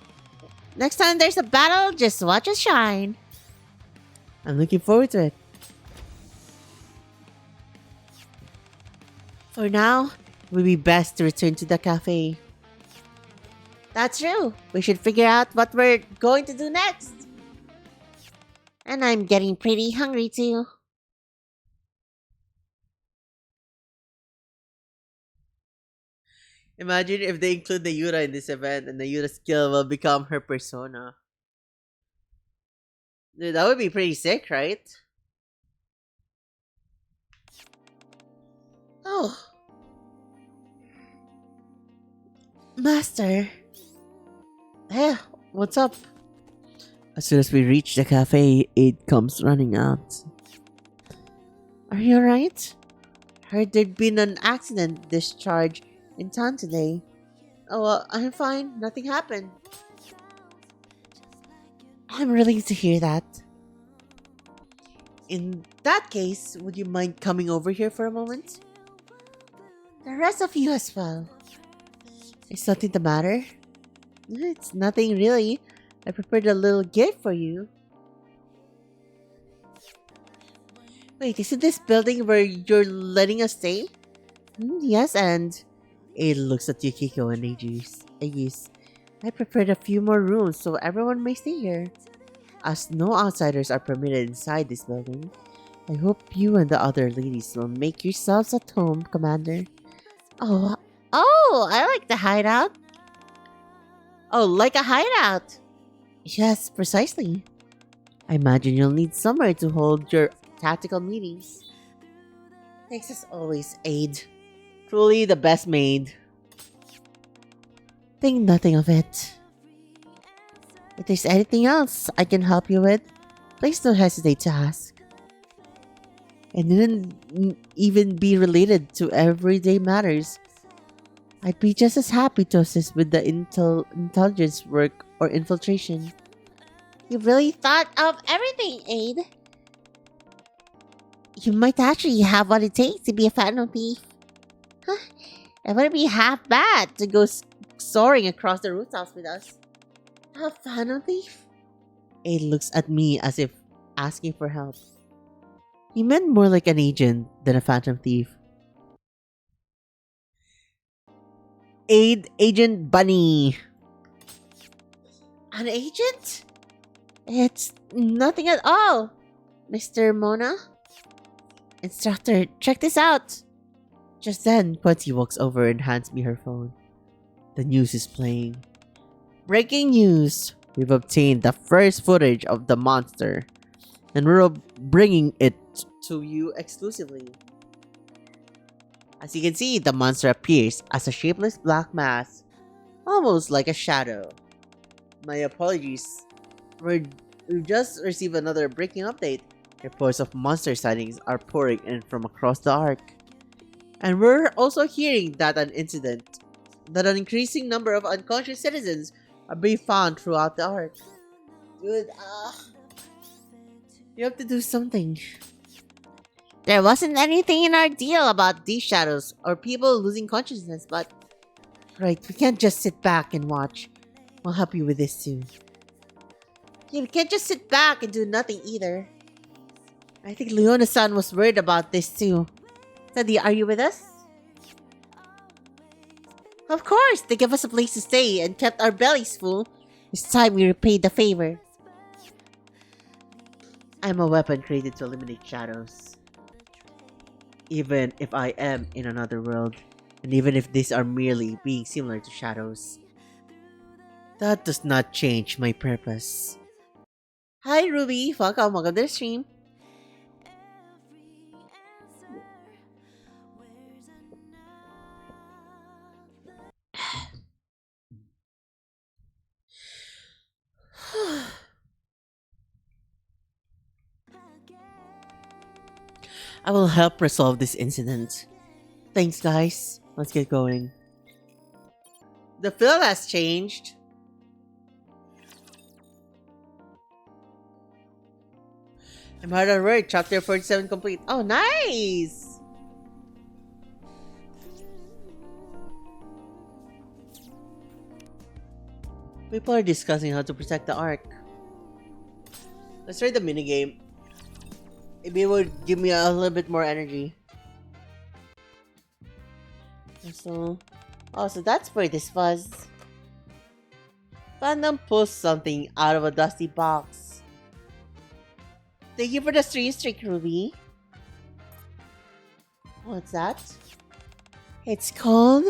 Next time there's a battle, just watch us shine. I'm looking forward to it. For now, it would be best to return to the cafe. That's true. We should figure out what we're going to do next. And I'm getting pretty hungry too. Imagine if they include the Yura in this event and the Yura skill will become her persona. Dude, that would be pretty sick, right? Oh. Master. Hey, what's up? As soon as we reach the cafe, it comes running out. Are you alright? Heard there'd been an accident discharge in town today. Oh, well, I'm fine. Nothing happened. I'm relieved to hear that. In that case, would you mind coming over here for a moment? The rest of you as well. Is something the matter? It's nothing really. I prepared a little gift for you. Wait, isn't this building where you're letting us stay? Yes, and it looks at Yukiko and Aegis. I prepared a few more rooms so everyone may stay here. As no outsiders are permitted inside this building, I hope you and the other ladies will make yourselves at home, Commander. Oh, I like the hideout. Oh, like a hideout. Yes, precisely. I imagine you'll need somewhere to hold your tactical meetings. Thanks as always, Aid. Truly the best maid. Think nothing of it. If there's anything else I can help you with, please don't hesitate to ask. And even be related to everyday matters. I'd be just as happy to assist with the intelligence work or infiltration. You really thought of everything, Aid. You might actually have what it takes to be a phantom thief. It wouldn't be half bad To go soaring across the rooftops with us. A phantom thief? It looks at me as if asking for help. He meant more like an agent than a phantom thief. Agent Bunny. An agent? It's nothing at all, Mr. Mona. Instructor, check this out. Just then, Quincy walks over and hands me her phone. The news is playing. Breaking news! We've obtained the first footage of the monster, and we're bringing it to you exclusively. As you can see, the monster appears as a shapeless black mass, almost like a shadow. My apologies. We just received another breaking update. Reports of monster sightings are pouring in from across the Ark. And we're also hearing that an increasing number of unconscious citizens are being found throughout the Ark. Dude, you have to do something. There wasn't anything in our deal about these shadows or people losing consciousness, but Right, we can't just sit back and watch. We'll help you with this too. yeah, we can't just sit back and do nothing either. I think Leona-san was worried about this too. Teddy, are you with us? Of course, they gave us a place to stay and kept our bellies full. It's time we repaid the favor. I'm a weapon created to eliminate shadows. Even if I am in another world, and even if these are merely being similar to shadows, that does not change my purpose. Hi, Ruby. Welcome to the stream. I will help resolve this incident. Thanks, guys. Let's get going. The film has changed. I'm hard at work. Chapter 47 complete. Oh, nice! People are discussing how to protect the Ark. Let's try the minigame. Maybe it would give me a little bit more energy. So that's where this was. Fandom pulls something out of a dusty box. Thank you for the stream streak, Ruby. What's that? It's called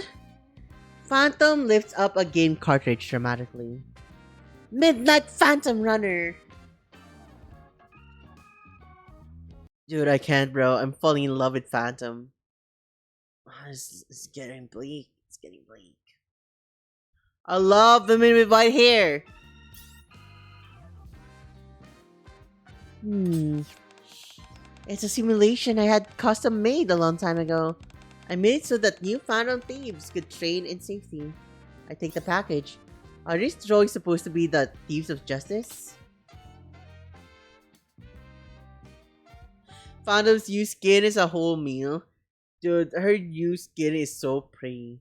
Phantom lifts up a game cartridge dramatically. Midnight Phantom Runner. Dude, I can't, bro. I'm falling in love with Phantom. It's getting bleak. It's getting bleak. I love women with white hair. It's a simulation I had custom made a long time ago. I made it so that new Phantom thieves could train in safety. I take the package. Are these drawings supposed to be the thieves of justice? Phantom's used skin is a whole meal. Dude, her used skin is so pretty.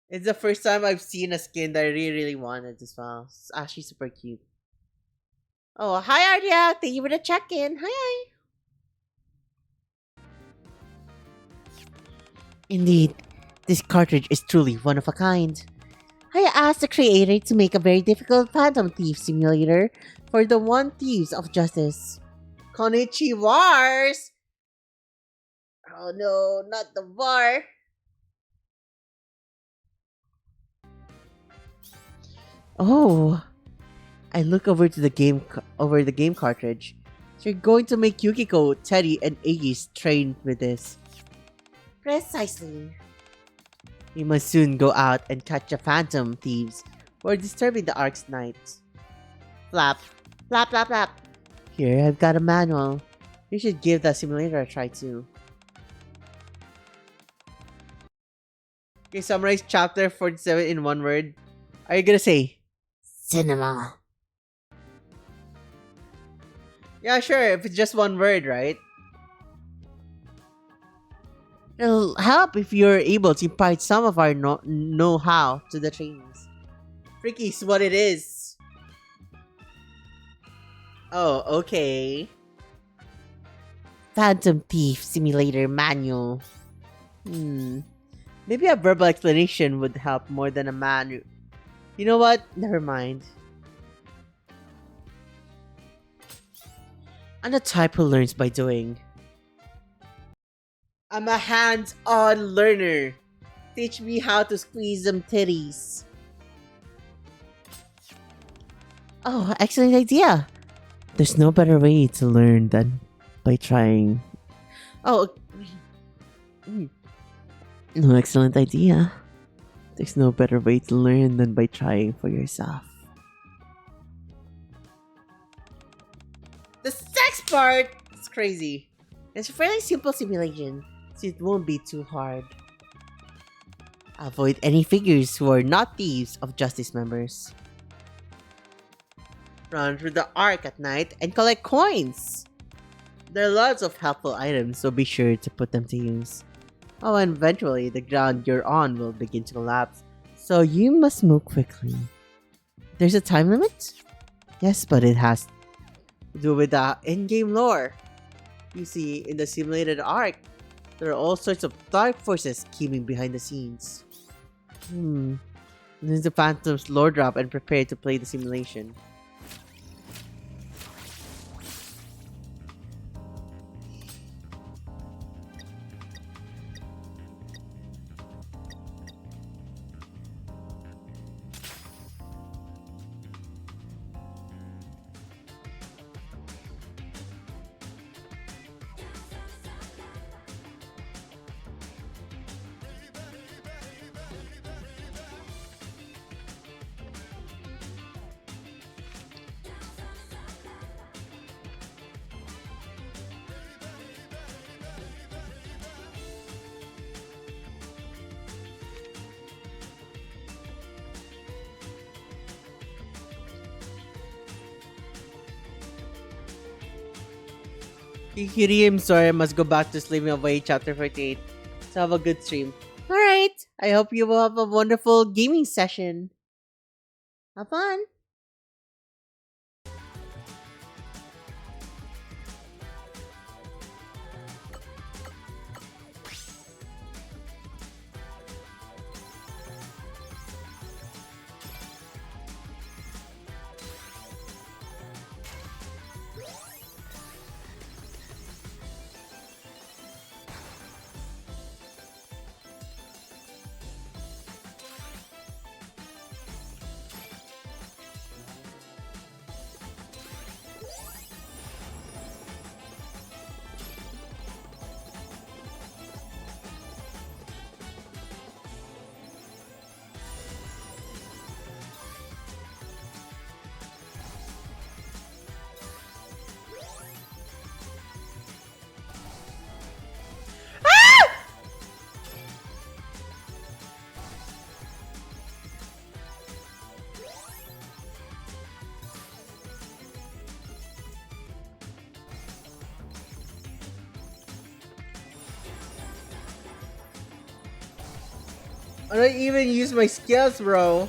It's the first time I've seen a skin that I really wanted as well. It's actually super cute. Oh, hi, Arya. Thank you for the check-in. Hi. Indeed, this cartridge is truly one of a kind. I asked the creator to make a very difficult Phantom Thief simulator for the One Thieves of Justice. Konnichiwars! Oh no, not the war. Oh, I look over to the game cartridge. So you're going to make Yukiko, Teddy, and Aegis train with this. Precisely. We must soon go out and catch the phantom thieves who are disturbing the Ark's night. Flap. Flap, flap, flap. Here, I've got a manual. You should give the simulator a try too. Okay, summarize chapter 47 in one word. Are you gonna say? Cinema. Yeah, sure, if it's just one word, right? It'll help if you're able to impart some of our know-how to the trainees. Freaky's what it is. Oh, okay. Phantom Thief Simulator Manual. Maybe a verbal explanation would help more than a manual. You know what? Never mind. I'm the type who learns by doing. I'm a hands-on learner. Teach me how to squeeze them titties. Oh, excellent idea. There's no better way to learn than by trying. Oh, no, excellent idea. There's no better way to learn than by trying for yourself. The sex part is crazy. It's a fairly simple simulation, so it won't be too hard. Avoid any figures who are not thieves of justice members. Run through the arc at night and collect coins. There are lots of helpful items, so be sure to put them to use. Oh, and eventually the ground you're on will begin to collapse, so you must move quickly. There's a time limit? Yes, but it has to do with the in-game lore. You see, in the simulated arc, there are all sorts of dark forces scheming behind the scenes. This is the Phantom's lore drop and prepare to play the simulation. Kikiri, I'm sorry, I must go back to sleeping away chapter 48. So have a good stream. Alright, I hope you will have a wonderful gaming session. Have fun. I don't even use my skills, bro.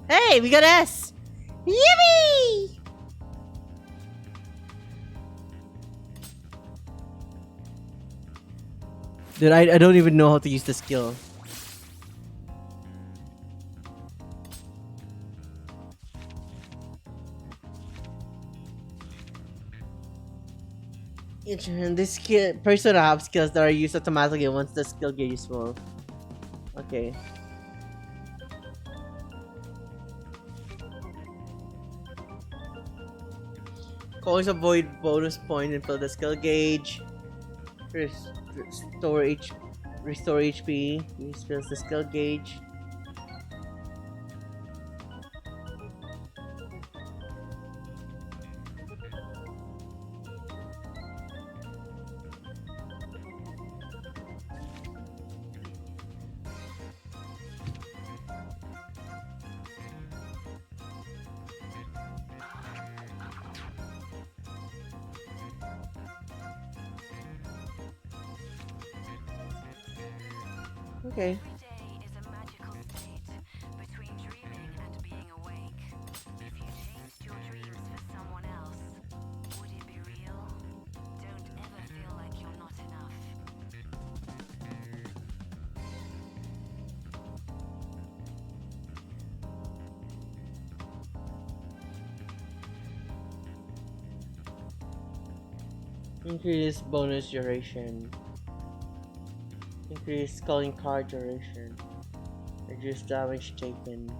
Hey, we got S! Yippee! Dude, I don't even know how to use the skill. This skill persona have skills that are used automatically once the skill gauge is full. Okay. Always avoid bonus point until the skill gauge. Restore restore HP. Use fills the skill gauge. Okay. Every day is a magical state between dreaming and being awake. If you changed your dreams for someone else, would it be real? Don't ever feel like you're not enough. Increase bonus duration. Increase calling card duration. Reduce damage taken.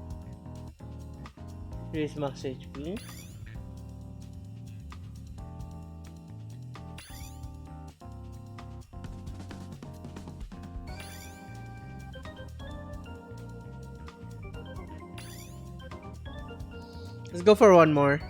Increase max HP. Let's go for one more.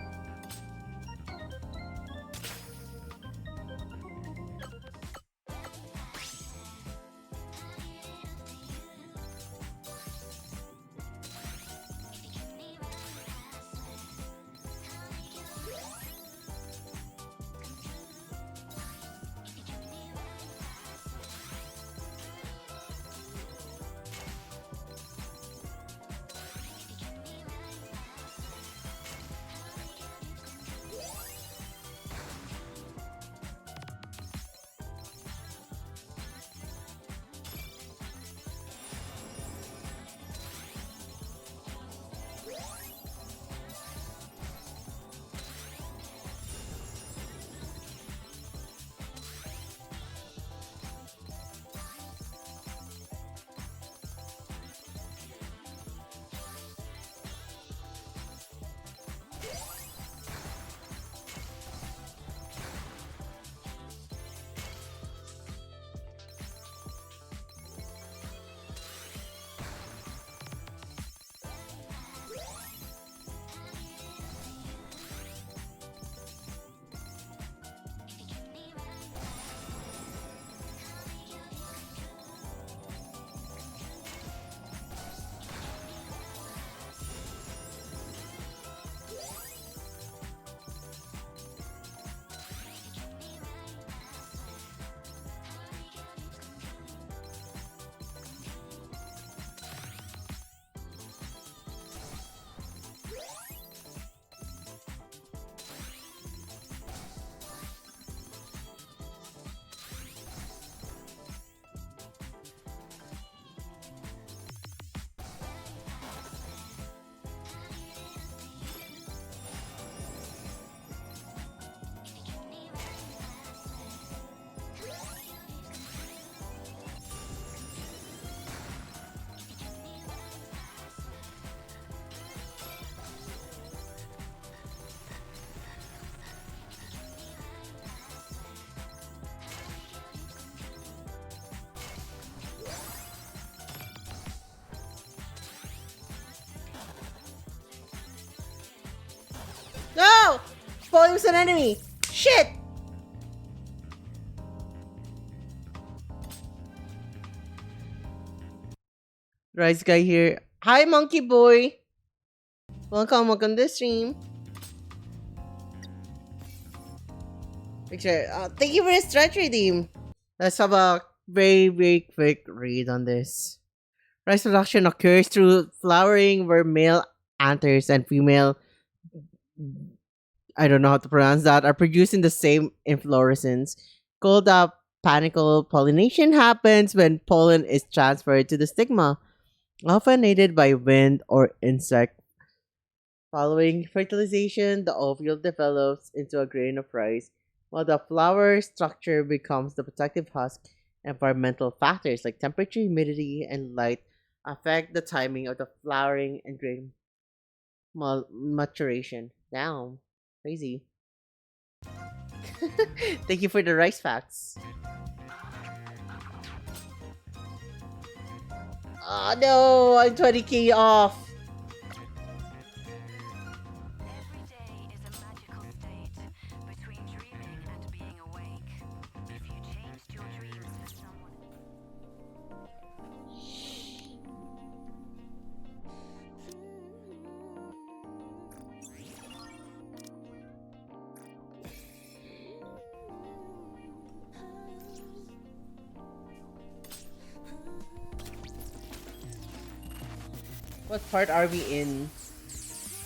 No! Volume's an enemy! Shit! Rise guy here. Hi, monkey boy. Welcome to the stream. Picture. Thank you for the stretch redeem. Let's have a very quick read on this. Rice production occurs through flowering, where male anthers and female, I don't know how to pronounce that, are produced in the same inflorescence. Called up panicle pollination happens when pollen is transferred to the stigma, often aided by wind or insect. Following fertilization, the ovule develops into a grain of rice, while the flower structure becomes the protective husk. Environmental factors like temperature, humidity, and light affect the timing of the flowering and grain maturation. Damn, crazy. Thank you for the rice facts. Oh no, I'm 20k off. Every day is a magical state between dreaming and being awake. If you changed your dreams for someone. What part are we in?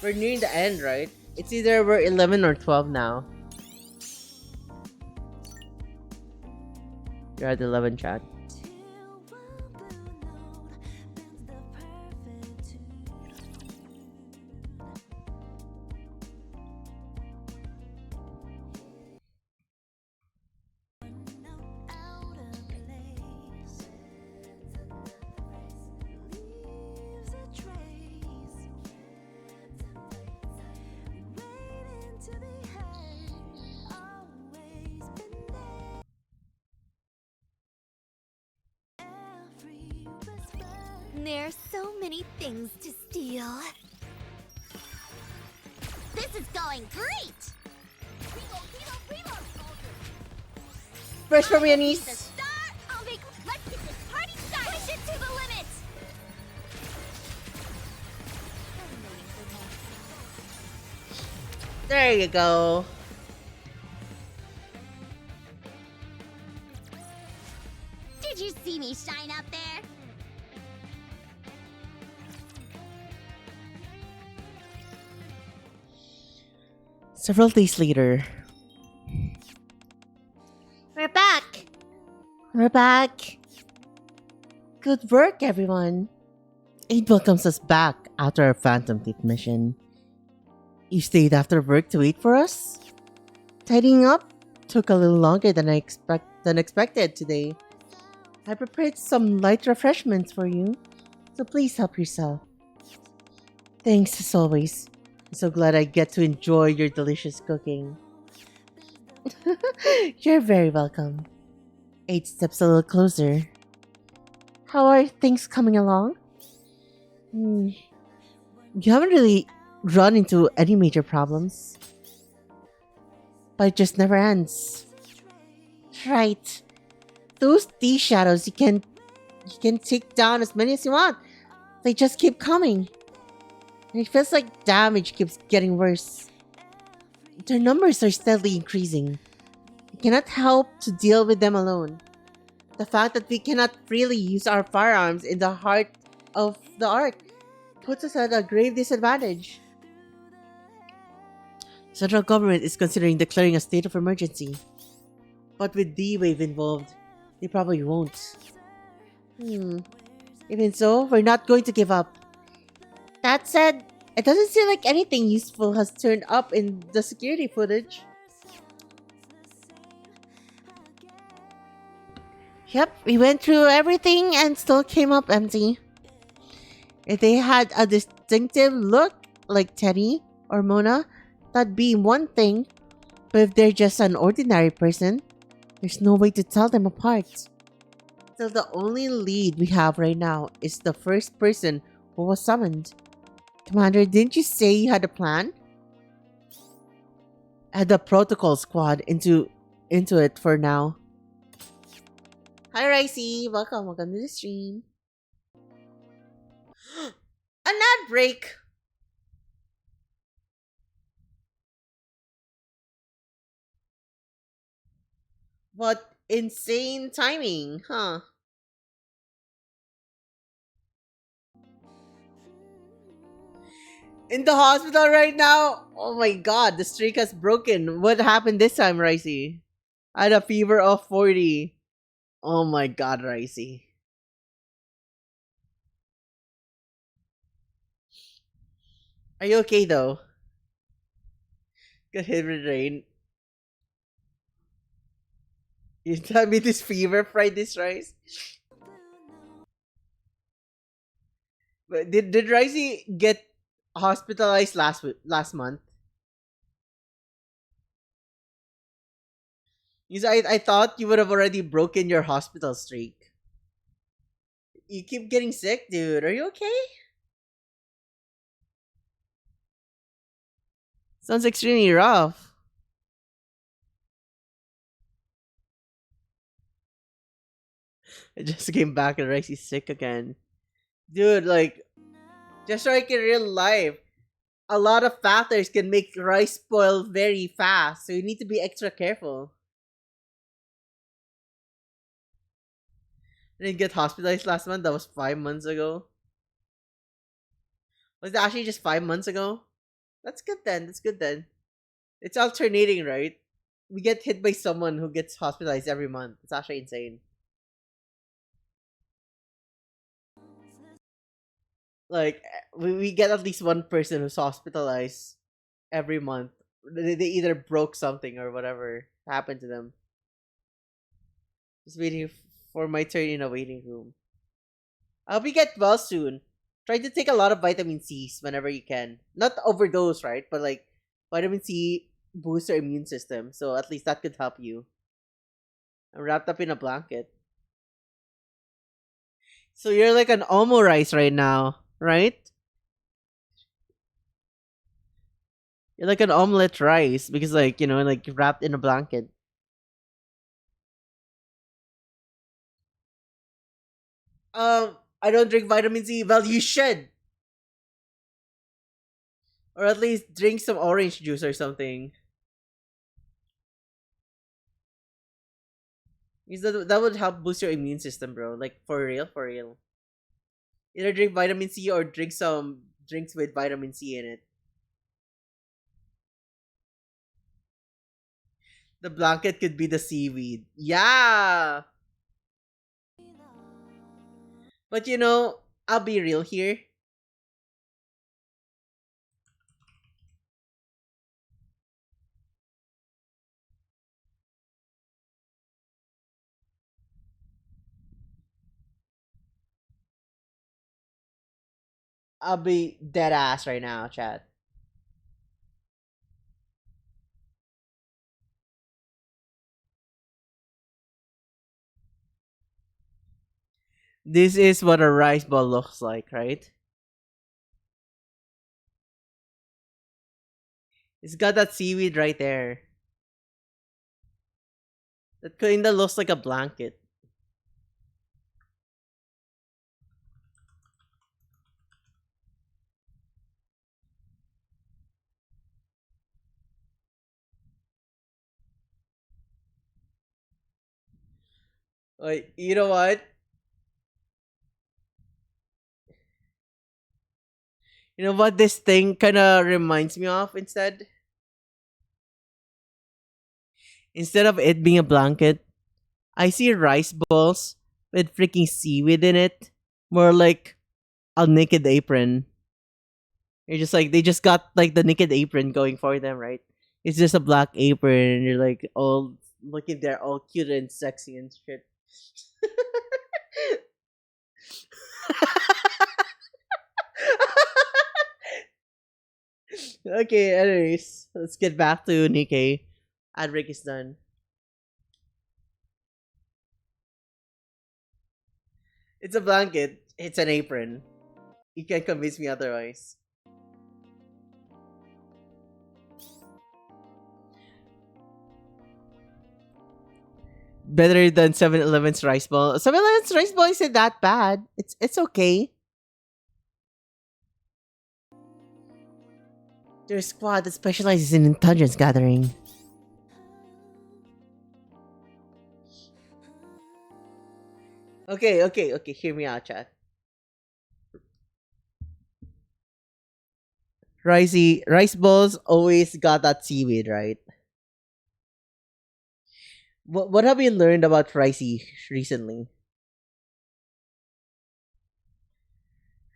We're nearing the end, right? It's either we're 11 or 12 now. You're at 11, Chad. There's so many things to steal. This is going great! Reload, reload, reload! Fresh from your The niece. star, I'll make. Let's get this party started! Push it to the limit! There you go. Did you see me shine up there? Several days later. We're back. We're back. Good work, everyone. Aid welcomes us back after our Phantom Thief mission. You stayed after work to wait for us? Tidying up took a little longer than expected today. I prepared some light refreshments for you, so please help yourself. Thanks as always. I'm so glad I get to enjoy your delicious cooking. You're very welcome. 8 steps a little closer. How are things coming along? You haven't really run into any major problems. But it just never ends. Right. Those D shadows you can take down as many as you want. They just keep coming. And it feels like damage keeps getting worse. Their numbers are steadily increasing. We cannot help to deal with them alone. The fact that we cannot freely use our firearms in the heart of the Ark puts us at a grave disadvantage. The central government is considering declaring a state of emergency. But with D-Wave involved, they probably won't. Even so, we're not going to give up. That said, it doesn't seem like anything useful has turned up in the security footage. Yep, we went through everything and still came up empty. If they had a distinctive look like Teddy or Mona, that'd be one thing. But if they're just an ordinary person, there's no way to tell them apart. So the only lead we have right now is the first person who was summoned. Commander, didn't you say you had a plan? Add the protocol squad into it for now. Hi Ricey, welcome to the stream. An ad break. What insane timing, huh? In the hospital right now? Oh my god, the streak has broken. What happened this time, Ricey? I had a fever of 40. Oh my god, Ricey. Are you okay though? Got hit with rain. You tell me this fever fried this rice? But did Ricey get hospitalized last month? Because I thought you would have already broken your hospital streak. You keep getting sick, dude. Are you okay? Sounds extremely rough. I just came back and Ricey's sick again. Dude, like, just like in real life, a lot of factors can make rice spoil very fast, so you need to be extra careful. I didn't get hospitalized last month. That was 5 months ago. Was it actually just 5 months ago? That's good then. That's good then. It's alternating, right? We get hit by someone who gets hospitalized every month. It's actually insane. Like, we get at least one person who's hospitalized every month. They either broke something or whatever happened to them. Just waiting for my turn in a waiting room. I hope you get well soon. Try to take a lot of vitamin C's whenever you can. Not overdose, right? But like vitamin C boosts your immune system, so at least that could help you. I'm wrapped up in a blanket. So you're like an omo rice right now, right? You're like an omelet rice because like, like wrapped in a blanket. I don't drink vitamin C. Well, you should. Or at least drink some orange juice or something. Because that would help boost your immune system, bro. Like, for real, for real. Either drink vitamin C or drink some drinks with vitamin C in it. The blanket could be the seaweed. Yeah! But I'll be real here. I'll be dead ass right now, chat. This is what a rice ball looks like, right? It's got that seaweed right there. That kinda looks like a blanket. Like, you know what? You know what this thing kind of reminds me of instead? Instead of it being a blanket, I see rice balls with freaking seaweed in it. More like a naked apron. You're just like, they just got like the naked apron going for them, right? It's just a black apron and you're like all looking there all cute and sexy and shit. Okay, anyways, let's get back to Nikke. Ad break is done. It's a blanket. It's an apron. You can't convince me otherwise. Better than 7-Eleven's rice ball. 7-Eleven's rice ball isn't that bad. It's okay. There's a squad that specializes in intelligence gathering. Okay. Hear me out, chat. Rice balls always got that seaweed, right? What have you learned about Ricey recently?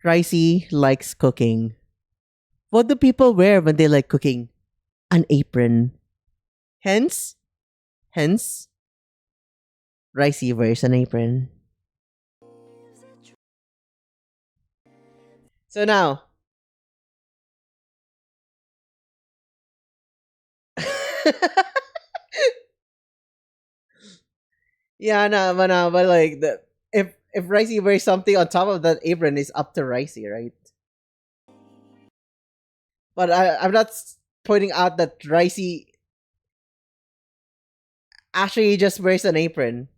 Ricey likes cooking. What do people wear when they like cooking? An apron. Hence, hence, Ricey wears an apron. So now, yeah, no, but like if Ricey wears something on top of that apron, it's up to Ricey, right? But I'm not pointing out that Ricey actually just wears an apron.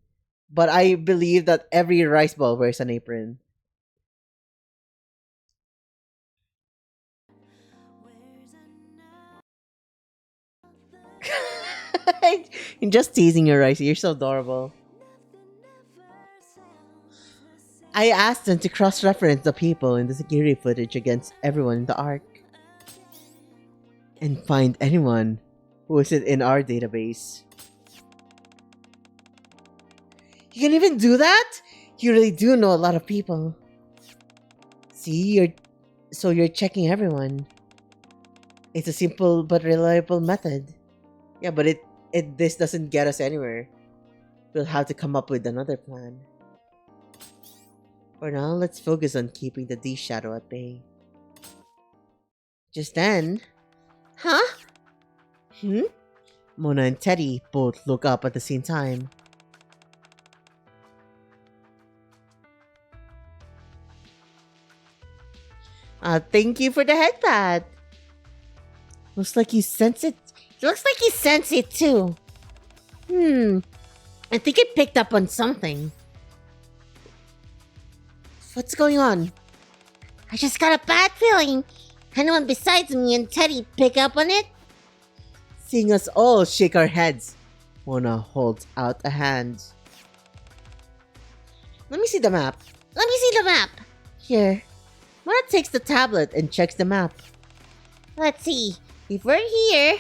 But I believe that every rice ball wears an apron. You're just teasing your Ricey. You're so adorable. I asked them to cross-reference the people in the security footage against everyone in the arc. And find anyone who isn't in our database. You can even do that? You really do know a lot of people. See, you're checking everyone. It's a simple but reliable method. Yeah, but this doesn't get us anywhere. We'll have to come up with another plan. For now, let's focus on keeping the D shadow at bay. Just then, huh? Mona and Teddy both look up at the same time. Thank you for the head pat. Looks like you sense it. Looks like you sense it too. I think it picked up on something. What's going on? I just got a bad feeling. Anyone besides me and Teddy pick up on it? Seeing us all shake our heads, Mona holds out a hand. Let me see the map. Let me see the map. Here. Mona takes the tablet and checks the map. Let's see. If we're here,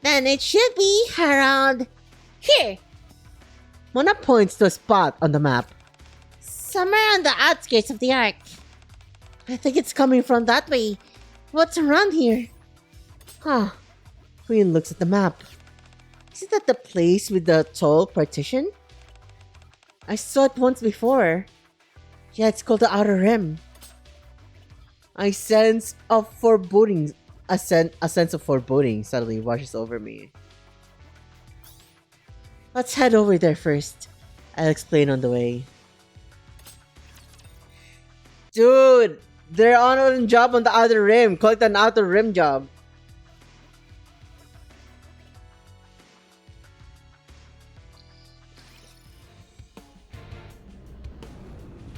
then it should be around here. Mona points to a spot on the map. Somewhere on the outskirts of the arc. I think it's coming from that way. What's around here? Huh. Queen looks at the map. Isn't that the place with the tall partition? I saw it once before. Yeah, it's called the Outer Rim. I sense of foreboding. A sense of foreboding suddenly washes over me. Let's head over there first. I'll explain on the way. Dude, they're on a job on the Outer Rim. Collect an Outer Rim job.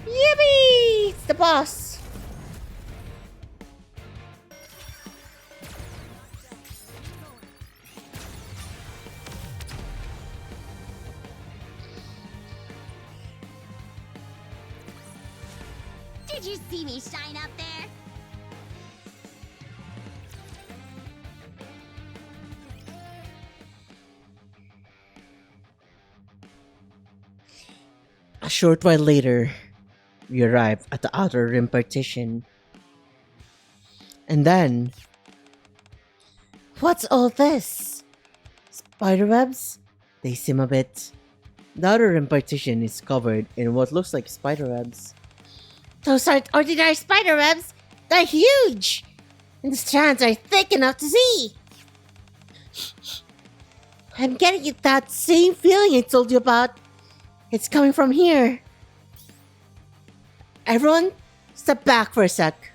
Yippee! It's the boss. Did you see me shine up there? A short while later, we arrive at the Outer Rim partition. And then... What's all this? Spiderwebs? They seem a bit... The Outer Rim partition is covered in what looks like spiderwebs. Those aren't ordinary spiderwebs. They're huge. And the strands are thick enough to see. I'm getting that same feeling I told you about. It's coming from here. Everyone, step back for a sec.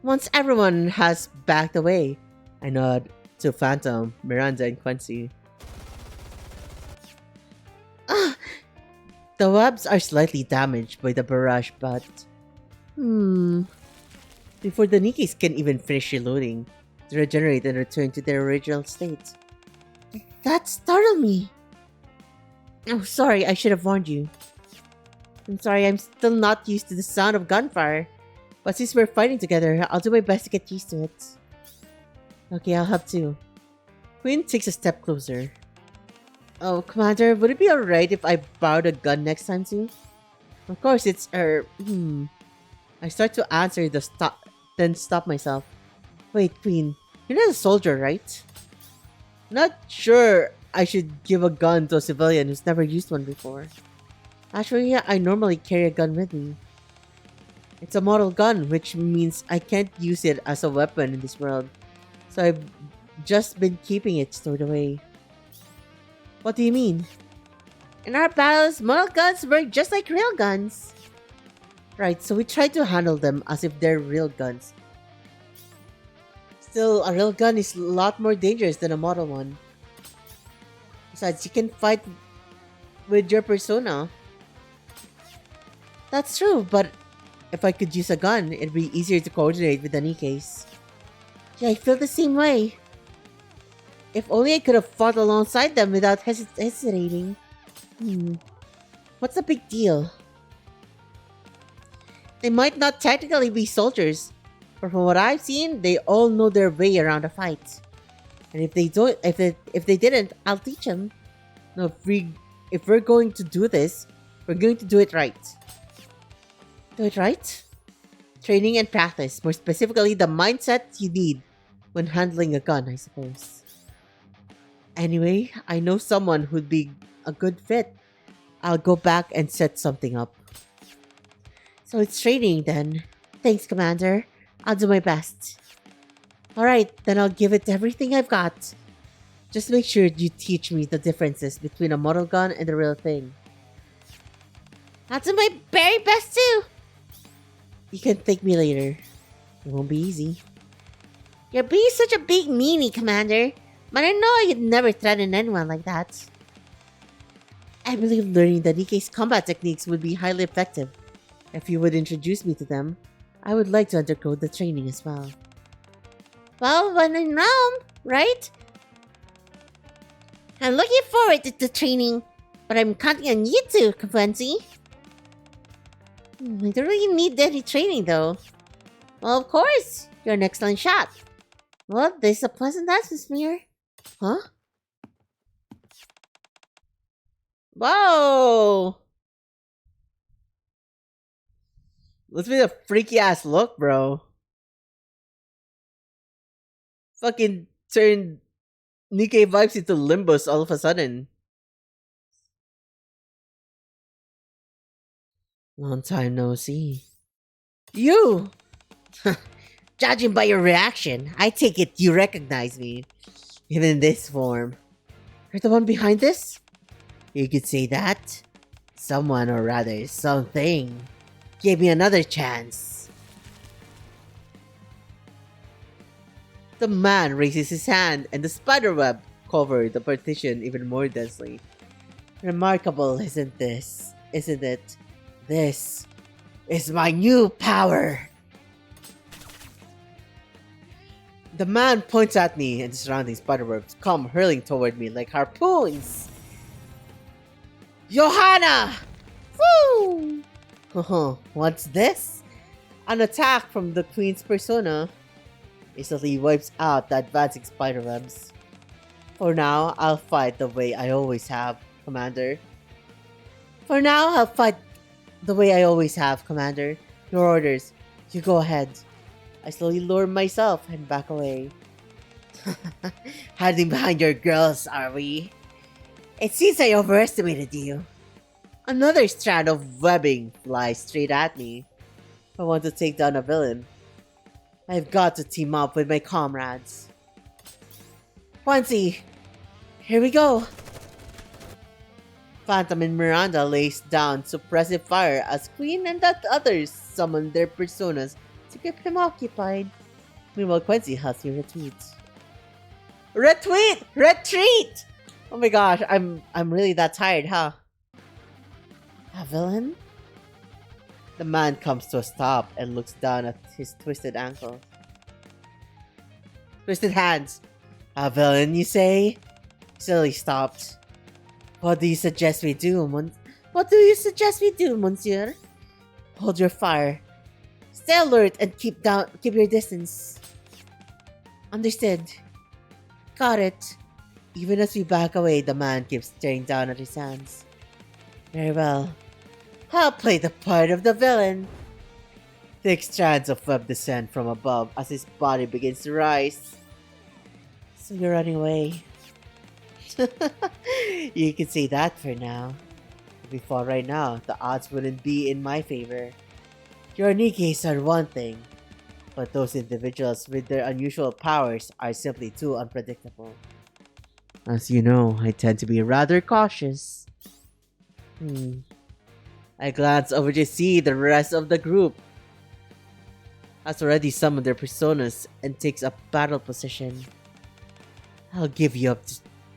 Once everyone has backed away, I nod to Phantom, Miranda, and Quincy. The webs are slightly damaged by the barrage, but... Before the Nikkes can even finish reloading, they regenerate and return to their original state. That startled me. Oh, sorry, I should have warned you. I'm sorry, I'm still not used to the sound of gunfire. But since we're fighting together, I'll do my best to get used to it. Okay, I'll have to. Queen takes a step closer. Oh, Commander, would it be alright if I borrowed a gun next time too? Of course, it's I start to answer then stop myself. Wait, Queen, you're not a soldier, right? Not sure I should give a gun to a civilian who's never used one before. Actually, I normally carry a gun with me. It's a model gun, which means I can't use it as a weapon in this world. So I've just been keeping it stored away. What do you mean? In our battles, model guns work just like real guns. Right, so we try to handle them as if they're real guns. Still, a real gun is a lot more dangerous than a model one. Besides, you can fight with your persona. That's true, but if I could use a gun, it'd be easier to coordinate with the Nikke's. Yeah, I feel the same way. If only I could have fought alongside them without hesitating. What's the big deal? They might not technically be soldiers, but from what I've seen, they all know their way around a fight. And if they don't, if they didn't, I'll teach them. No, if we're going to do this, we're going to do it right. Do it right? Training and practice, more specifically the mindset you need when handling a gun, I suppose. Anyway, I know someone who'd be a good fit. I'll go back and set something up. So it's training then. Thanks, Commander. I'll do my best. Alright, then I'll give it everything I've got. Just make sure you teach me the differences between a model gun and the real thing. I'll do my very best too. You can thank me later. It won't be easy. You're being such a big meanie, Commander. But I know you'd never threaten anyone like that. I believe learning the Nikke's combat techniques would be highly effective. If you would introduce me to them, I would like to undergo the training as well. Well, when in Rome, right? I'm looking forward to the training, but I'm counting on you too, Quincy. I don't really need any training though. Well, of course, you're an excellent shot. Well, this is a pleasant atmosphere. Huh? Whoa! Let's be a freaky ass look, bro. Fucking turned Nikke vibes into Limbus all of a sudden. Long time no see. You! Judging by your reaction, I take it you recognize me. Even in this form. You're the one behind this? You could say that. Someone, or rather something, gave me another chance. The man raises his hand and the spiderweb covered the partition even more densely. Remarkable, isn't this? Isn't it? This is my new power! The man points at me and the surrounding spiderwebs come hurling toward me like harpoons. Johanna! Woo! What's this? An attack from the queen's persona instantly wipes out the advancing spiderwebs. For now, I'll fight the way I always have, Commander. For now, I'll fight the way I always have, Commander. Your orders. You go ahead. I slowly lower myself and back away. Hiding behind your girls, are we? It seems I overestimated you. Another strand of webbing flies straight at me. I want to take down a villain. I've got to team up with my comrades. Quincy, here we go. Phantom and Miranda lays down suppressive fire as Queen and the others summon their personas to keep him occupied. Meanwhile, Quincy helps me retreat. Retweet! Retreat! Oh my gosh, I'm really that tired, huh? A villain? The man comes to a stop and looks down at his twisted ankle. Twisted hands. A villain, you say? Silly stopped. What do you suggest we do, What do you suggest we do, monsieur? Hold your fire. Stay alert and keep your distance. Understood. Got it. Even as we back away, the man keeps staring down at his hands. Very well. I'll play the part of the villain. Thick strands of web descend from above as his body begins to rise. So you're running away. You can say that for now. If we fought right now, the odds wouldn't be in my favor. Your Nikkes are one thing, but those individuals with their unusual powers are simply too unpredictable. As you know, I tend to be rather cautious. I glance over to see the rest of the group has already summoned their personas and takes up battle position. I'll give you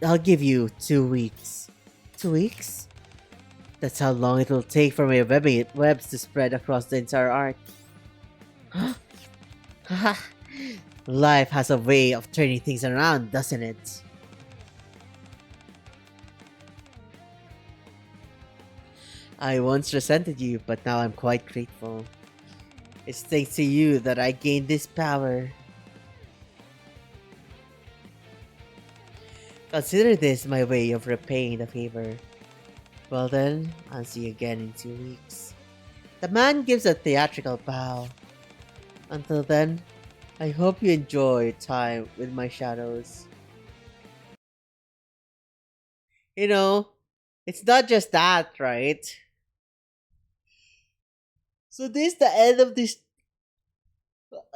2 weeks. 2 weeks? That's how long it'll take for my webs to spread across the entire arc. Life has a way of turning things around, doesn't it? I once resented you, but now I'm quite grateful. It's thanks to you that I gained this power. Consider this my way of repaying the favor. Well then, I'll see you again in 2 weeks. The man gives a theatrical bow. Until then, I hope you enjoy time with my shadows. You know, it's not just that, right? So this is the end of this.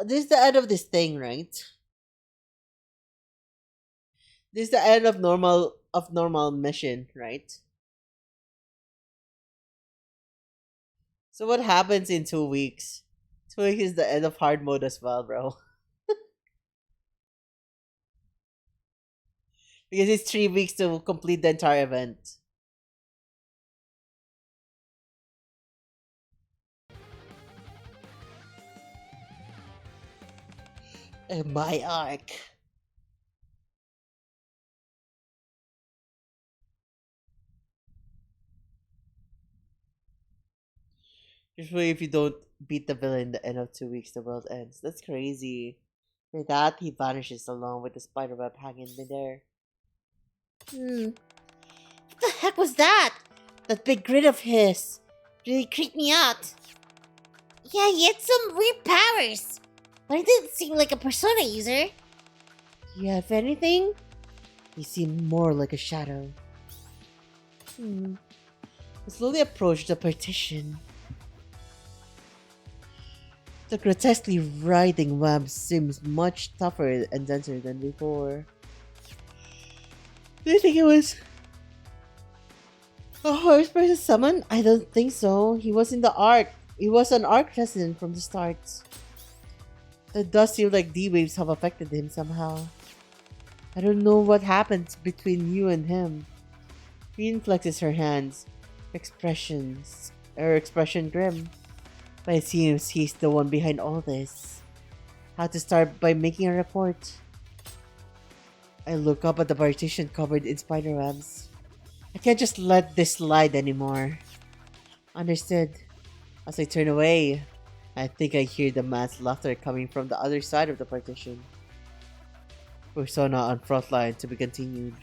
This is the end of this thing, right? This is the end of normal mission, right? So what happens in 2 weeks? 2 weeks is the end of hard mode as well, bro. Because it's 3 weeks to complete the entire event. And my arc. Usually if you don't beat the villain in the end of 2 weeks, the world ends. That's crazy. For that, he vanishes along with the spiderweb hanging midair. What the heck was that? That big grin of his really creeped me out. Yeah, he had some weird powers, but he didn't seem like a persona user. Do you have anything? He seemed more like a shadow. I slowly approached the partition. The grotesquely writhing web seems much tougher and denser than before. Do you think it was a horse person summon? I don't think so. He was in the arc. He was an arc resident from the start. It does seem like D-waves have affected him somehow. I don't know what happened between you and him. Queen flexes her hands. Expression grim. But it seems he's the one behind all this. How to start by making a report. I look up at the partition covered in spiderwebs. I can't just let this slide anymore. Understood. As I turn away, I think I hear the man's laughter coming from the other side of the partition. Persona on frontline to be continued.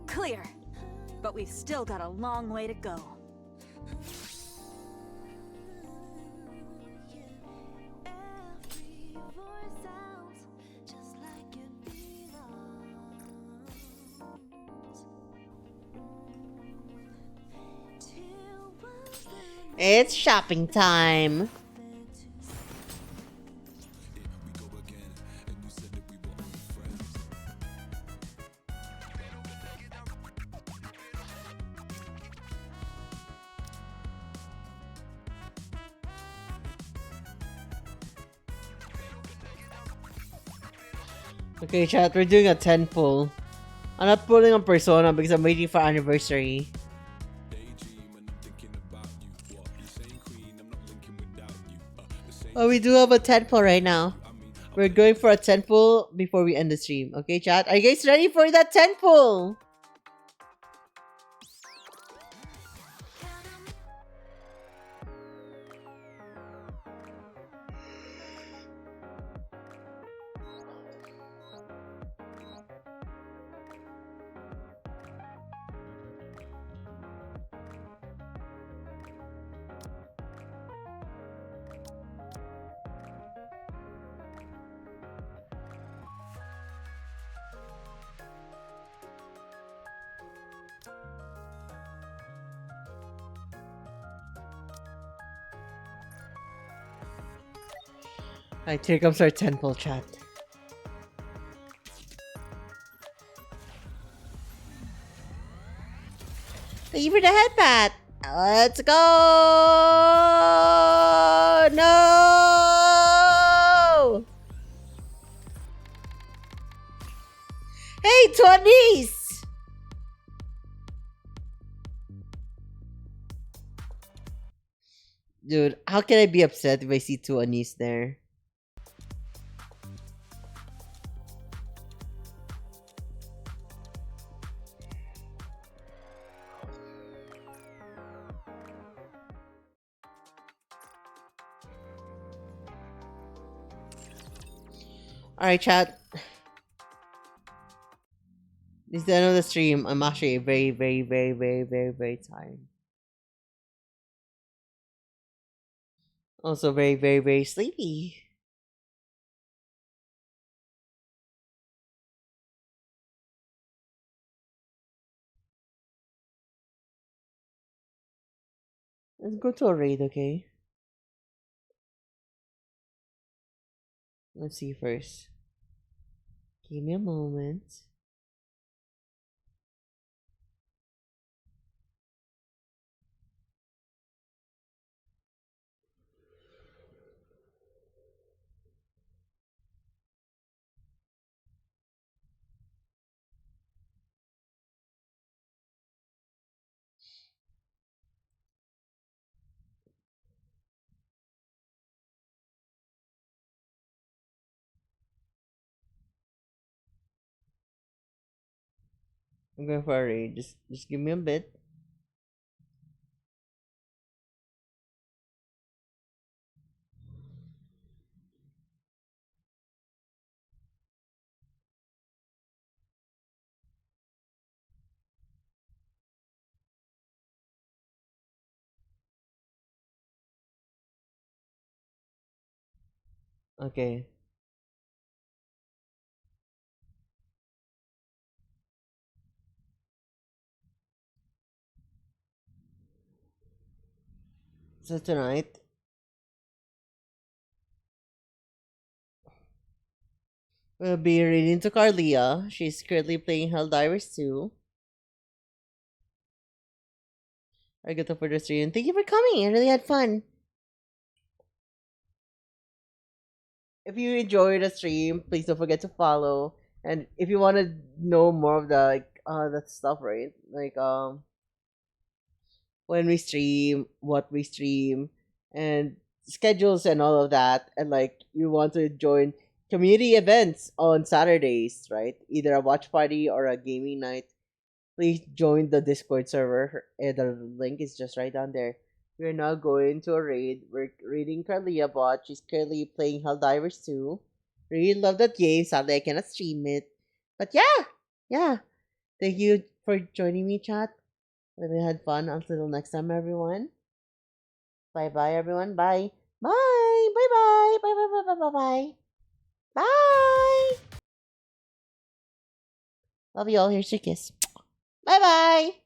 Clear. But we've still got a long way to go. It's shopping time. Okay, chat, we're doing a 10 pull. I'm not pulling on Persona because I'm waiting for anniversary. Oh, we do have a tentpole right now. We're going for a tentpole before we end the stream. Okay, chat? Are you guys ready for that tentpole? Alright, here comes our tentpole, chat. Thank you for the headbat. Let's go! No! Hey, Twanese! Dude, how can I be upset if I see two Anis there? Alright, chat. This is the end of the stream. I'm actually very tired. Also very sleepy. Let's go to a raid, okay? Let's see first. Give me a moment. I'm going for a raid. Just give me a bit. Okay. So tonight, we'll be reading to Carlia. She's currently playing Helldivers 2. I got up for the stream. Thank you for coming. I really had fun. If you enjoyed the stream, please don't forget to follow. And if you want to know more of the that stuff, right? Like when we stream, what we stream, and schedules and all of that, and like you want to join community events on Saturdays, right? Either a watch party or a gaming night. Please join the Discord server. The link is just right down there. We're now going to a raid. We're reading Carlia bot. She's currently playing Helldivers 2. Really love that game. Sadly, I cannot stream it. But yeah. Thank you for joining me, chat. Really had fun. Until next time, everyone. Bye, everyone. Bye. Bye. Bye. Bye. Bye. Love you all. Here's your kiss. Bye.